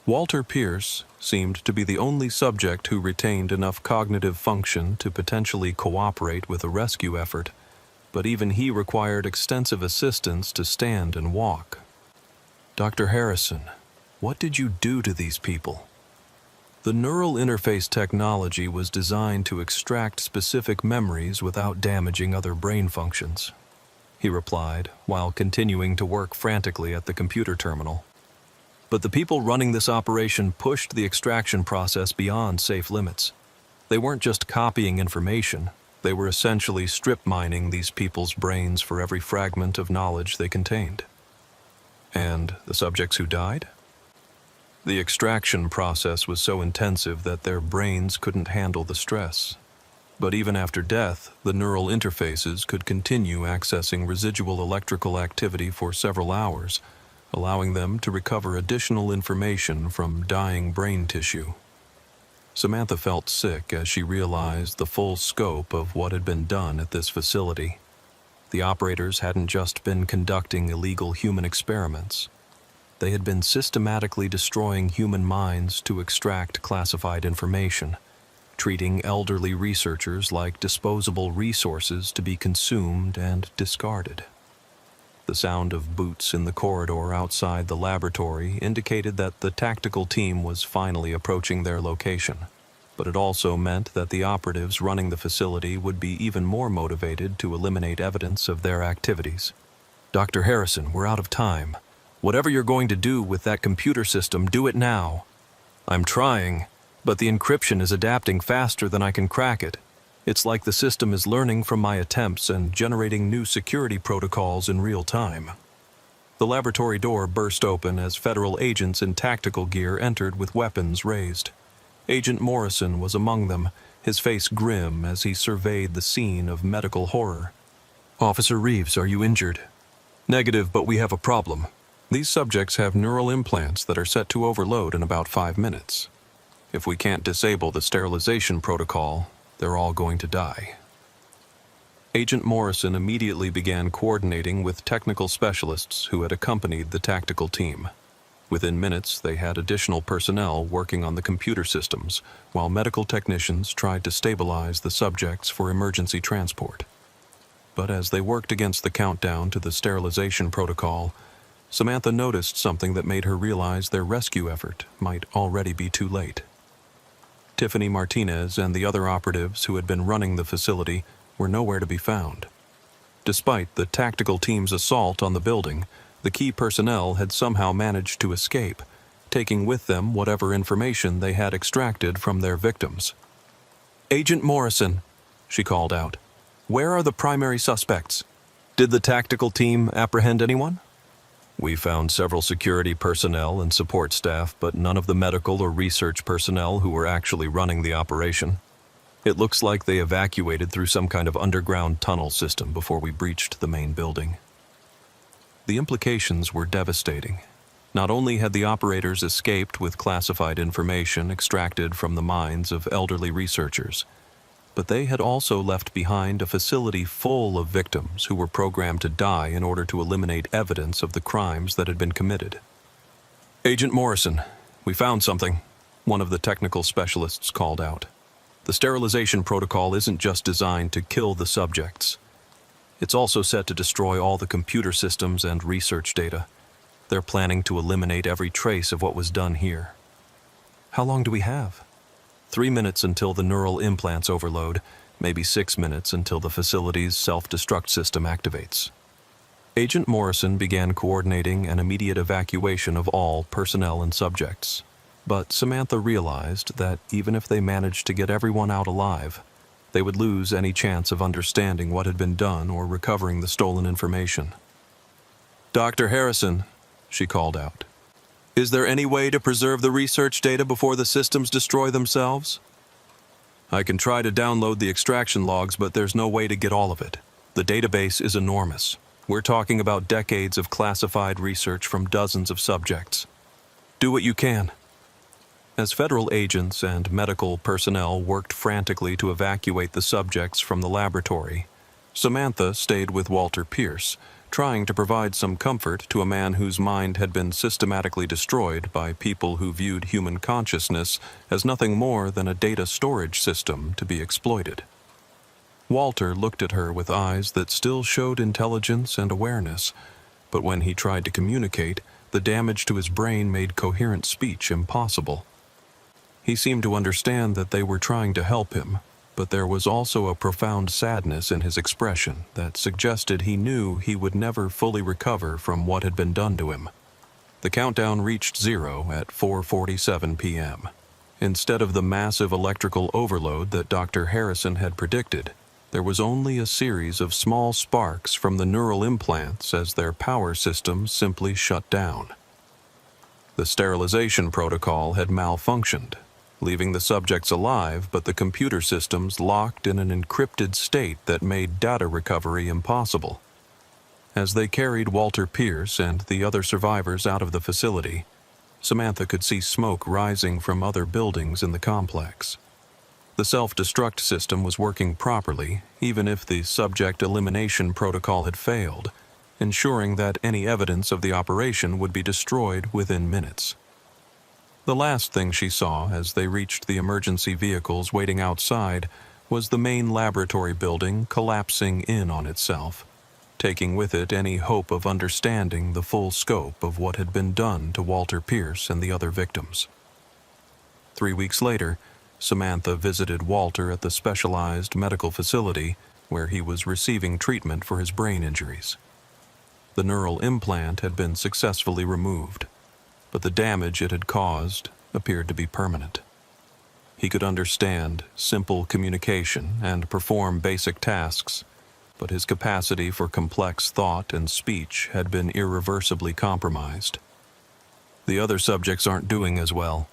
Walter Pierce seemed to be the only subject who retained enough cognitive function to potentially cooperate with a rescue effort, but even he required extensive assistance to stand and walk. "Dr. Harrison, what did you do to these people?" "The neural interface technology was designed to extract specific memories without damaging other brain functions," he replied, while continuing to work frantically at the computer terminal. "But the people running this operation pushed the extraction process beyond safe limits. They weren't just copying information, they were essentially strip mining these people's brains for every fragment of knowledge they contained." "And the subjects who died?" "The extraction process was so intensive that their brains couldn't handle the stress. But even after death, the neural interfaces could continue accessing residual electrical activity for several hours, allowing them to recover additional information from dying brain tissue." Samantha felt sick as she realized the full scope of what had been done at this facility. The operators hadn't just been conducting illegal human experiments. They had been systematically destroying human minds to extract classified information, treating elderly researchers like disposable resources to be consumed and discarded. The sound of boots in the corridor outside the laboratory indicated that the tactical team was finally approaching their location, but it also meant that the operatives running the facility would be even more motivated to eliminate evidence of their activities. "Dr. Harrison, we're out of time. Whatever you're going to do with that computer system, do it now." "I'm trying, but the encryption is adapting faster than I can crack it. It's like the system is learning from my attempts and generating new security protocols in real time." The laboratory door burst open as federal agents in tactical gear entered with weapons raised. Agent Morrison was among them, his face grim as he surveyed the scene of medical horror. "Officer Reeves, are you injured?" "Negative, but we have a problem. These subjects have neural implants that are set to overload in about 5 minutes. If we can't disable the sterilization protocol, they're all going to die." Agent Morrison immediately began coordinating with technical specialists who had accompanied the tactical team. Within minutes, they had additional personnel working on the computer systems, while medical technicians tried to stabilize the subjects for emergency transport. But as they worked against the countdown to the sterilization protocol, Samantha noticed something that made her realize their rescue effort might already be too late. Tiffany Martinez and the other operatives who had been running the facility were nowhere to be found. Despite the tactical team's assault on the building, the key personnel had somehow managed to escape, taking with them whatever information they had extracted from their victims. "Agent Morrison," she called out, "where are the primary suspects? Did the tactical team apprehend anyone?" "We found several security personnel and support staff, but none of the medical or research personnel who were actually running the operation. It looks like they evacuated through some kind of underground tunnel system before we breached the main building." The implications were devastating. Not only had the operators escaped with classified information extracted from the minds of elderly researchers, but they had also left behind a facility full of victims who were programmed to die in order to eliminate evidence of the crimes that had been committed. "Agent Morrison, we found something," one of the technical specialists called out. "The sterilization protocol isn't just designed to kill the subjects. It's also set to destroy all the computer systems and research data. They're planning to eliminate every trace of what was done here." "How long do we have?" 3 minutes until the neural implants overload, maybe 6 minutes until the facility's self-destruct system activates. Agent Morrison began coordinating an immediate evacuation of all personnel and subjects. But Samantha realized that even if they managed to get everyone out alive, they would lose any chance of understanding what had been done or recovering the stolen information. "Dr. Harrison," she called out, "is there any way to preserve the research data before the systems destroy themselves?" "I can try to download the extraction logs, but there's no way to get all of it. The database is enormous. We're talking about decades of classified research from dozens of subjects. Do what you can." As federal agents and medical personnel worked frantically to evacuate the subjects from the laboratory, Samantha stayed with Walter Pierce, trying to provide some comfort to a man whose mind had been systematically destroyed by people who viewed human consciousness as nothing more than a data storage system to be exploited. Walter looked at her with eyes that still showed intelligence and awareness, but when he tried to communicate, the damage to his brain made coherent speech impossible. He seemed to understand that they were trying to help him, but there was also a profound sadness in his expression that suggested he knew he would never fully recover from what had been done to him. The countdown reached 0 at 4:47 p.m. Instead of the massive electrical overload that Dr. Harrison had predicted, there was only a series of small sparks from the neural implants as their power systems simply shut down. The sterilization protocol had malfunctioned, leaving the subjects alive, but the computer systems locked in an encrypted state that made data recovery impossible. As they carried Walter Pierce and the other survivors out of the facility, Samantha could see smoke rising from other buildings in the complex. The self-destruct system was working properly, even if the subject elimination protocol had failed, ensuring that any evidence of the operation would be destroyed within minutes. The last thing she saw as they reached the emergency vehicles waiting outside was the main laboratory building collapsing in on itself, taking with it any hope of understanding the full scope of what had been done to Walter Pierce and the other victims. 3 weeks later, Samantha visited Walter at the specialized medical facility where he was receiving treatment for his brain injuries. The neural implant had been successfully removed, but the damage it had caused appeared to be permanent. He could understand simple communication and perform basic tasks, but his capacity for complex thought and speech had been irreversibly compromised. "The other subjects aren't doing as well,"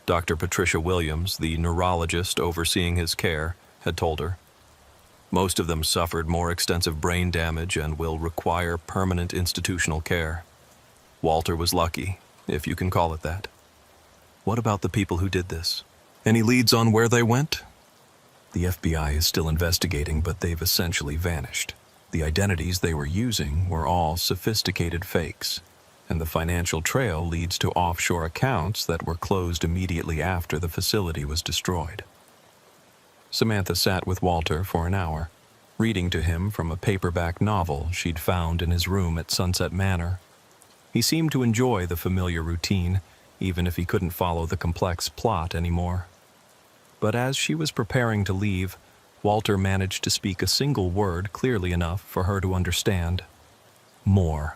Dr. Patricia Williams, the neurologist overseeing his care, had told her. "Most of them suffered more extensive brain damage and will require permanent institutional care. Walter was lucky, if you can call it that." "What about the people who did this? Any leads on where they went?" "The FBI is still investigating, but they've essentially vanished. The identities they were using were all sophisticated fakes, and the financial trail leads to offshore accounts that were closed immediately after the facility was destroyed." Samantha sat with Walter for an hour, reading to him from a paperback novel she'd found in his room at Sunset Manor. He seemed to enjoy the familiar routine, even if he couldn't follow the complex plot anymore. But as she was preparing to leave, Walter managed to speak a single word clearly enough for her to understand. "More."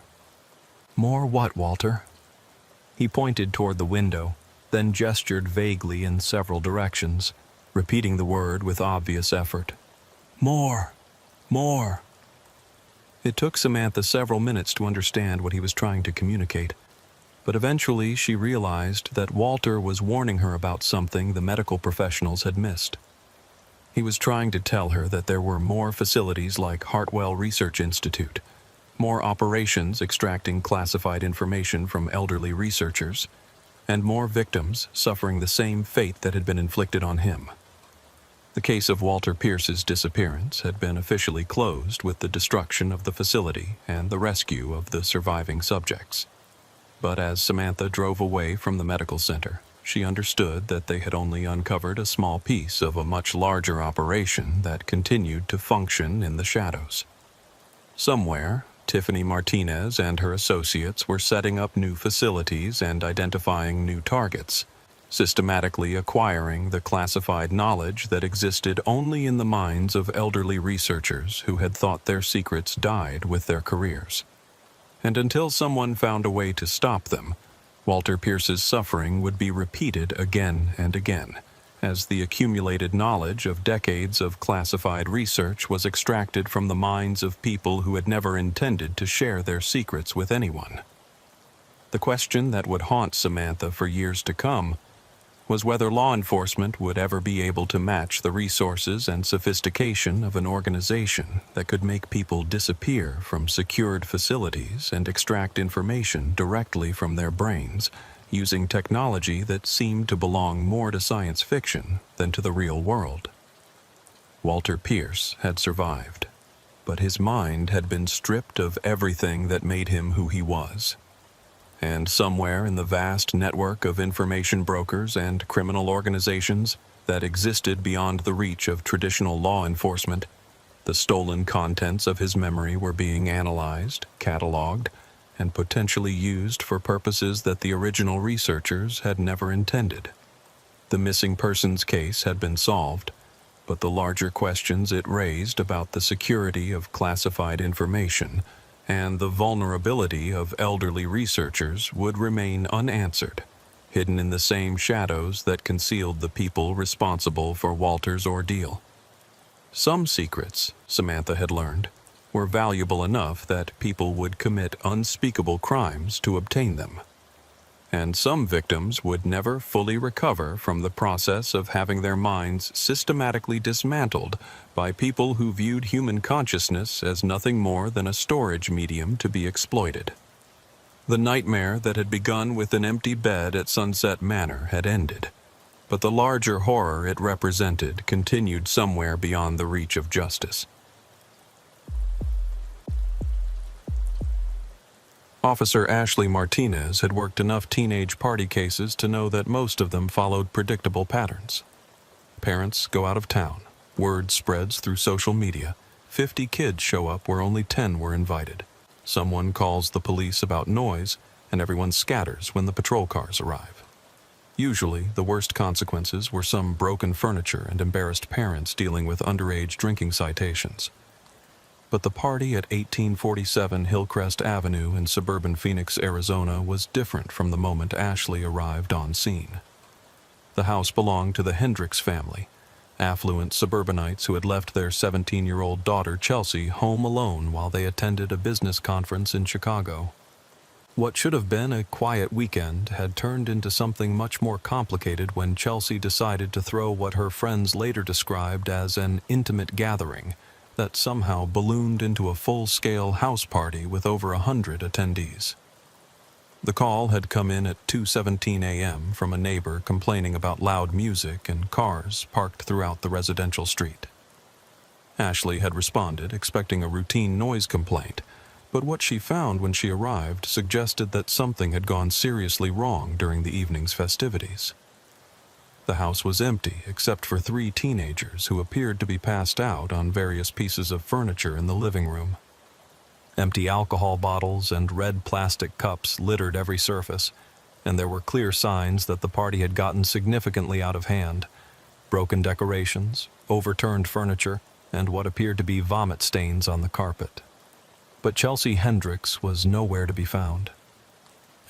"More what, Walter?" He pointed toward the window, then gestured vaguely in several directions, repeating the word with obvious effort. "More. More." It took Samantha several minutes to understand what he was trying to communicate, but eventually she realized that Walter was warning her about something the medical professionals had missed. He was trying to tell her that there were more facilities like Hartwell Research Institute, more operations extracting classified information from elderly researchers, and more victims suffering the same fate that had been inflicted on him. The case of Walter Pierce's disappearance had been officially closed with the destruction of the facility and the rescue of the surviving subjects. But as Samantha drove away from the medical center, she understood that they had only uncovered a small piece of a much larger operation that continued to function in the shadows. Somewhere, Tiffany Martinez and her associates were setting up new facilities and identifying new targets, systematically acquiring the classified knowledge that existed only in the minds of elderly researchers who had thought their secrets died with their careers. And until someone found a way to stop them, Walter Pierce's suffering would be repeated again and again, as the accumulated knowledge of decades of classified research was extracted from the minds of people who had never intended to share their secrets with anyone. The question that would haunt Samantha for years to come was whether law enforcement would ever be able to match the resources and sophistication of an organization that could make people disappear from secured facilities and extract information directly from their brains, using technology that seemed to belong more to science fiction than to the real world. Walter Pierce had survived, but his mind had been stripped of everything that made him who he was. And somewhere in the vast network of information brokers and criminal organizations that existed beyond the reach of traditional law enforcement, the stolen contents of his memory were being analyzed, cataloged, and potentially used for purposes that the original researchers had never intended. The missing persons case had been solved, but the larger questions it raised about the security of classified information and the vulnerability of elderly researchers would remain unanswered, hidden in the same shadows that concealed the people responsible for Walter's ordeal. Some secrets, Samantha had learned, were valuable enough that people would commit unspeakable crimes to obtain them. And some victims would never fully recover from the process of having their minds systematically dismantled by people who viewed human consciousness as nothing more than a storage medium to be exploited. The nightmare that had begun with an empty bed at Sunset Manor had ended, but the larger horror it represented continued somewhere beyond the reach of justice. Officer Ashley Martinez had worked enough teenage party cases to know that most of them followed predictable patterns. Parents go out of town, word spreads through social media, 50 kids show up where only 10 were invited. Someone calls the police about noise, and everyone scatters when the patrol cars arrive. Usually, the worst consequences were some broken furniture and embarrassed parents dealing with underage drinking citations. But the party at 1847 Hillcrest Avenue in suburban Phoenix, Arizona was different from the moment Ashley arrived on scene. The house belonged to the Hendricks family, affluent suburbanites who had left their 17-year-old daughter Chelsea home alone while they attended a business conference in Chicago. What should have been a quiet weekend had turned into something much more complicated when Chelsea decided to throw what her friends later described as an intimate gathering that somehow ballooned into a full-scale house party with over 100 attendees. The call had come in at 2:17 a.m. from a neighbor complaining about loud music and cars parked throughout the residential street. Ashley had responded, expecting a routine noise complaint, but what she found when she arrived suggested that something had gone seriously wrong during the evening's festivities. The house was empty except for 3 teenagers who appeared to be passed out on various pieces of furniture in the living room. Empty alcohol bottles and red plastic cups littered every surface, and there were clear signs that the party had gotten significantly out of hand. Broken decorations, overturned furniture, and what appeared to be vomit stains on the carpet. But Chelsea Hendricks was nowhere to be found.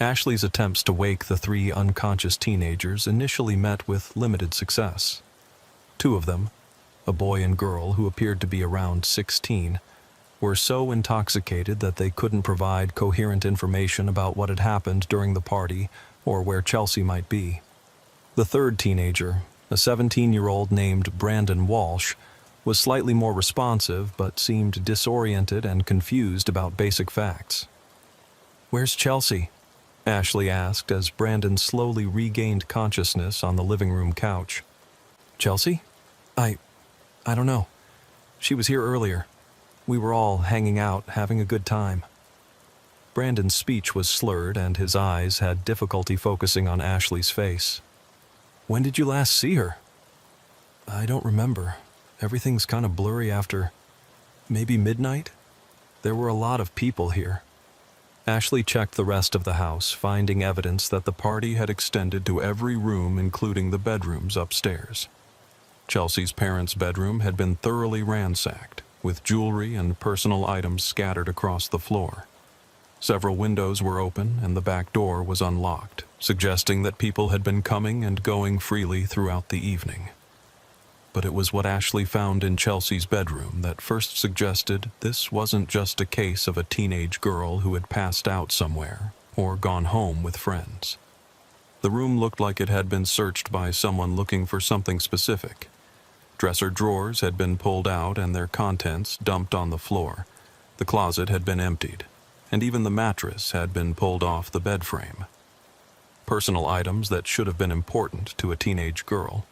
Ashley's attempts to wake the 3 unconscious teenagers initially met with limited success. 2 of them, a boy and girl who appeared to be around 16, were so intoxicated that they couldn't provide coherent information about what had happened during the party or where Chelsea might be. The 3rd teenager, a 17-year-old named Brandon Walsh, was slightly more responsive but seemed disoriented and confused about basic facts. "Where's Chelsea?" Ashley asked as Brandon slowly regained consciousness on the living room couch. "Chelsea? I don't know. She was here earlier. We were all hanging out, having a good time." Brandon's speech was slurred and his eyes had difficulty focusing on Ashley's face. "When did you last see her?" "I don't remember. Everything's kind of blurry after maybe midnight. There were a lot of people here." Ashley checked the rest of the house, finding evidence that the party had extended to every room, including the bedrooms upstairs. Chelsea's parents' bedroom had been thoroughly ransacked, with jewelry and personal items scattered across the floor. Several windows were open and the back door was unlocked, suggesting that people had been coming and going freely throughout the evening. But it was what Ashley found in Chelsea's bedroom that first suggested this wasn't just a case of a teenage girl who had passed out somewhere or gone home with friends. The room looked like it had been searched by someone looking for something specific. Dresser drawers had been pulled out and their contents dumped on the floor. The closet had been emptied, and even the mattress had been pulled off the bed frame. Personal items that should have been important to a teenage girl,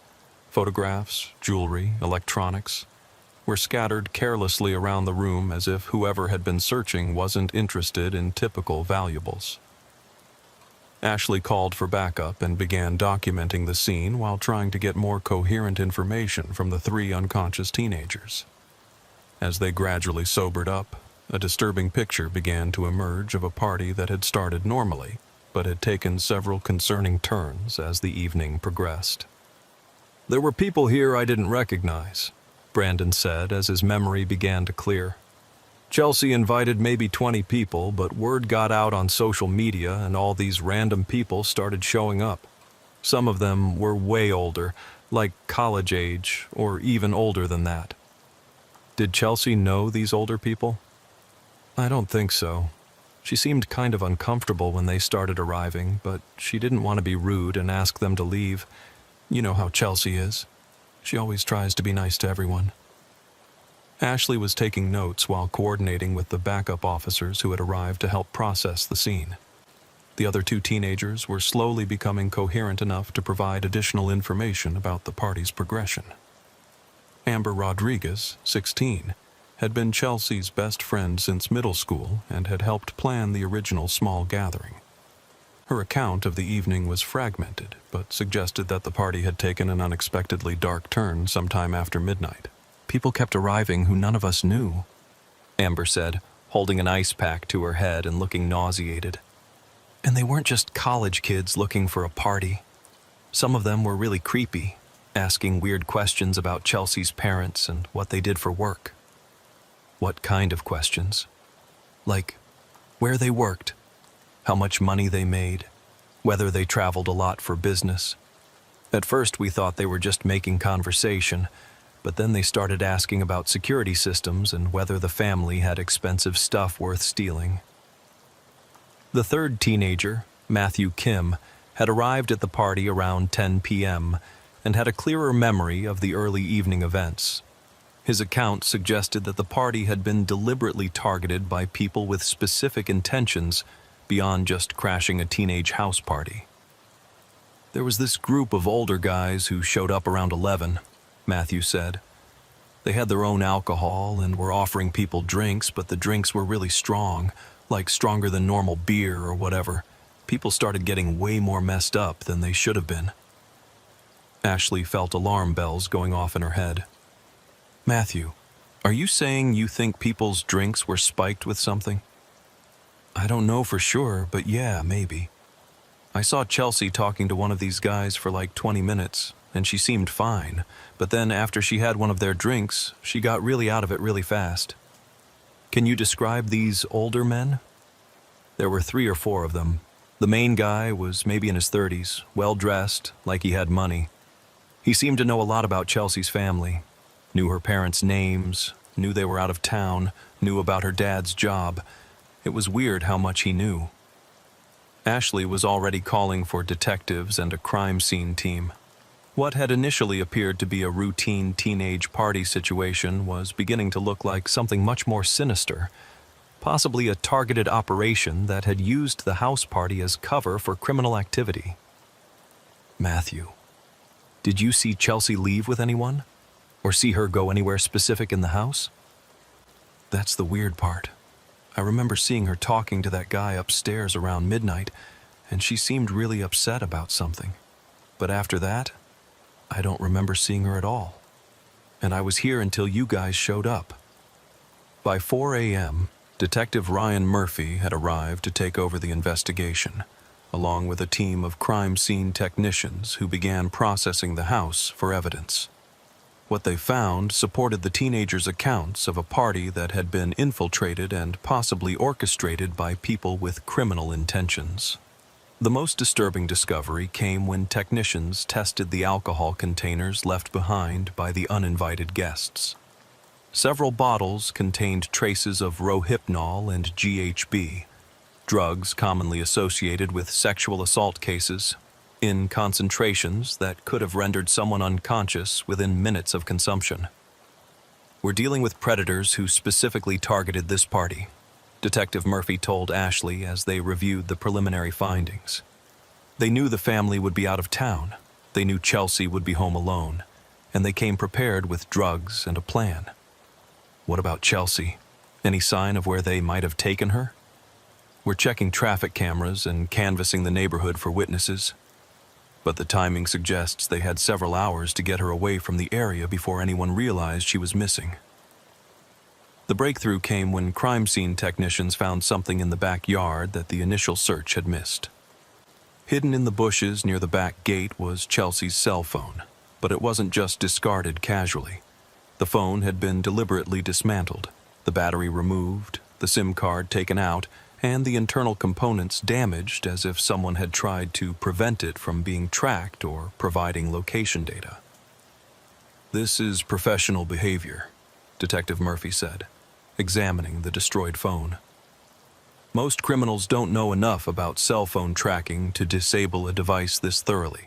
photographs, jewelry, electronics, were scattered carelessly around the room as if whoever had been searching wasn't interested in typical valuables. Ashley called for backup and began documenting the scene while trying to get more coherent information from the three unconscious teenagers. As they gradually sobered up, a disturbing picture began to emerge of a party that had started normally, but had taken several concerning turns as the evening progressed. "There were people here I didn't recognize," Brandon said as his memory began to clear. "Chelsea invited maybe 20 people, but word got out on social media and all these random people started showing up. Some of them were way older, like college age, or even older than that." "Did Chelsea know these older people?" "I don't think so. She seemed kind of uncomfortable when they started arriving, but she didn't want to be rude and ask them to leave. You know how Chelsea is. She always tries to be nice to everyone." Ashley was taking notes while coordinating with the backup officers who had arrived to help process the scene. The other two teenagers were slowly becoming coherent enough to provide additional information about the party's progression. Amber Rodriguez, 16, had been Chelsea's best friend since middle school and had helped plan the original small gathering. Her account of the evening was fragmented, but suggested that the party had taken an unexpectedly dark turn sometime after midnight. "People kept arriving who none of us knew," Amber said, holding an ice pack to her head and looking nauseated. "And they weren't just college kids looking for a party. Some of them were really creepy, asking weird questions about Chelsea's parents and what they did for work." "What kind of questions?" "Like, where they worked, how much money they made, whether they traveled a lot for business. At first we thought they were just making conversation, but then they started asking about security systems and whether the family had expensive stuff worth stealing." The third teenager, Matthew Kim, had arrived at the party around 10 p.m. and had a clearer memory of the early evening events. His account suggested that the party had been deliberately targeted by people with specific intentions beyond just crashing a teenage house party. "There was this group of older guys who showed up around 11, Matthew said. "They had their own alcohol and were offering people drinks, but the drinks were really strong, like stronger than normal beer or whatever. People started getting way more messed up than they should have been." Ashley felt alarm bells going off in her head. "Matthew, are you saying you think people's drinks were spiked with something?" "I don't know for sure, but yeah, maybe. I saw Chelsea talking to one of these guys for like 20 minutes, and she seemed fine, but then after she had one of their drinks, she got really out of it really fast." "Can you describe these older men?" "There were 3 or 4 of them. The main guy was maybe in his 30s, well-dressed, like he had money. He seemed to know a lot about Chelsea's family, knew her parents' names, knew they were out of town, knew about her dad's job. It was weird how much he knew." Ashley was already calling for detectives and a crime scene team. What had initially appeared to be a routine teenage party situation was beginning to look like something much more sinister, possibly a targeted operation that had used the house party as cover for criminal activity. Matthew, did you see Chelsea leave with anyone? Or see her go anywhere specific in the house? That's the weird part. I remember seeing her talking to that guy upstairs around midnight, and she seemed really upset about something. But after that, I don't remember seeing her at all. And I was here until you guys showed up. By 4 a.m., Detective Ryan Murphy had arrived to take over the investigation, along with a team of crime scene technicians who began processing the house for evidence. What they found supported the teenagers' accounts of a party that had been infiltrated and possibly orchestrated by people with criminal intentions. The most disturbing discovery came when technicians tested the alcohol containers left behind by the uninvited guests. Several bottles contained traces of Rohypnol and GHB, drugs commonly associated with sexual assault cases, in concentrations that could have rendered someone unconscious within minutes of consumption. We're dealing with predators who specifically targeted this party, Detective Murphy told Ashley as they reviewed the preliminary findings. They knew the family would be out of town, they knew Chelsea would be home alone, and they came prepared with drugs and a plan. What about Chelsea? Any sign of where they might have taken her? We're checking traffic cameras and canvassing the neighborhood for witnesses, but the timing suggests they had several hours to get her away from the area before anyone realized she was missing. The breakthrough came when crime scene technicians found something in the backyard that the initial search had missed. Hidden in the bushes near the back gate was Chelsea's cell phone, but it wasn't just discarded casually. The phone had been deliberately dismantled, the battery removed, the SIM card taken out, and the internal components damaged as if someone had tried to prevent it from being tracked or providing location data. "This is professional behavior," Detective Murphy said, examining the destroyed phone. "Most criminals don't know enough about cell phone tracking to disable a device this thoroughly.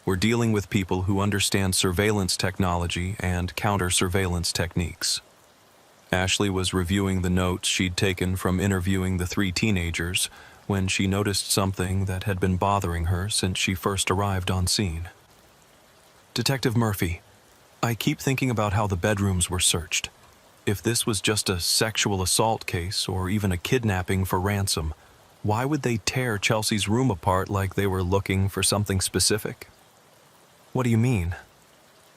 We're dealing with people who understand surveillance technology and counter-surveillance techniques." Ashley was reviewing the notes she'd taken from interviewing the 3 teenagers when she noticed something that had been bothering her since she first arrived on scene. "Detective Murphy, I keep thinking about how the bedrooms were searched. If this was just a sexual assault case or even a kidnapping for ransom, why would they tear Chelsea's room apart like they were looking for something specific?" "What do you mean?"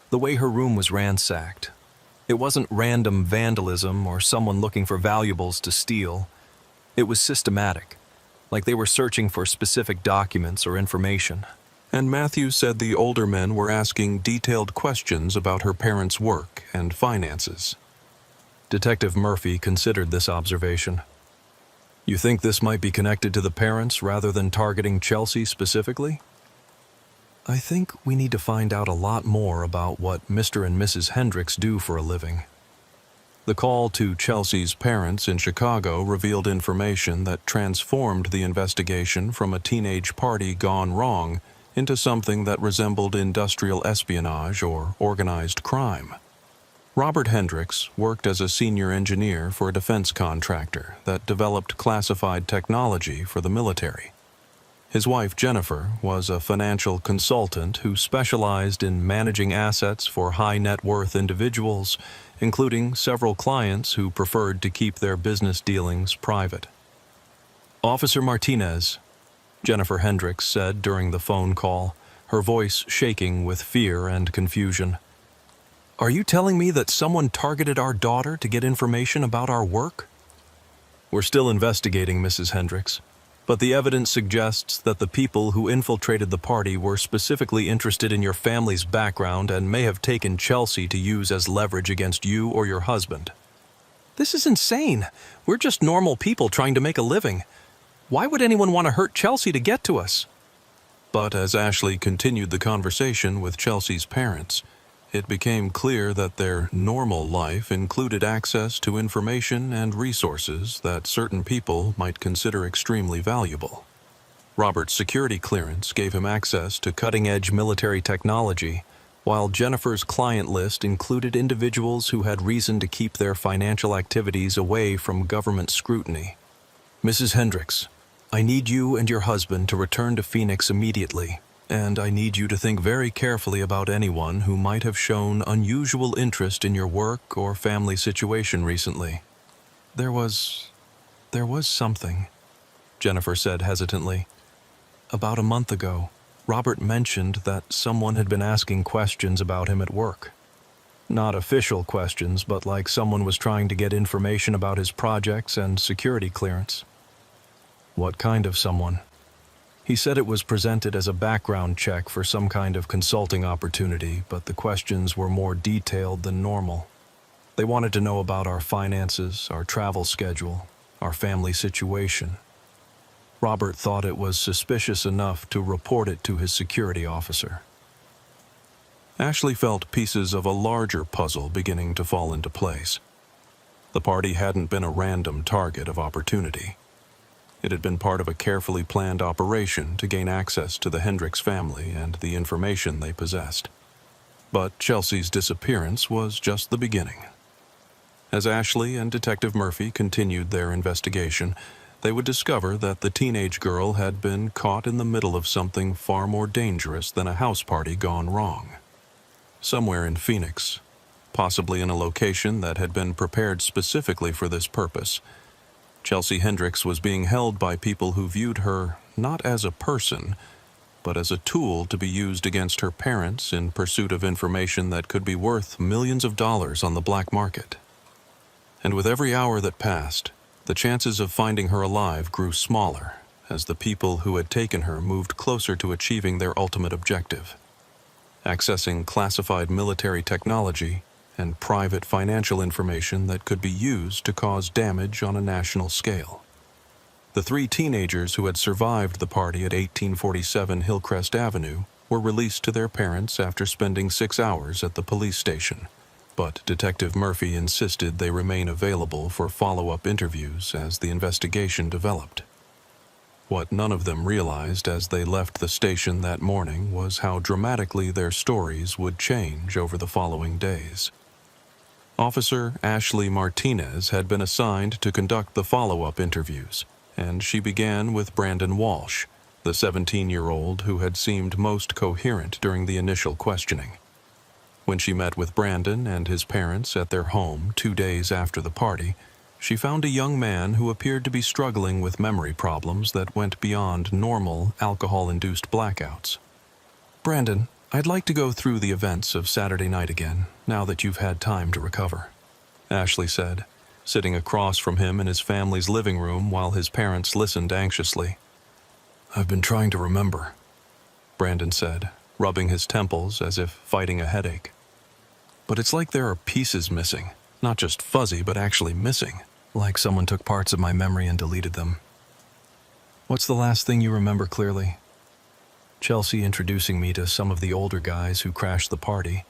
"The way her room was ransacked. It wasn't random vandalism or someone looking for valuables to steal. It was systematic, like they were searching for specific documents or information." And Matthew said the older men were asking detailed questions about her parents' work and finances. Detective Murphy considered this observation. "You think this might be connected to the parents rather than targeting Chelsea specifically?" "I think we need to find out a lot more about what Mr. and Mrs. Hendricks do for a living." The call to Chelsea's parents in Chicago revealed information that transformed the investigation from a teenage party gone wrong into something that resembled industrial espionage or organized crime. Robert Hendricks worked as a senior engineer for a defense contractor that developed classified technology for the military. His wife, Jennifer, was a financial consultant who specialized in managing assets for high-net-worth individuals, including several clients who preferred to keep their business dealings private. "Officer Martinez," Jennifer Hendricks said during the phone call, her voice shaking with fear and confusion. "Are you telling me that someone targeted our daughter to get information about our work?" "We're still investigating, Mrs. Hendricks. But the evidence suggests that the people who infiltrated the party were specifically interested in your family's background and may have taken Chelsea to use as leverage against you or your husband." "This is insane. We're just normal people trying to make a living. Why would anyone want to hurt Chelsea to get to us?" But as Ashley continued the conversation with Chelsea's parents, it became clear that their normal life included access to information and resources that certain people might consider extremely valuable. Robert's security clearance gave him access to cutting-edge military technology, while Jennifer's client list included individuals who had reason to keep their financial activities away from government scrutiny. "Mrs. Hendricks, I need you and your husband to return to Phoenix immediately, and I need you to think very carefully about anyone who might have shown unusual interest in your work or family situation recently." There was something," Jennifer said hesitantly. "About a month ago, Robert mentioned that someone had been asking questions about him at work. Not official questions, but like someone was trying to get information about his projects and security clearance." "What kind of someone?" "He said it was presented as a background check for some kind of consulting opportunity, but the questions were more detailed than normal. They wanted to know about our finances, our travel schedule, our family situation. Robert thought it was suspicious enough to report it to his security officer." Ashley felt pieces of a larger puzzle beginning to fall into place. The party hadn't been a random target of opportunity. It had been part of a carefully planned operation to gain access to the Hendricks family and the information they possessed. But Chelsea's disappearance was just the beginning. As Ashley and Detective Murphy continued their investigation, they would discover that the teenage girl had been caught in the middle of something far more dangerous than a house party gone wrong. Somewhere in Phoenix, possibly in a location that had been prepared specifically for this purpose, Chelsea Hendricks was being held by people who viewed her not as a person, but as a tool to be used against her parents in pursuit of information that could be worth millions of dollars on the black market. And with every hour that passed, the chances of finding her alive grew smaller as the people who had taken her moved closer to achieving their ultimate objective: accessing classified military technology and private financial information that could be used to cause damage on a national scale. The 3 teenagers who had survived the party at 1847 Hillcrest Avenue were released to their parents after spending 6 hours at the police station, but Detective Murphy insisted they remain available for follow-up interviews as the investigation developed. What none of them realized as they left the station that morning was how dramatically their stories would change over the following days. Officer Ashley Martinez had been assigned to conduct the follow-up interviews, and she began with Brandon Walsh, the 17-year-old who had seemed most coherent during the initial questioning. When she met with Brandon and his parents at their home 2 days after the party, she found a young man who appeared to be struggling with memory problems that went beyond normal alcohol-induced blackouts. "Brandon, I'd like to go through the events of Saturday night again, now that you've had time to recover," Ashley said, sitting across from him in his family's living room while his parents listened anxiously. "I've been trying to remember," Brandon said, rubbing his temples as if fighting a headache. "But it's like there are pieces missing, not just fuzzy, but actually missing, like someone took parts of my memory and deleted them." "What's the last thing you remember clearly?" Chelsea introducing me to some of the older guys who crashed the party.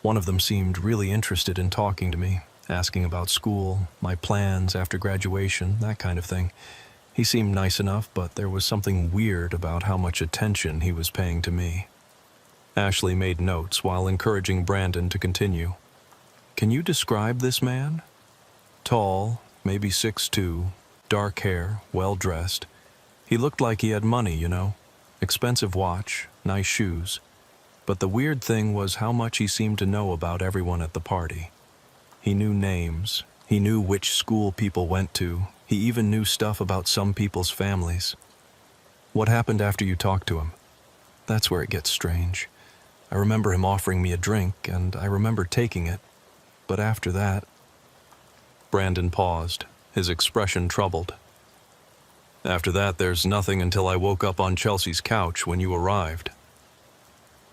One of them seemed really interested in talking to me, asking about school, my plans after graduation, that kind of thing. He seemed nice enough, but there was something weird about how much attention he was paying to me. Ashley made notes while encouraging Brandon to continue. "Can you describe this man?" "Tall, maybe 6'2", dark hair, well-dressed. He looked like he had money, you know. Expensive watch, nice shoes. But the weird thing was how much he seemed to know about everyone at the party. He knew names. He knew which school people went to. He even knew stuff about some people's families." "What happened after you talked to him?" "That's where it gets strange. I remember him offering me a drink, and I remember taking it. But after that..." Brandon paused, his expression troubled. "After that, there's nothing until I woke up on Chelsea's couch when you arrived."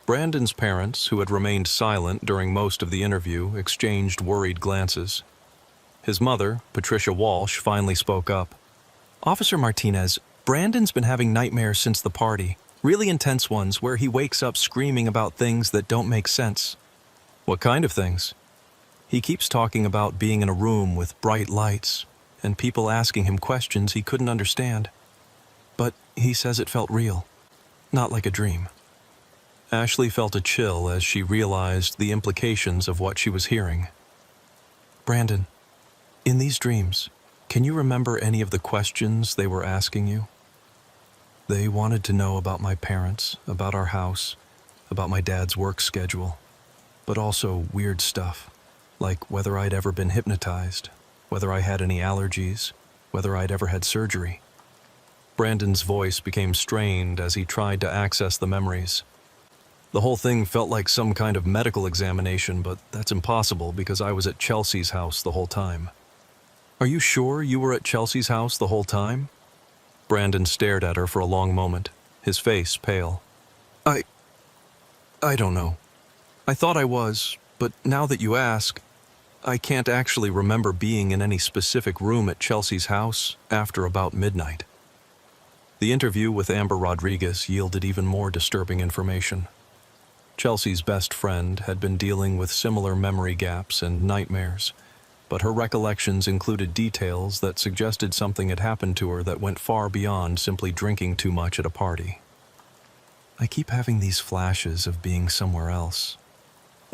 Brandon's parents, who had remained silent during most of the interview, exchanged worried glances. His mother, Patricia Walsh, finally spoke up. "Officer Martinez, Brandon's been having nightmares since the party. Really intense ones where he wakes up screaming about things that don't make sense." "What kind of things?" "He keeps talking about being in a room with bright lights and people asking him questions he couldn't understand. But He says it felt real, not like a dream. Ashley felt a chill as she realized the implications of what she was hearing. Brandon, in these dreams, can you remember any of the questions they were asking you? They wanted to know about my parents, about our house, about my dad's work schedule, but also weird stuff, like whether I'd ever been hypnotized, whether I had any allergies, whether I'd ever had surgery. Brandon's voice became strained as he tried to access the memories. The whole thing felt like some kind of medical examination, but that's impossible because I was at Chelsea's house the whole time. Are you sure you were at Chelsea's house the whole time? Brandon stared at her for a long moment, his face pale. I don't know. I thought I was, but now that you ask, I can't actually remember being in any specific room at Chelsea's house after about midnight. The interview with Amber Rodriguez yielded even more disturbing information. Chelsea's best friend had been dealing with similar memory gaps and nightmares, but her recollections included details that suggested something had happened to her that went far beyond simply drinking too much at a party. I keep having these flashes of being somewhere else,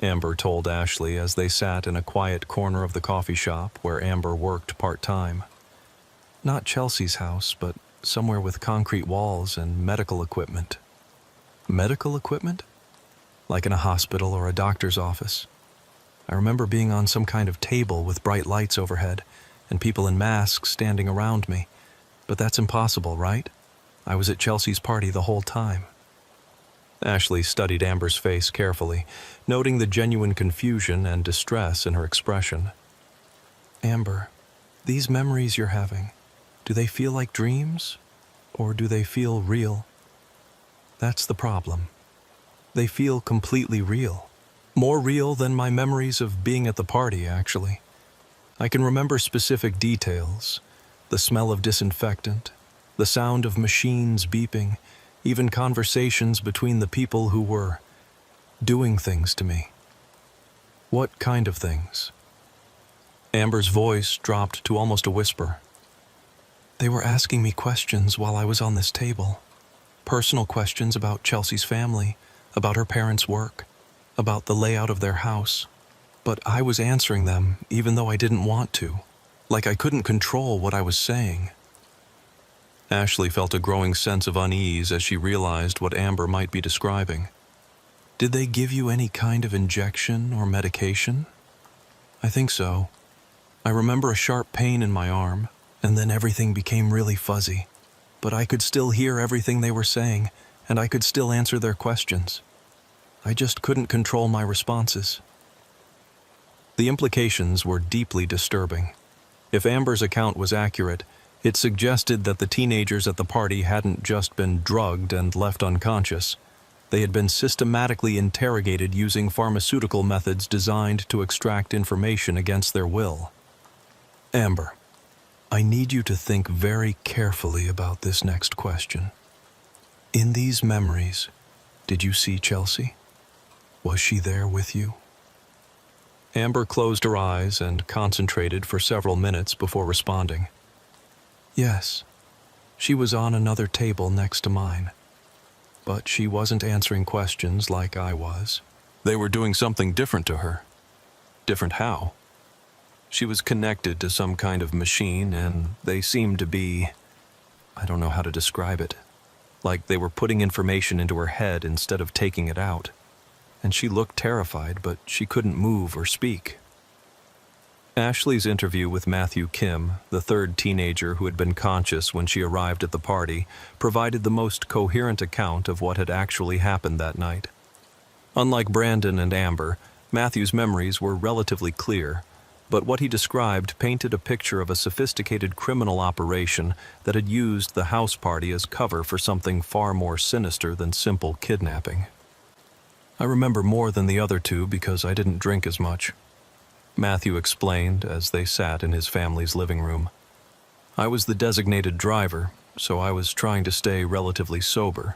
Amber told Ashley as they sat in a quiet corner of the coffee shop where Amber worked part-time. Not Chelsea's house, but somewhere with concrete walls and medical equipment. Medical equipment? Like in a hospital or a doctor's office. I remember being on some kind of table with bright lights overhead and people in masks standing around me. But that's impossible, right? I was at Chelsea's party the whole time. Ashley studied Amber's face carefully, noting the genuine confusion and distress in her expression. Amber, these memories you're having, do they feel like dreams, or do they feel real? That's the problem. They feel completely real. More real than my memories of being at the party, actually. I can remember specific details, the smell of disinfectant, the sound of machines beeping, even conversations between the people who were doing things to me. What kind of things? Amber's voice dropped to almost a whisper. They were asking me questions while I was on this table. Personal questions about Chelsea's family, about her parents' work, about the layout of their house. But I was answering them even though I didn't want to, like I couldn't control what I was saying. Ashley felt a growing sense of unease as she realized what Amber might be describing. Did they give you any kind of injection or medication? I think so. I remember a sharp pain in my arm, and then everything became really fuzzy. But I could still hear everything they were saying, and I could still answer their questions. I just couldn't control my responses. The implications were deeply disturbing. If Amber's account was accurate, it suggested that the teenagers at the party hadn't just been drugged and left unconscious. They had been systematically interrogated using pharmaceutical methods designed to extract information against their will. Amber, I need you to think very carefully about this next question. In these memories, did you see Chelsea? Was she there with you? Amber closed her eyes and concentrated for several minutes before responding. Yes, she was on another table next to mine. But she wasn't answering questions like I was. They were doing something different to her. Different how? She was connected to some kind of machine, and they seemed to be, I don't know how to describe it, like they were putting information into her head instead of taking it out. And she looked terrified, but she couldn't move or speak. Ashley's interview with Matthew Kim, the third teenager who had been conscious when she arrived at the party, provided the most coherent account of what had actually happened that night. Unlike Brandon and Amber, Matthew's memories were relatively clear, but what he described painted a picture of a sophisticated criminal operation that had used the house party as cover for something far more sinister than simple kidnapping. I remember more than the other two because I didn't drink as much, Matthew explained as they sat in his family's living room. I was the designated driver, so I was trying to stay relatively sober.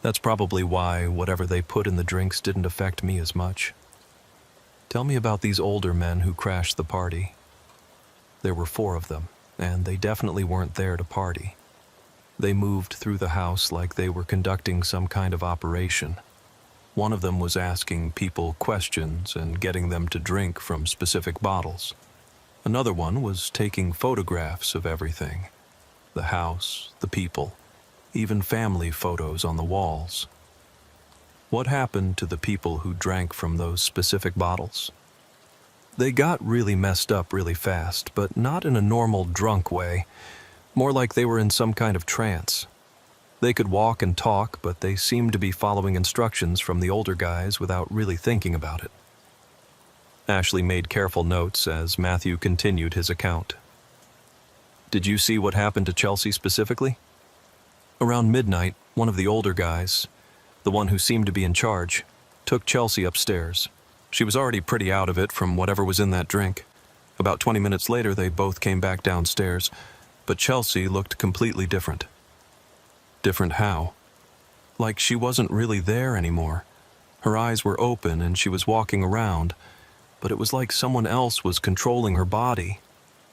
That's probably why whatever they put in the drinks didn't affect me as much. Tell me about these older men who crashed the party. There were 4 of them, and they definitely weren't there to party. They moved through the house like they were conducting some kind of operation. One of them was asking people questions and getting them to drink from specific bottles. Another one was taking photographs of everything. The house, the people, even family photos on the walls. What happened to the people who drank from those specific bottles? They got really messed up really fast, but not in a normal drunk way, more like they were in some kind of trance. They could walk and talk, but they seemed to be following instructions from the older guys without really thinking about it. Ashley made careful notes as Matthew continued his account. Did you see what happened to Chelsea specifically? Around midnight, one of the older guys, the one who seemed to be in charge, took Chelsea upstairs. She was already pretty out of it from whatever was in that drink. About 20 minutes later, they both came back downstairs, but Chelsea looked completely different. Different how? Like she wasn't really there anymore. Her eyes were open and she was walking around, but it was like someone else was controlling her body.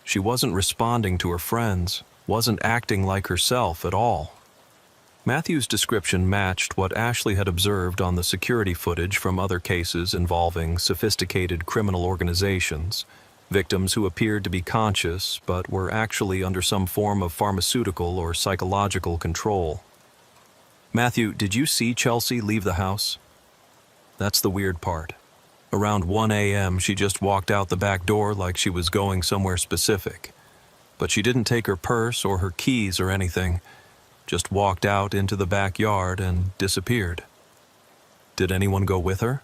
She wasn't responding to her friends, wasn't acting like herself at all. Matthew's description matched what Ashley had observed on the security footage from other cases involving sophisticated criminal organizations, victims who appeared to be conscious but were actually under some form of pharmaceutical or psychological control. Matthew, did you see Chelsea leave the house? That's the weird part. Around 1 a.m., she just walked out the back door like she was going somewhere specific. But she didn't take her purse or her keys or anything, just walked out into the backyard and disappeared. Did anyone go with her?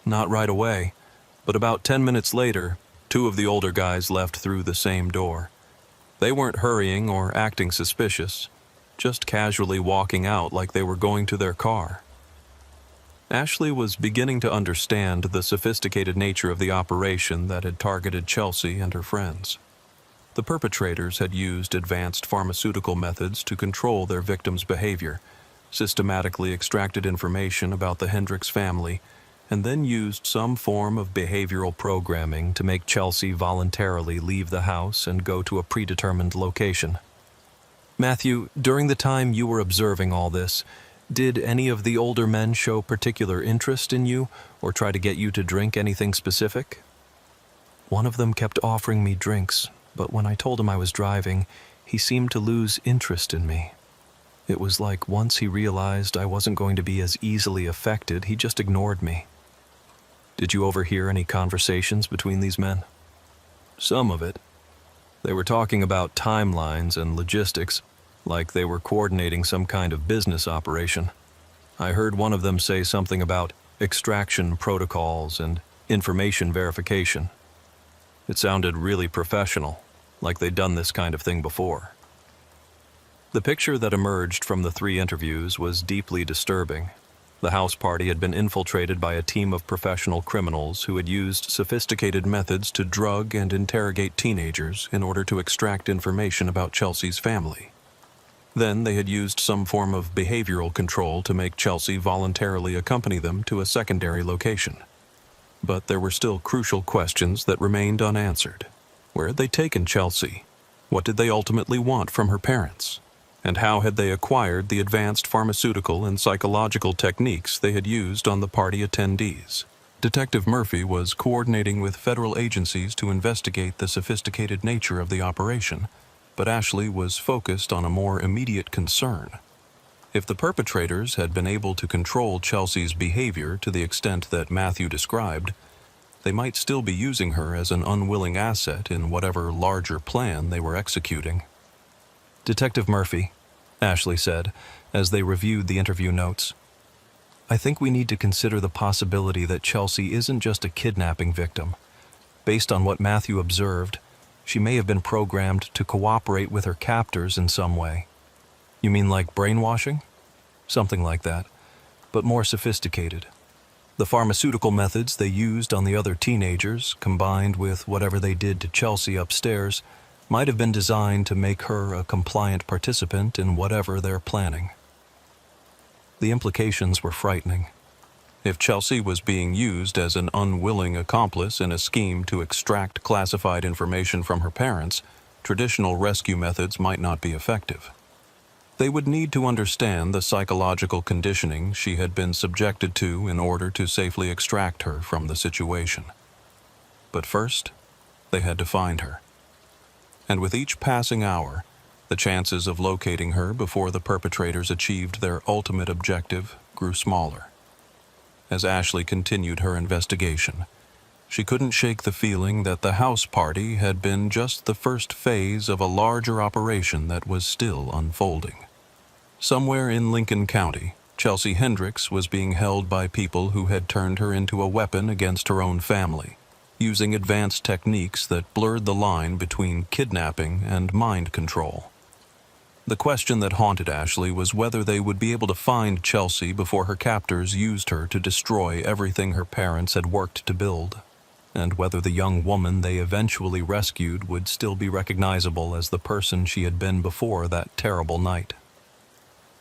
Not right away, but about 10 minutes later, two of the older guys left through the same door. They weren't hurrying or acting suspicious, just casually walking out like they were going to their car. Ashley was beginning to understand the sophisticated nature of the operation that had targeted Chelsea and her friends. The perpetrators had used advanced pharmaceutical methods to control their victims' behavior, systematically extracted information about the Hendricks family, and then used some form of behavioral programming to make Chelsea voluntarily leave the house and go to a predetermined location. Matthew, during the time you were observing all this, did any of the older men show particular interest in you or try to get you to drink anything specific? One of them kept offering me drinks, but when I told him I was driving, he seemed to lose interest in me. It was like once he realized I wasn't going to be as easily affected, he just ignored me. Did you overhear any conversations between these men? Some of it. They were talking about timelines and logistics, like they were coordinating some kind of business operation. I heard one of them say something about extraction protocols and information verification. It sounded really professional, like they'd done this kind of thing before. The picture that emerged from the 3 interviews was deeply disturbing. The house party had been infiltrated by a team of professional criminals who had used sophisticated methods to drug and interrogate teenagers in order to extract information about Chelsea's family. Then they had used some form of behavioral control to make Chelsea voluntarily accompany them to a secondary location. But there were still crucial questions that remained unanswered. Where had they taken Chelsea? What did they ultimately want from her parents? And how had they acquired the advanced pharmaceutical and psychological techniques they had used on the party attendees? Detective Murphy was coordinating with federal agencies to investigate the sophisticated nature of the operation, but Ashley was focused on a more immediate concern. If the perpetrators had been able to control Chelsea's behavior to the extent that Matthew described, they might still be using her as an unwilling asset in whatever larger plan they were executing. Detective Murphy, Ashley said, as they reviewed the interview notes, I think we need to consider the possibility that Chelsea isn't just a kidnapping victim. Based on what Matthew observed, she may have been programmed to cooperate with her captors in some way. You mean like brainwashing? Something like that, but more sophisticated. The pharmaceutical methods they used on the other teenagers, combined with whatever they did to Chelsea upstairs, might have been designed to make her a compliant participant in whatever they're planning. The implications were frightening. If Chelsea was being used as an unwilling accomplice in a scheme to extract classified information from her parents, traditional rescue methods might not be effective. They would need to understand the psychological conditioning she had been subjected to in order to safely extract her from the situation. But first, they had to find her. And with each passing hour, the chances of locating her before the perpetrators achieved their ultimate objective grew smaller. As Ashley continued her investigation, she couldn't shake the feeling that the house party had been just the first phase of a larger operation that was still unfolding. Somewhere in Lincoln County, Chelsea Hendricks was being held by people who had turned her into a weapon against her own family, using advanced techniques that blurred the line between kidnapping and mind control. The question that haunted Ashley was whether they would be able to find Chelsea before her captors used her to destroy everything her parents had worked to build, and whether the young woman they eventually rescued would still be recognizable as the person she had been before that terrible night.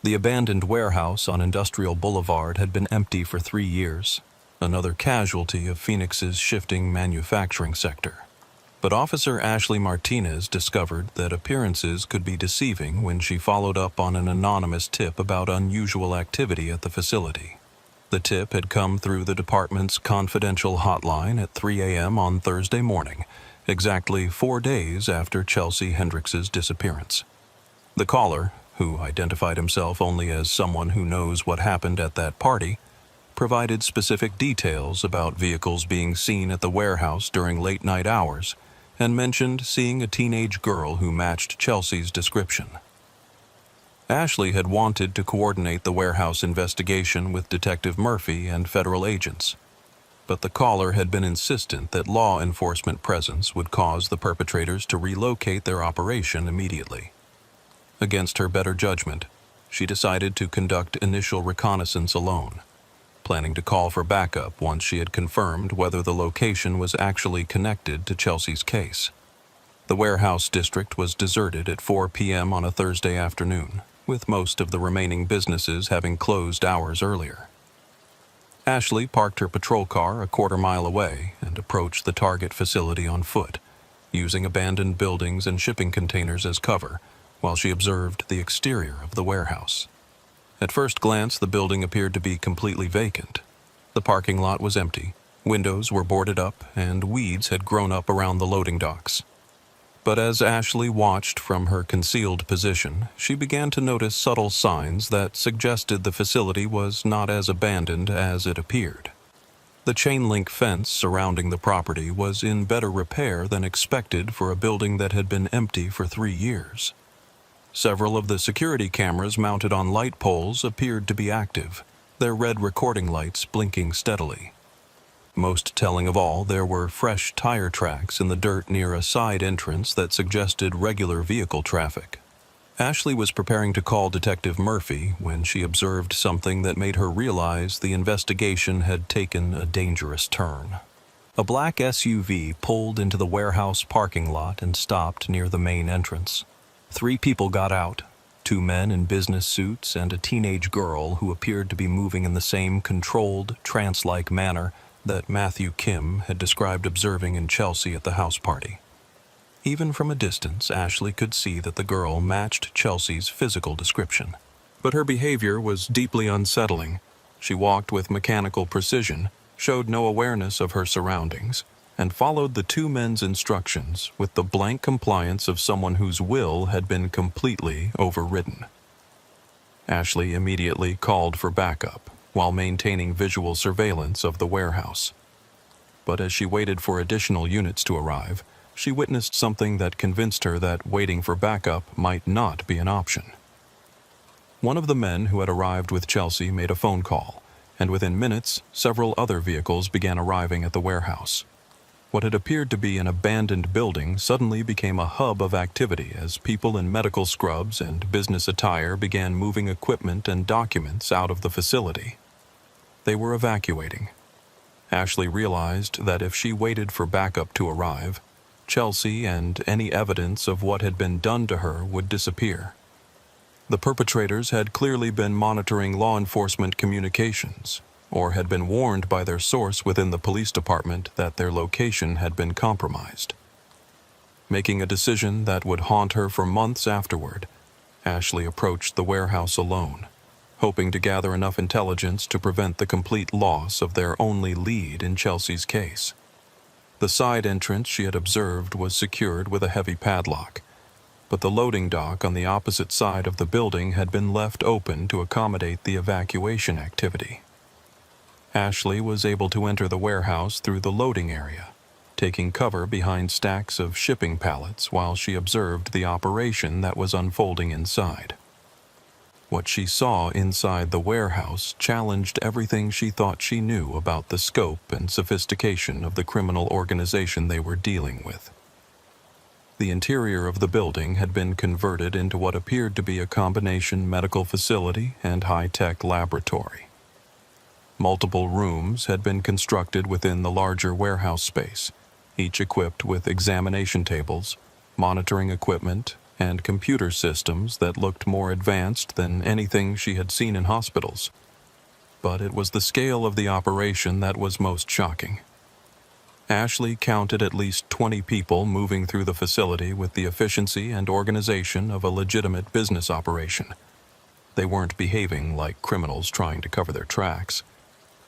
The abandoned warehouse on Industrial Boulevard had been empty for 3 years, another casualty of Phoenix's shifting manufacturing sector. But Officer Ashley Martinez discovered that appearances could be deceiving when she followed up on an anonymous tip about unusual activity at the facility. The tip had come through the department's confidential hotline at 3 a.m. on Thursday morning, exactly 4 days after Chelsea Hendricks's disappearance. The caller, who identified himself only as someone who knows what happened at that party, provided specific details about vehicles being seen at the warehouse during late-night hours, and mentioned seeing a teenage girl who matched Chelsea's description. Ashley had wanted to coordinate the warehouse investigation with Detective Murphy and federal agents, but the caller had been insistent that law enforcement presence would cause the perpetrators to relocate their operation immediately. Against her better judgment, she decided to conduct initial reconnaissance alone, planning to call for backup once she had confirmed whether the location was actually connected to Chelsea's case. The warehouse district was deserted at 4 p.m. on a Thursday afternoon, with most of the remaining businesses having closed hours earlier. Ashley parked her patrol car a quarter-mile away and approached the target facility on foot, using abandoned buildings and shipping containers as cover, while she observed the exterior of the warehouse. At first glance, the building appeared to be completely vacant. The parking lot was empty, windows were boarded up, and weeds had grown up around the loading docks. But as Ashley watched from her concealed position, she began to notice subtle signs that suggested the facility was not as abandoned as it appeared. The chain-link fence surrounding the property was in better repair than expected for a building that had been empty for 3 years. Several of the security cameras mounted on light poles appeared to be active, their red recording lights blinking steadily. Most telling of all, there were fresh tire tracks in the dirt near a side entrance that suggested regular vehicle traffic. Ashley was preparing to call Detective Murphy when she observed something that made her realize the investigation had taken a dangerous turn. A black SUV pulled into the warehouse parking lot and stopped near the main entrance. 3 people got out, 2 men in business suits and a teenage girl who appeared to be moving in the same controlled, trance-like manner that Matthew Kim had described observing in Chelsea at the house party. Even from a distance, Ashley could see that the girl matched Chelsea's physical description. But her behavior was deeply unsettling. She walked with mechanical precision, showed no awareness of her surroundings, and followed the 2 men's instructions with the blank compliance of someone whose will had been completely overridden. Ashley immediately called for backup while maintaining visual surveillance of the warehouse. But as she waited for additional units to arrive, she witnessed something that convinced her that waiting for backup might not be an option. One of the men who had arrived with Chelsea made a phone call, and within minutes, several other vehicles began arriving at the warehouse. What had appeared to be an abandoned building suddenly became a hub of activity as people in medical scrubs and business attire began moving equipment and documents out of the facility. They were evacuating. Ashley realized that if she waited for backup to arrive, Chelsea and any evidence of what had been done to her would disappear. The perpetrators had clearly been monitoring law enforcement communications, or had been warned by their source within the police department that their location had been compromised. Making a decision that would haunt her for months afterward, Ashley approached the warehouse alone, hoping to gather enough intelligence to prevent the complete loss of their only lead in Chelsea's case. The side entrance she had observed was secured with a heavy padlock, but the loading dock on the opposite side of the building had been left open to accommodate the evacuation activity. Ashley was able to enter the warehouse through the loading area, taking cover behind stacks of shipping pallets while she observed the operation that was unfolding inside. What she saw inside the warehouse challenged everything she thought she knew about the scope and sophistication of the criminal organization they were dealing with. The interior of the building had been converted into what appeared to be a combination medical facility and high-tech laboratory. Multiple rooms had been constructed within the larger warehouse space, each equipped with examination tables, monitoring equipment, and computer systems that looked more advanced than anything she had seen in hospitals. But it was the scale of the operation that was most shocking. Ashley counted at least 20 people moving through the facility with the efficiency and organization of a legitimate business operation. They weren't behaving like criminals trying to cover their tracks.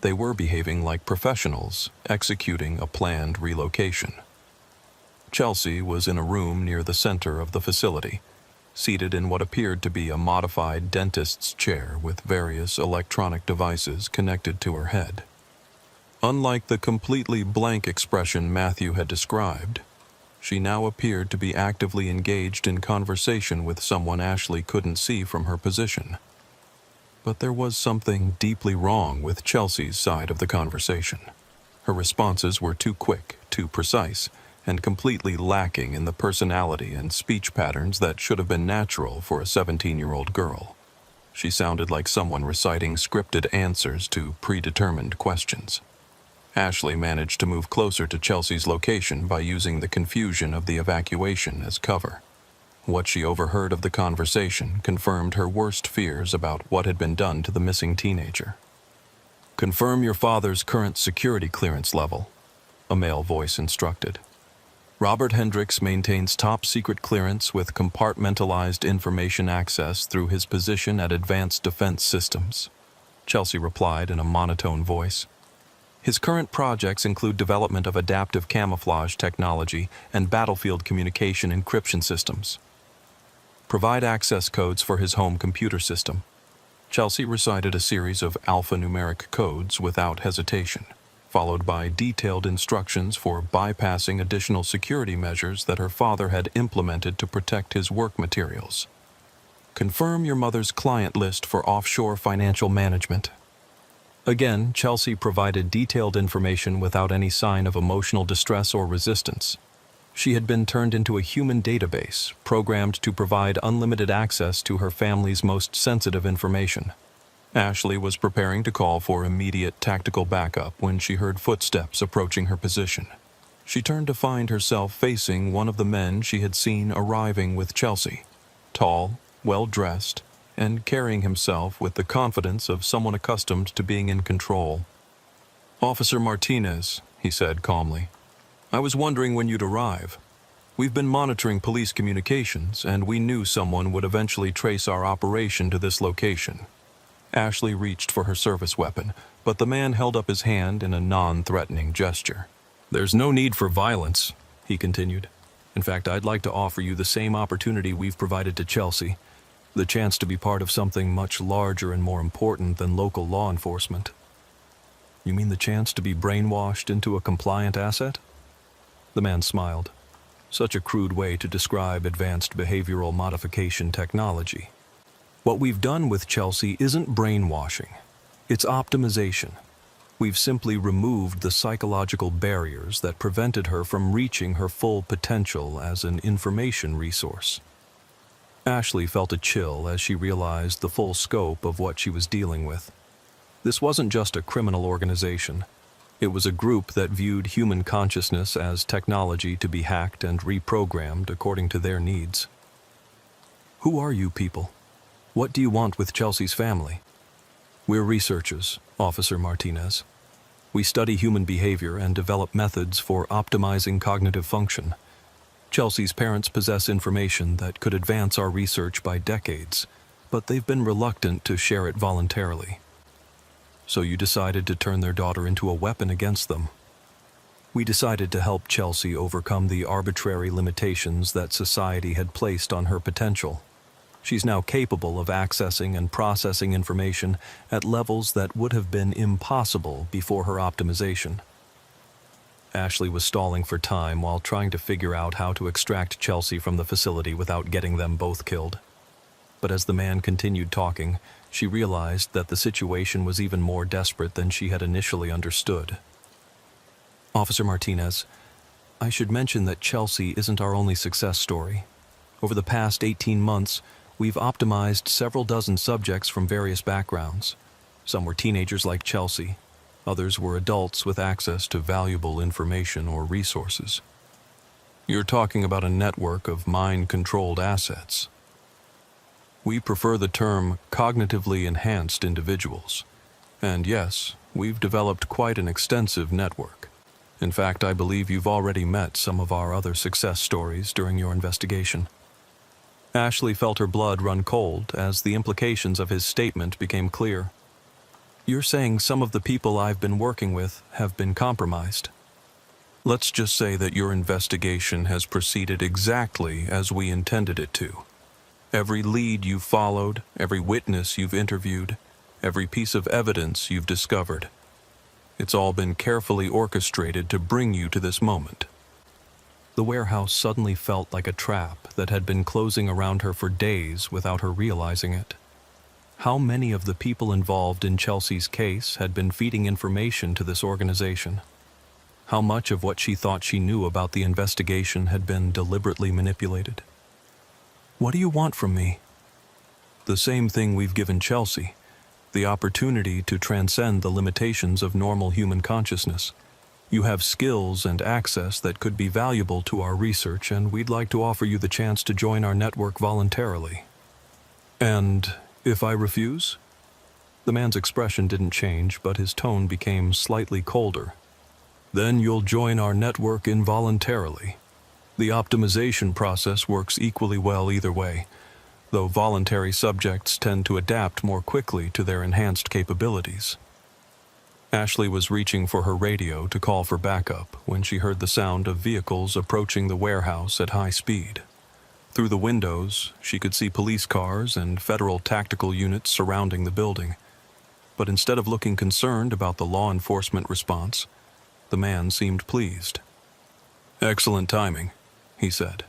They were behaving like professionals executing a planned relocation. Chelsea was in a room near the center of the facility, seated in what appeared to be a modified dentist's chair with various electronic devices connected to her head. Unlike the completely blank expression Matthew had described, she now appeared to be actively engaged in conversation with someone Ashley couldn't see from her position. But there was something deeply wrong with Chelsea's side of the conversation. Her responses were too quick, too precise, and completely lacking in the personality and speech patterns that should have been natural for a 17-year-old girl. She sounded like someone reciting scripted answers to predetermined questions. Ashley managed to move closer to Chelsea's location by using the confusion of the evacuation as cover. What she overheard of the conversation confirmed her worst fears about what had been done to the missing teenager. "Confirm your father's current security clearance level," a male voice instructed. "Robert Hendricks maintains top-secret clearance with compartmentalized information access through his position at Advanced Defense Systems," Chelsea replied in a monotone voice. "His current projects include development of adaptive camouflage technology and battlefield communication encryption systems. Provide access codes for his home computer system." Chelsea recited a series of alphanumeric codes without hesitation, followed by detailed instructions for bypassing additional security measures that her father had implemented to protect his work materials. "Confirm your mother's client list for offshore financial management." Again, Chelsea provided detailed information without any sign of emotional distress or resistance. She had been turned into a human database, programmed to provide unlimited access to her family's most sensitive information. Ashley was preparing to call for immediate tactical backup when she heard footsteps approaching her position. She turned to find herself facing one of the men she had seen arriving with Chelsea, tall, well-dressed, and carrying himself with the confidence of someone accustomed to being in control. "Officer Martinez," he said calmly. "I was wondering when you'd arrive. We've been monitoring police communications, and we knew someone would eventually trace our operation to this location." Ashley reached for her service weapon, but the man held up his hand in a non-threatening gesture. "There's no need for violence," he continued. "In fact, I'd like to offer you the same opportunity we've provided to Chelsea, the chance to be part of something much larger and more important than local law enforcement." "You mean the chance to be brainwashed into a compliant asset?" The man smiled. Such a crude way to describe advanced behavioral modification technology. "What we've done with Chelsea isn't brainwashing. It's optimization. We've simply removed the psychological barriers that prevented her from reaching her full potential as an information resource." Ashley felt a chill as she realized the full scope of what she was dealing with. This wasn't just a criminal organization. It was a group that viewed human consciousness as technology to be hacked and reprogrammed according to their needs. "Who are you people? What do you want with Chelsea's family?" "We're researchers, Officer Martinez. We study human behavior and develop methods for optimizing cognitive function. Chelsea's parents possess information that could advance our research by decades, but they've been reluctant to share it voluntarily. So you decided to turn their daughter into a weapon against them. We decided to help Chelsea overcome the arbitrary limitations that society had placed on her potential. She's now capable of accessing and processing information at levels that would have been impossible before her optimization. Ashley was stalling for time while trying to figure out how to extract Chelsea from the facility without getting them both killed. But as the man continued talking, she realized that the situation was even more desperate than she had initially understood. Officer Martinez, I should mention that Chelsea isn't our only success story. Over the past 18 months, we've optimized several dozen subjects from various backgrounds. Some were teenagers like Chelsea. Others were adults with access to valuable information or resources. You're talking about a network of mind-controlled assets. We prefer the term cognitively enhanced individuals. And yes, we've developed quite an extensive network. In fact, I believe you've already met some of our other success stories during your investigation. Ashley felt her blood run cold as the implications of his statement became clear. You're saying some of the people I've been working with have been compromised. Let's just say that your investigation has proceeded exactly as we intended it to. Every lead you've followed, every witness you've interviewed, every piece of evidence you've discovered. It's all been carefully orchestrated to bring you to this moment. The warehouse suddenly felt like a trap that had been closing around her for days without her realizing it. How many of the people involved in Chelsea's case had been feeding information to this organization? How much of what she thought she knew about the investigation had been deliberately manipulated? What do you want from me? The same thing we've given Chelsea, the opportunity to transcend the limitations of normal human consciousness. You have skills and access that could be valuable to our research, and we'd like to offer you the chance to join our network voluntarily. And if I refuse? The man's expression didn't change, but his tone became slightly colder. Then you'll join our network involuntarily. The optimization process works equally well either way, though voluntary subjects tend to adapt more quickly to their enhanced capabilities. Ashley was reaching for her radio to call for backup when she heard the sound of vehicles approaching the warehouse at high speed. Through the windows, she could see police cars and federal tactical units surrounding the building. But instead of looking concerned about the law enforcement response, the man seemed pleased. "Excellent timing," he said.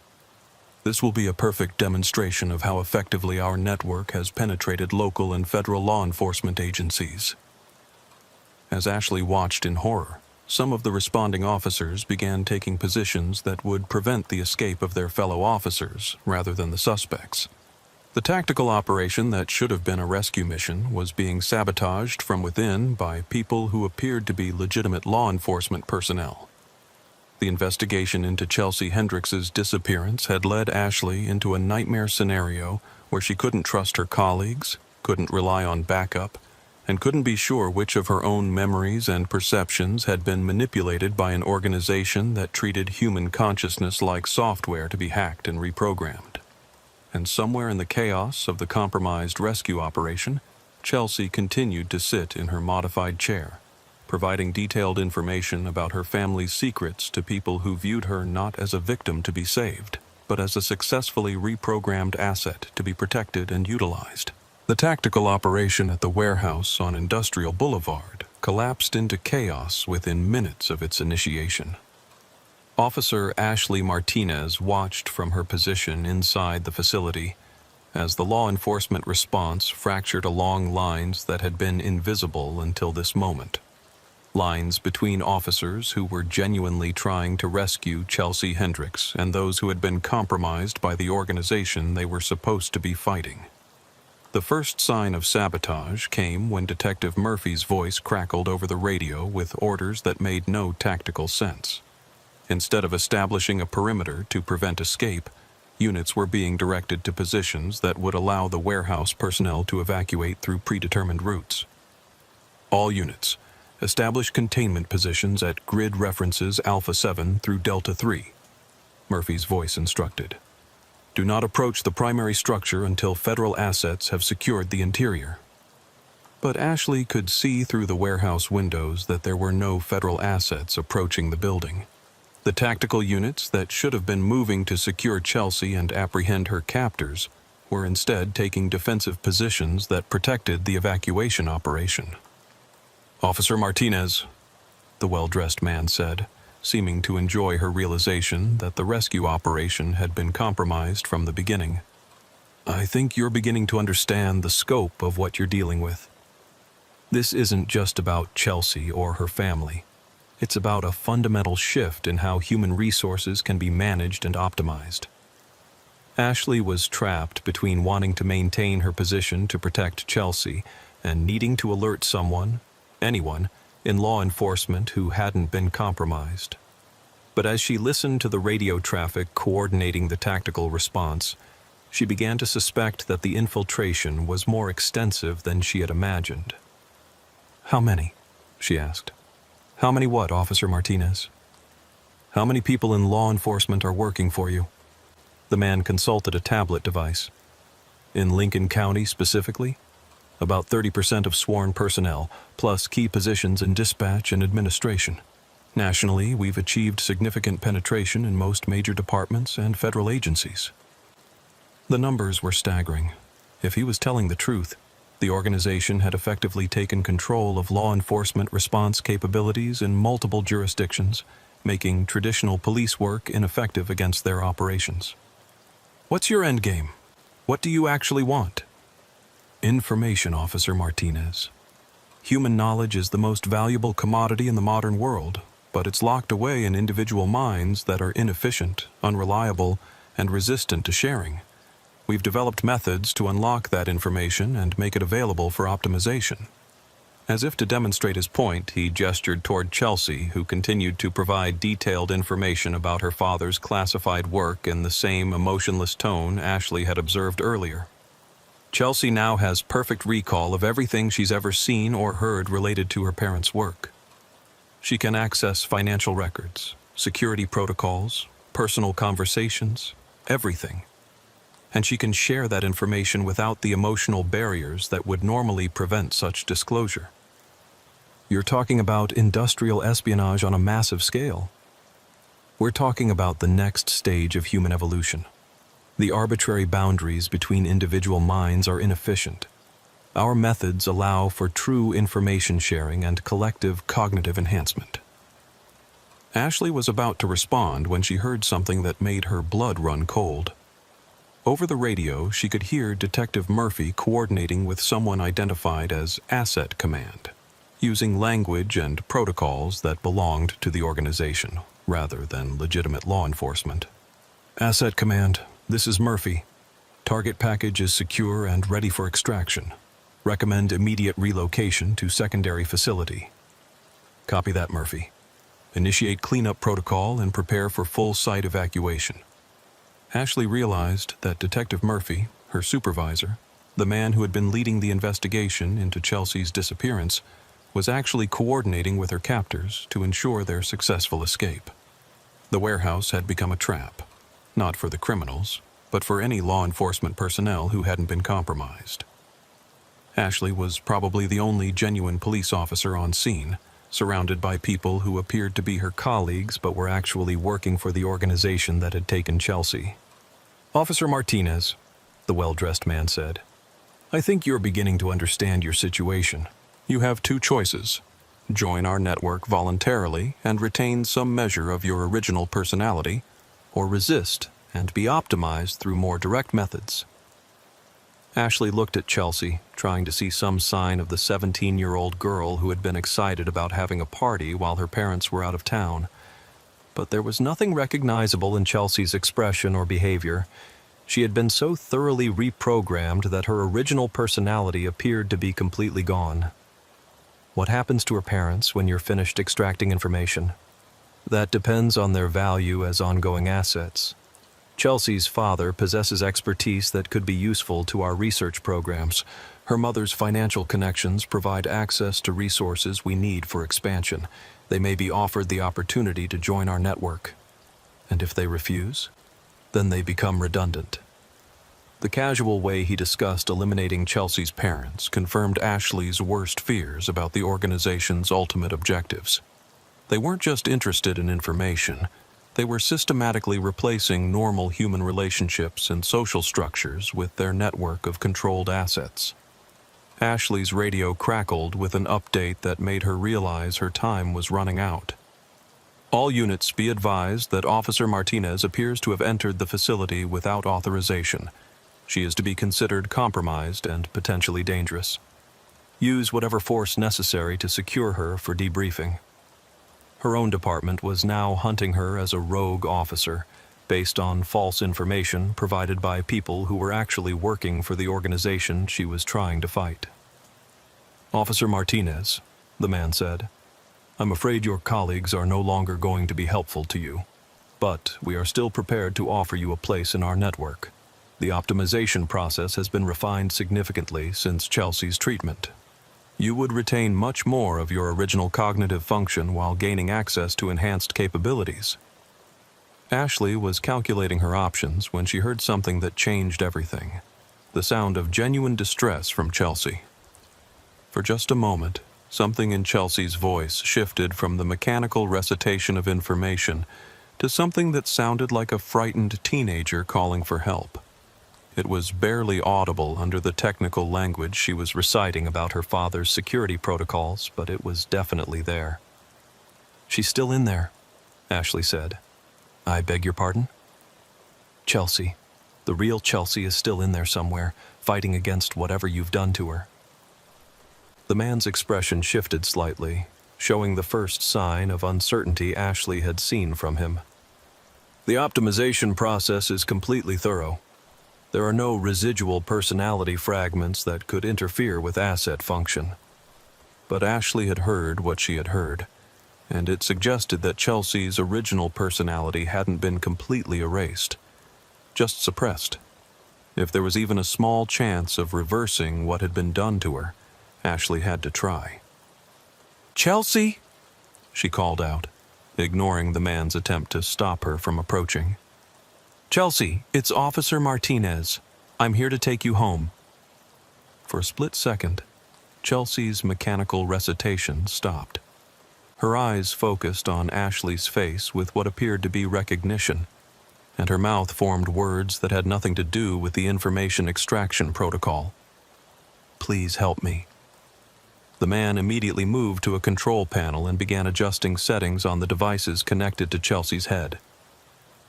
"This will be a perfect demonstration of how effectively our network has penetrated local and federal law enforcement agencies." As Ashley watched in horror, some of the responding officers began taking positions that would prevent the escape of their fellow officers rather than the suspects. The tactical operation that should have been a rescue mission was being sabotaged from within by people who appeared to be legitimate law enforcement personnel. The investigation into Chelsea Hendricks's disappearance had led Ashley into a nightmare scenario where she couldn't trust her colleagues, couldn't rely on backup, and couldn't be sure which of her own memories and perceptions had been manipulated by an organization that treated human consciousness like software to be hacked and reprogrammed. And somewhere in the chaos of the compromised rescue operation, Chelsea continued to sit in her modified chair, providing detailed information about her family's secrets to people who viewed her not as a victim to be saved, but as a successfully reprogrammed asset to be protected and utilized. The tactical operation at the warehouse on Industrial Boulevard collapsed into chaos within minutes of its initiation. Officer Ashley Martinez watched from her position inside the facility as the law enforcement response fractured along lines that had been invisible until this moment. Lines between officers who were genuinely trying to rescue Chelsea Hendricks and those who had been compromised by the organization they were supposed to be fighting. The first sign of sabotage came when Detective Murphy's voice crackled over the radio with orders that made no tactical sense. Instead of establishing a perimeter to prevent escape, units were being directed to positions that would allow the warehouse personnel to evacuate through predetermined routes. All units, establish containment positions at grid references Alpha 7 through Delta 3. Murphy's voice instructed. Do not approach the primary structure until federal assets have secured the interior. But Ashley could see through the warehouse windows that there were no federal assets approaching the building. The tactical units that should have been moving to secure Chelsea and apprehend her captors were instead taking defensive positions that protected the evacuation operation. Officer Martinez, the well-dressed man said, seeming to enjoy her realization that the rescue operation had been compromised from the beginning. I think you're beginning to understand the scope of what you're dealing with. This isn't just about Chelsea or her family. It's about a fundamental shift in how human resources can be managed and optimized. Ashley was trapped between wanting to maintain her position to protect Chelsea and needing to alert someone, anyone, in law enforcement who hadn't been compromised. But as she listened to the radio traffic coordinating the tactical response, she began to suspect that the infiltration was more extensive than she had imagined. How many? She asked. How many what, Officer Martinez? How many people in law enforcement are working for you? The man consulted a tablet device. In Lincoln County specifically? About 30% of sworn personnel, plus key positions in dispatch and administration. Nationally, we've achieved significant penetration in most major departments and federal agencies. The numbers were staggering. If he was telling the truth, the organization had effectively taken control of law enforcement response capabilities in multiple jurisdictions, making traditional police work ineffective against their operations. What's your end game? What do you actually want? Information, Officer Martinez. Human knowledge is the most valuable commodity in the modern world, but it's locked away in individual minds that are inefficient, unreliable, and resistant to sharing. We've developed methods to unlock that information and make it available for optimization. As if to demonstrate his point, he gestured toward Chelsea, who continued to provide detailed information about her father's classified work in the same emotionless tone Ashley had observed earlier. Chelsea now has perfect recall of everything she's ever seen or heard related to her parents' work. She can access financial records, security protocols, personal conversations, everything. And she can share that information without the emotional barriers that would normally prevent such disclosure. You're talking about industrial espionage on a massive scale. We're talking about the next stage of human evolution. The arbitrary boundaries between individual minds are inefficient. Our methods allow for true information sharing and collective cognitive enhancement. Ashley was about to respond when she heard something that made her blood run cold. Over the radio, she could hear Detective Murphy coordinating with someone identified as Asset Command, using language and protocols that belonged to the organization, rather than legitimate law enforcement. Asset Command, this is Murphy. Target package is secure and ready for extraction. Recommend immediate relocation to secondary facility. Copy that, Murphy. Initiate cleanup protocol and prepare for full site evacuation. Ashley realized that Detective Murphy, her supervisor, the man who had been leading the investigation into Chelsea's disappearance, was actually coordinating with her captors to ensure their successful escape. The warehouse had become a trap, not for the criminals, but for any law enforcement personnel who hadn't been compromised. Ashley was probably the only genuine police officer on scene, surrounded by people who appeared to be her colleagues but were actually working for the organization that had taken Chelsea. Officer Martinez, the well-dressed man said, I think you're beginning to understand your situation. You have two choices. Join our network voluntarily and retain some measure of your original personality, or resist and be optimized through more direct methods. Ashley looked at Chelsea, trying to see some sign of the 17-year-old girl who had been excited about having a party while her parents were out of town. But there was nothing recognizable in Chelsea's expression or behavior. She had been so thoroughly reprogrammed that her original personality appeared to be completely gone. What happens to her parents when you're finished extracting information? That depends on their value as ongoing assets. Chelsea's father possesses expertise that could be useful to our research programs. Her mother's financial connections provide access to resources we need for expansion. They may be offered the opportunity to join our network. And if they refuse, then they become redundant. The casual way he discussed eliminating Chelsea's parents confirmed Ashley's worst fears about the organization's ultimate objectives. They weren't just interested in information, they were systematically replacing normal human relationships and social structures with their network of controlled assets. Ashley's radio crackled with an update that made her realize her time was running out. All units be advised that Officer Martinez appears to have entered the facility without authorization. She is to be considered compromised and potentially dangerous. Use whatever force necessary to secure her for debriefing. Her own department was now hunting her as a rogue officer, based on false information provided by people who were actually working for the organization she was trying to fight. "Officer Martinez," the man said, "I'm afraid your colleagues are no longer going to be helpful to you, but we are still prepared to offer you a place in our network. The optimization process has been refined significantly since Chelsea's treatment. You would retain much more of your original cognitive function while gaining access to enhanced capabilities." Ashley was calculating her options when she heard something that changed everything: the sound of genuine distress from Chelsea. For just a moment, something in Chelsea's voice shifted from the mechanical recitation of information to something that sounded like a frightened teenager calling for help. It was barely audible under the technical language she was reciting about her father's security protocols, but it was definitely there. "She's still in there," Ashley said. "I beg your pardon?" "Chelsea. The real Chelsea is still in there somewhere, fighting against whatever you've done to her." The man's expression shifted slightly, showing the first sign of uncertainty Ashley had seen from him. "The optimization process is completely thorough. There are no residual personality fragments that could interfere with asset function." But Ashley had heard what she had heard, and it suggested that Chelsea's original personality hadn't been completely erased, just suppressed. If there was even a small chance of reversing what had been done to her, Ashley had to try. "Chelsea!" she called out, ignoring the man's attempt to stop her from approaching. "Chelsea, it's Officer Martinez. I'm here to take you home." For a split second, Chelsea's mechanical recitation stopped. Her eyes focused on Ashley's face with what appeared to be recognition, and her mouth formed words that had nothing to do with the information extraction protocol. "Please help me." The man immediately moved to a control panel and began adjusting settings on the devices connected to Chelsea's head.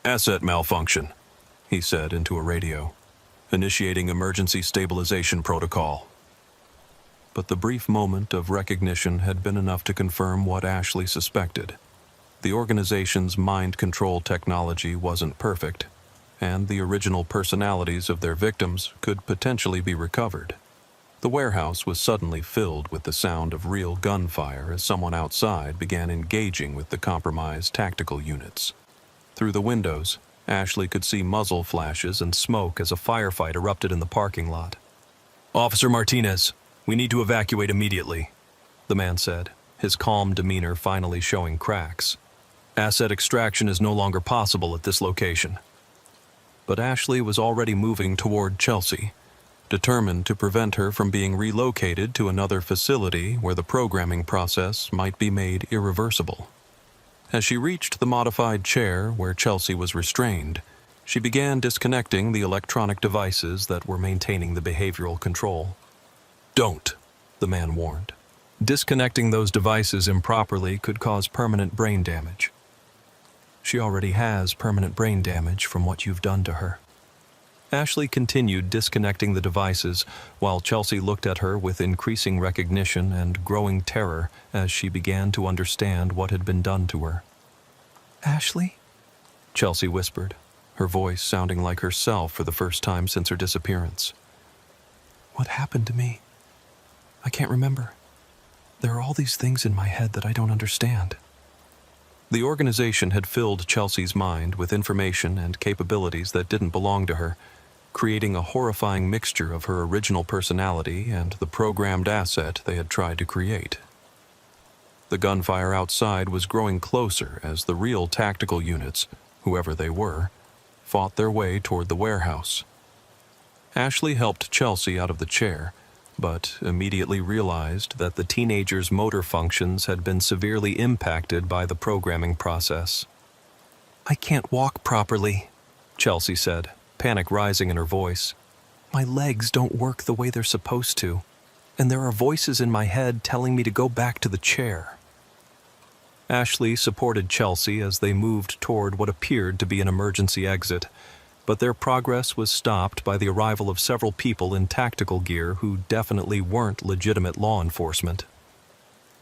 "Asset malfunction," he said into a radio. "Initiating emergency stabilization protocol." But the brief moment of recognition had been enough to confirm what Ashley suspected. The organization's mind control technology wasn't perfect, and the original personalities of their victims could potentially be recovered. The warehouse was suddenly filled with the sound of real gunfire as someone outside began engaging with the compromised tactical units. Through the windows, Ashley could see muzzle flashes and smoke as a firefight erupted in the parking lot. "Officer Martinez, we need to evacuate immediately," the man said, his calm demeanor finally showing cracks. "Asset extraction is no longer possible at this location." But Ashley was already moving toward Chelsea, determined to prevent her from being relocated to another facility where the programming process might be made irreversible. As she reached the modified chair where Chelsea was restrained, she began disconnecting the electronic devices that were maintaining the behavioral control. "Don't," the man warned. "Disconnecting those devices improperly could cause permanent brain damage." "She already has permanent brain damage from what you've done to her." Ashley continued disconnecting the devices while Chelsea looked at her with increasing recognition and growing terror as she began to understand what had been done to her. "Ashley?" Chelsea whispered, her voice sounding like herself for the first time since her disappearance. "What happened to me? I can't remember. There are all these things in my head that I don't understand." The organization had filled Chelsea's mind with information and capabilities that didn't belong to her, creating a horrifying mixture of her original personality and the programmed asset they had tried to create. The gunfire outside was growing closer as the real tactical units, whoever they were, fought their way toward the warehouse. Ashley helped Chelsea out of the chair, but immediately realized that the teenager's motor functions had been severely impacted by the programming process. "I can't walk properly," Chelsea said, panic rising in her voice. "My legs don't work the way they're supposed to, and there are voices in my head telling me to go back to the chair." Ashley supported Chelsea as they moved toward what appeared to be an emergency exit, but their progress was stopped by the arrival of several people in tactical gear who definitely weren't legitimate law enforcement.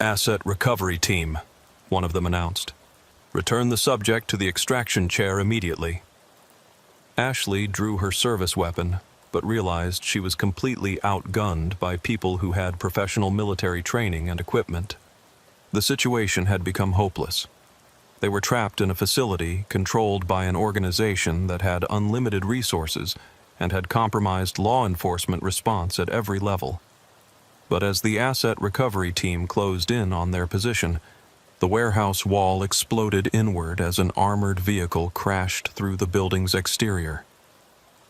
"Asset recovery team," one of them announced. "Return the subject to the extraction chair immediately." Ashley drew her service weapon, but realized she was completely outgunned by people who had professional military training and equipment. The situation had become hopeless. They were trapped in a facility controlled by an organization that had unlimited resources and had compromised law enforcement response at every level. But as the asset recovery team closed in on their position, the warehouse wall exploded inward as an armored vehicle crashed through the building's exterior.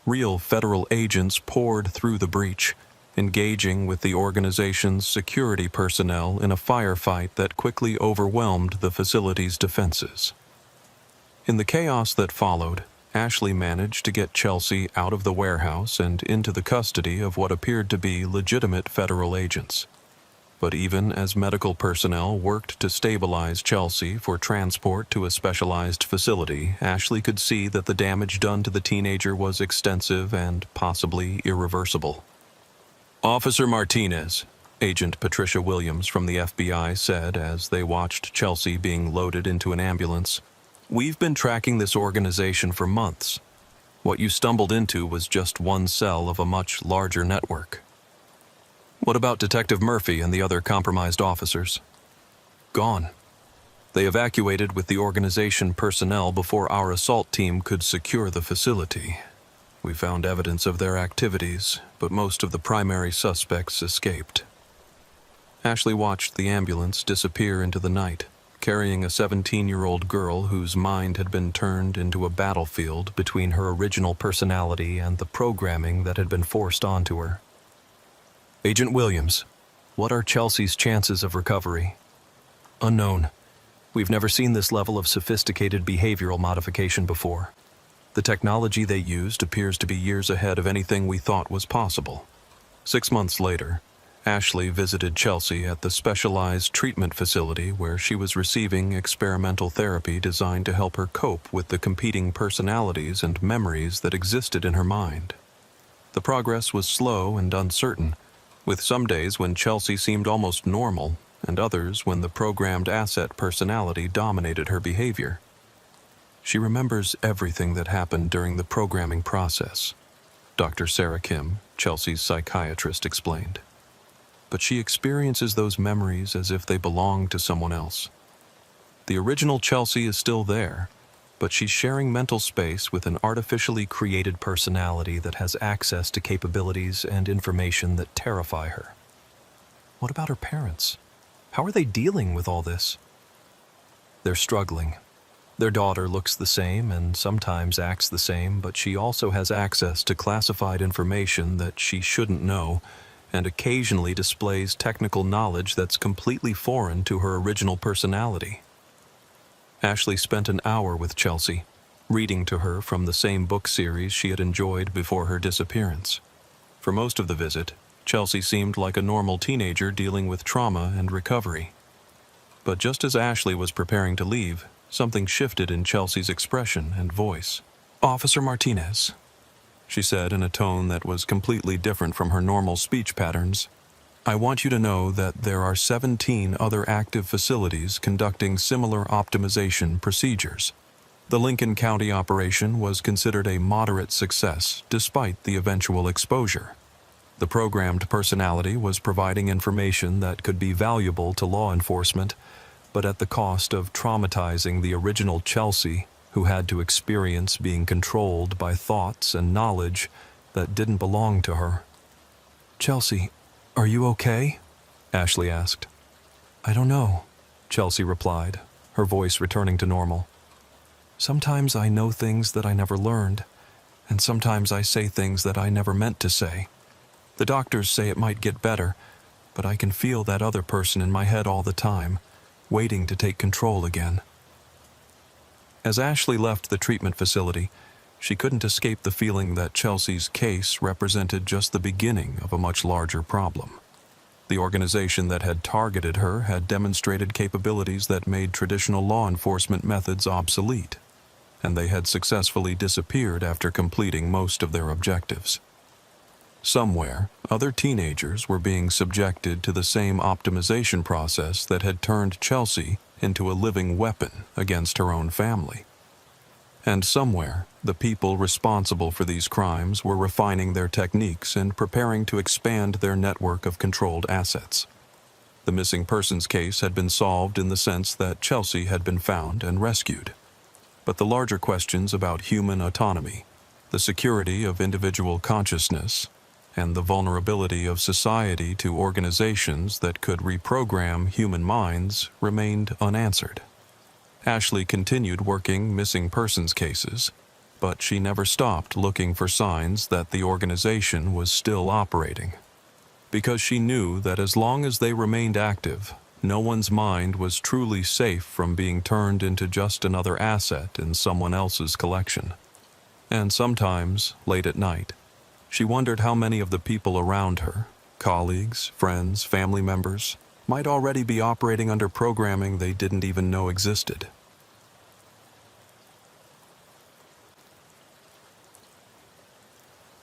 Real federal agents poured through the breach, engaging with the organization's security personnel in a firefight that quickly overwhelmed the facility's defenses. In the chaos that followed, Ashley managed to get Chelsea out of the warehouse and into the custody of what appeared to be legitimate federal agents. But even as medical personnel worked to stabilize Chelsea for transport to a specialized facility, Ashley could see that the damage done to the teenager was extensive and possibly irreversible. "Officer Martinez," Agent Patricia Williams from the FBI said as they watched Chelsea being loaded into an ambulance, "We've been tracking this organization for months. What you stumbled into was just one cell of a much larger network." "What about Detective Murphy and the other compromised officers?" "Gone. They evacuated with the organization personnel before our assault team could secure the facility. We found evidence of their activities, but most of the primary suspects escaped." Ashley watched the ambulance disappear into the night, carrying a 17-year-old girl whose mind had been turned into a battlefield between her original personality and the programming that had been forced onto her. "Agent Williams, what are Chelsea's chances of recovery?" "Unknown. We've never seen this level of sophisticated behavioral modification before. The technology they used appears to be years ahead of anything we thought was possible." 6 months later, Ashley visited Chelsea at the specialized treatment facility where she was receiving experimental therapy designed to help her cope with the competing personalities and memories that existed in her mind. The progress was slow and uncertain, with some days when Chelsea seemed almost normal and others when the programmed asset personality dominated her behavior. She remembers everything that happened during the programming process, Dr. Sarah Kim, Chelsea's psychiatrist, explained. But she experiences those memories as if they belong to someone else. The original Chelsea is still there, but she's sharing mental space with an artificially created personality that has access to capabilities and information that terrify her. What about her parents? How are they dealing with all this? They're struggling. Their daughter looks the same and sometimes acts the same, but she also has access to classified information that she shouldn't know, and occasionally displays technical knowledge that's completely foreign to her original personality. Ashley spent an hour with Chelsea, reading to her from the same book series she had enjoyed before her disappearance. For most of the visit, Chelsea seemed like a normal teenager dealing with trauma and recovery. But just as Ashley was preparing to leave, something shifted in Chelsea's expression and voice. "Officer Martinez," she said in a tone that was completely different from her normal speech patterns, "I want you to know that there are 17 other active facilities conducting similar optimization procedures. The Lincoln County operation was considered a moderate success despite the eventual exposure. The programmed personality was providing information that could be valuable to law enforcement, but at the cost of traumatizing the original Chelsea, who had to experience being controlled by thoughts and knowledge that didn't belong to her." "Chelsea, are you okay?" Ashley asked. "I don't know," Chelsea replied, her voice returning to normal. Sometimes I know things that I never learned, and sometimes I say things that I never meant to say. The doctors say it might get better, but I can feel that other person in my head all the time, waiting to take control again." As Ashley left the treatment facility, she couldn't escape the feeling that Chelsea's case represented just the beginning of a much larger problem. The organization that had targeted her had demonstrated capabilities that made traditional law enforcement methods obsolete, and they had successfully disappeared after completing most of their objectives. Somewhere, other teenagers were being subjected to the same optimization process that had turned Chelsea into a living weapon against her own family. And somewhere, the people responsible for these crimes were refining their techniques and preparing to expand their network of controlled assets. The missing persons case had been solved in the sense that Chelsea had been found and rescued. But the larger questions about human autonomy, the security of individual consciousness, and the vulnerability of society to organizations that could reprogram human minds remained unanswered. Ashley continued working missing persons cases, but she never stopped looking for signs that the organization was still operating. Because she knew that as long as they remained active, no one's mind was truly safe from being turned into just another asset in someone else's collection. And sometimes, late at night, she wondered how many of the people around her, colleagues, friends, family members, might already be operating under programming they didn't even know existed.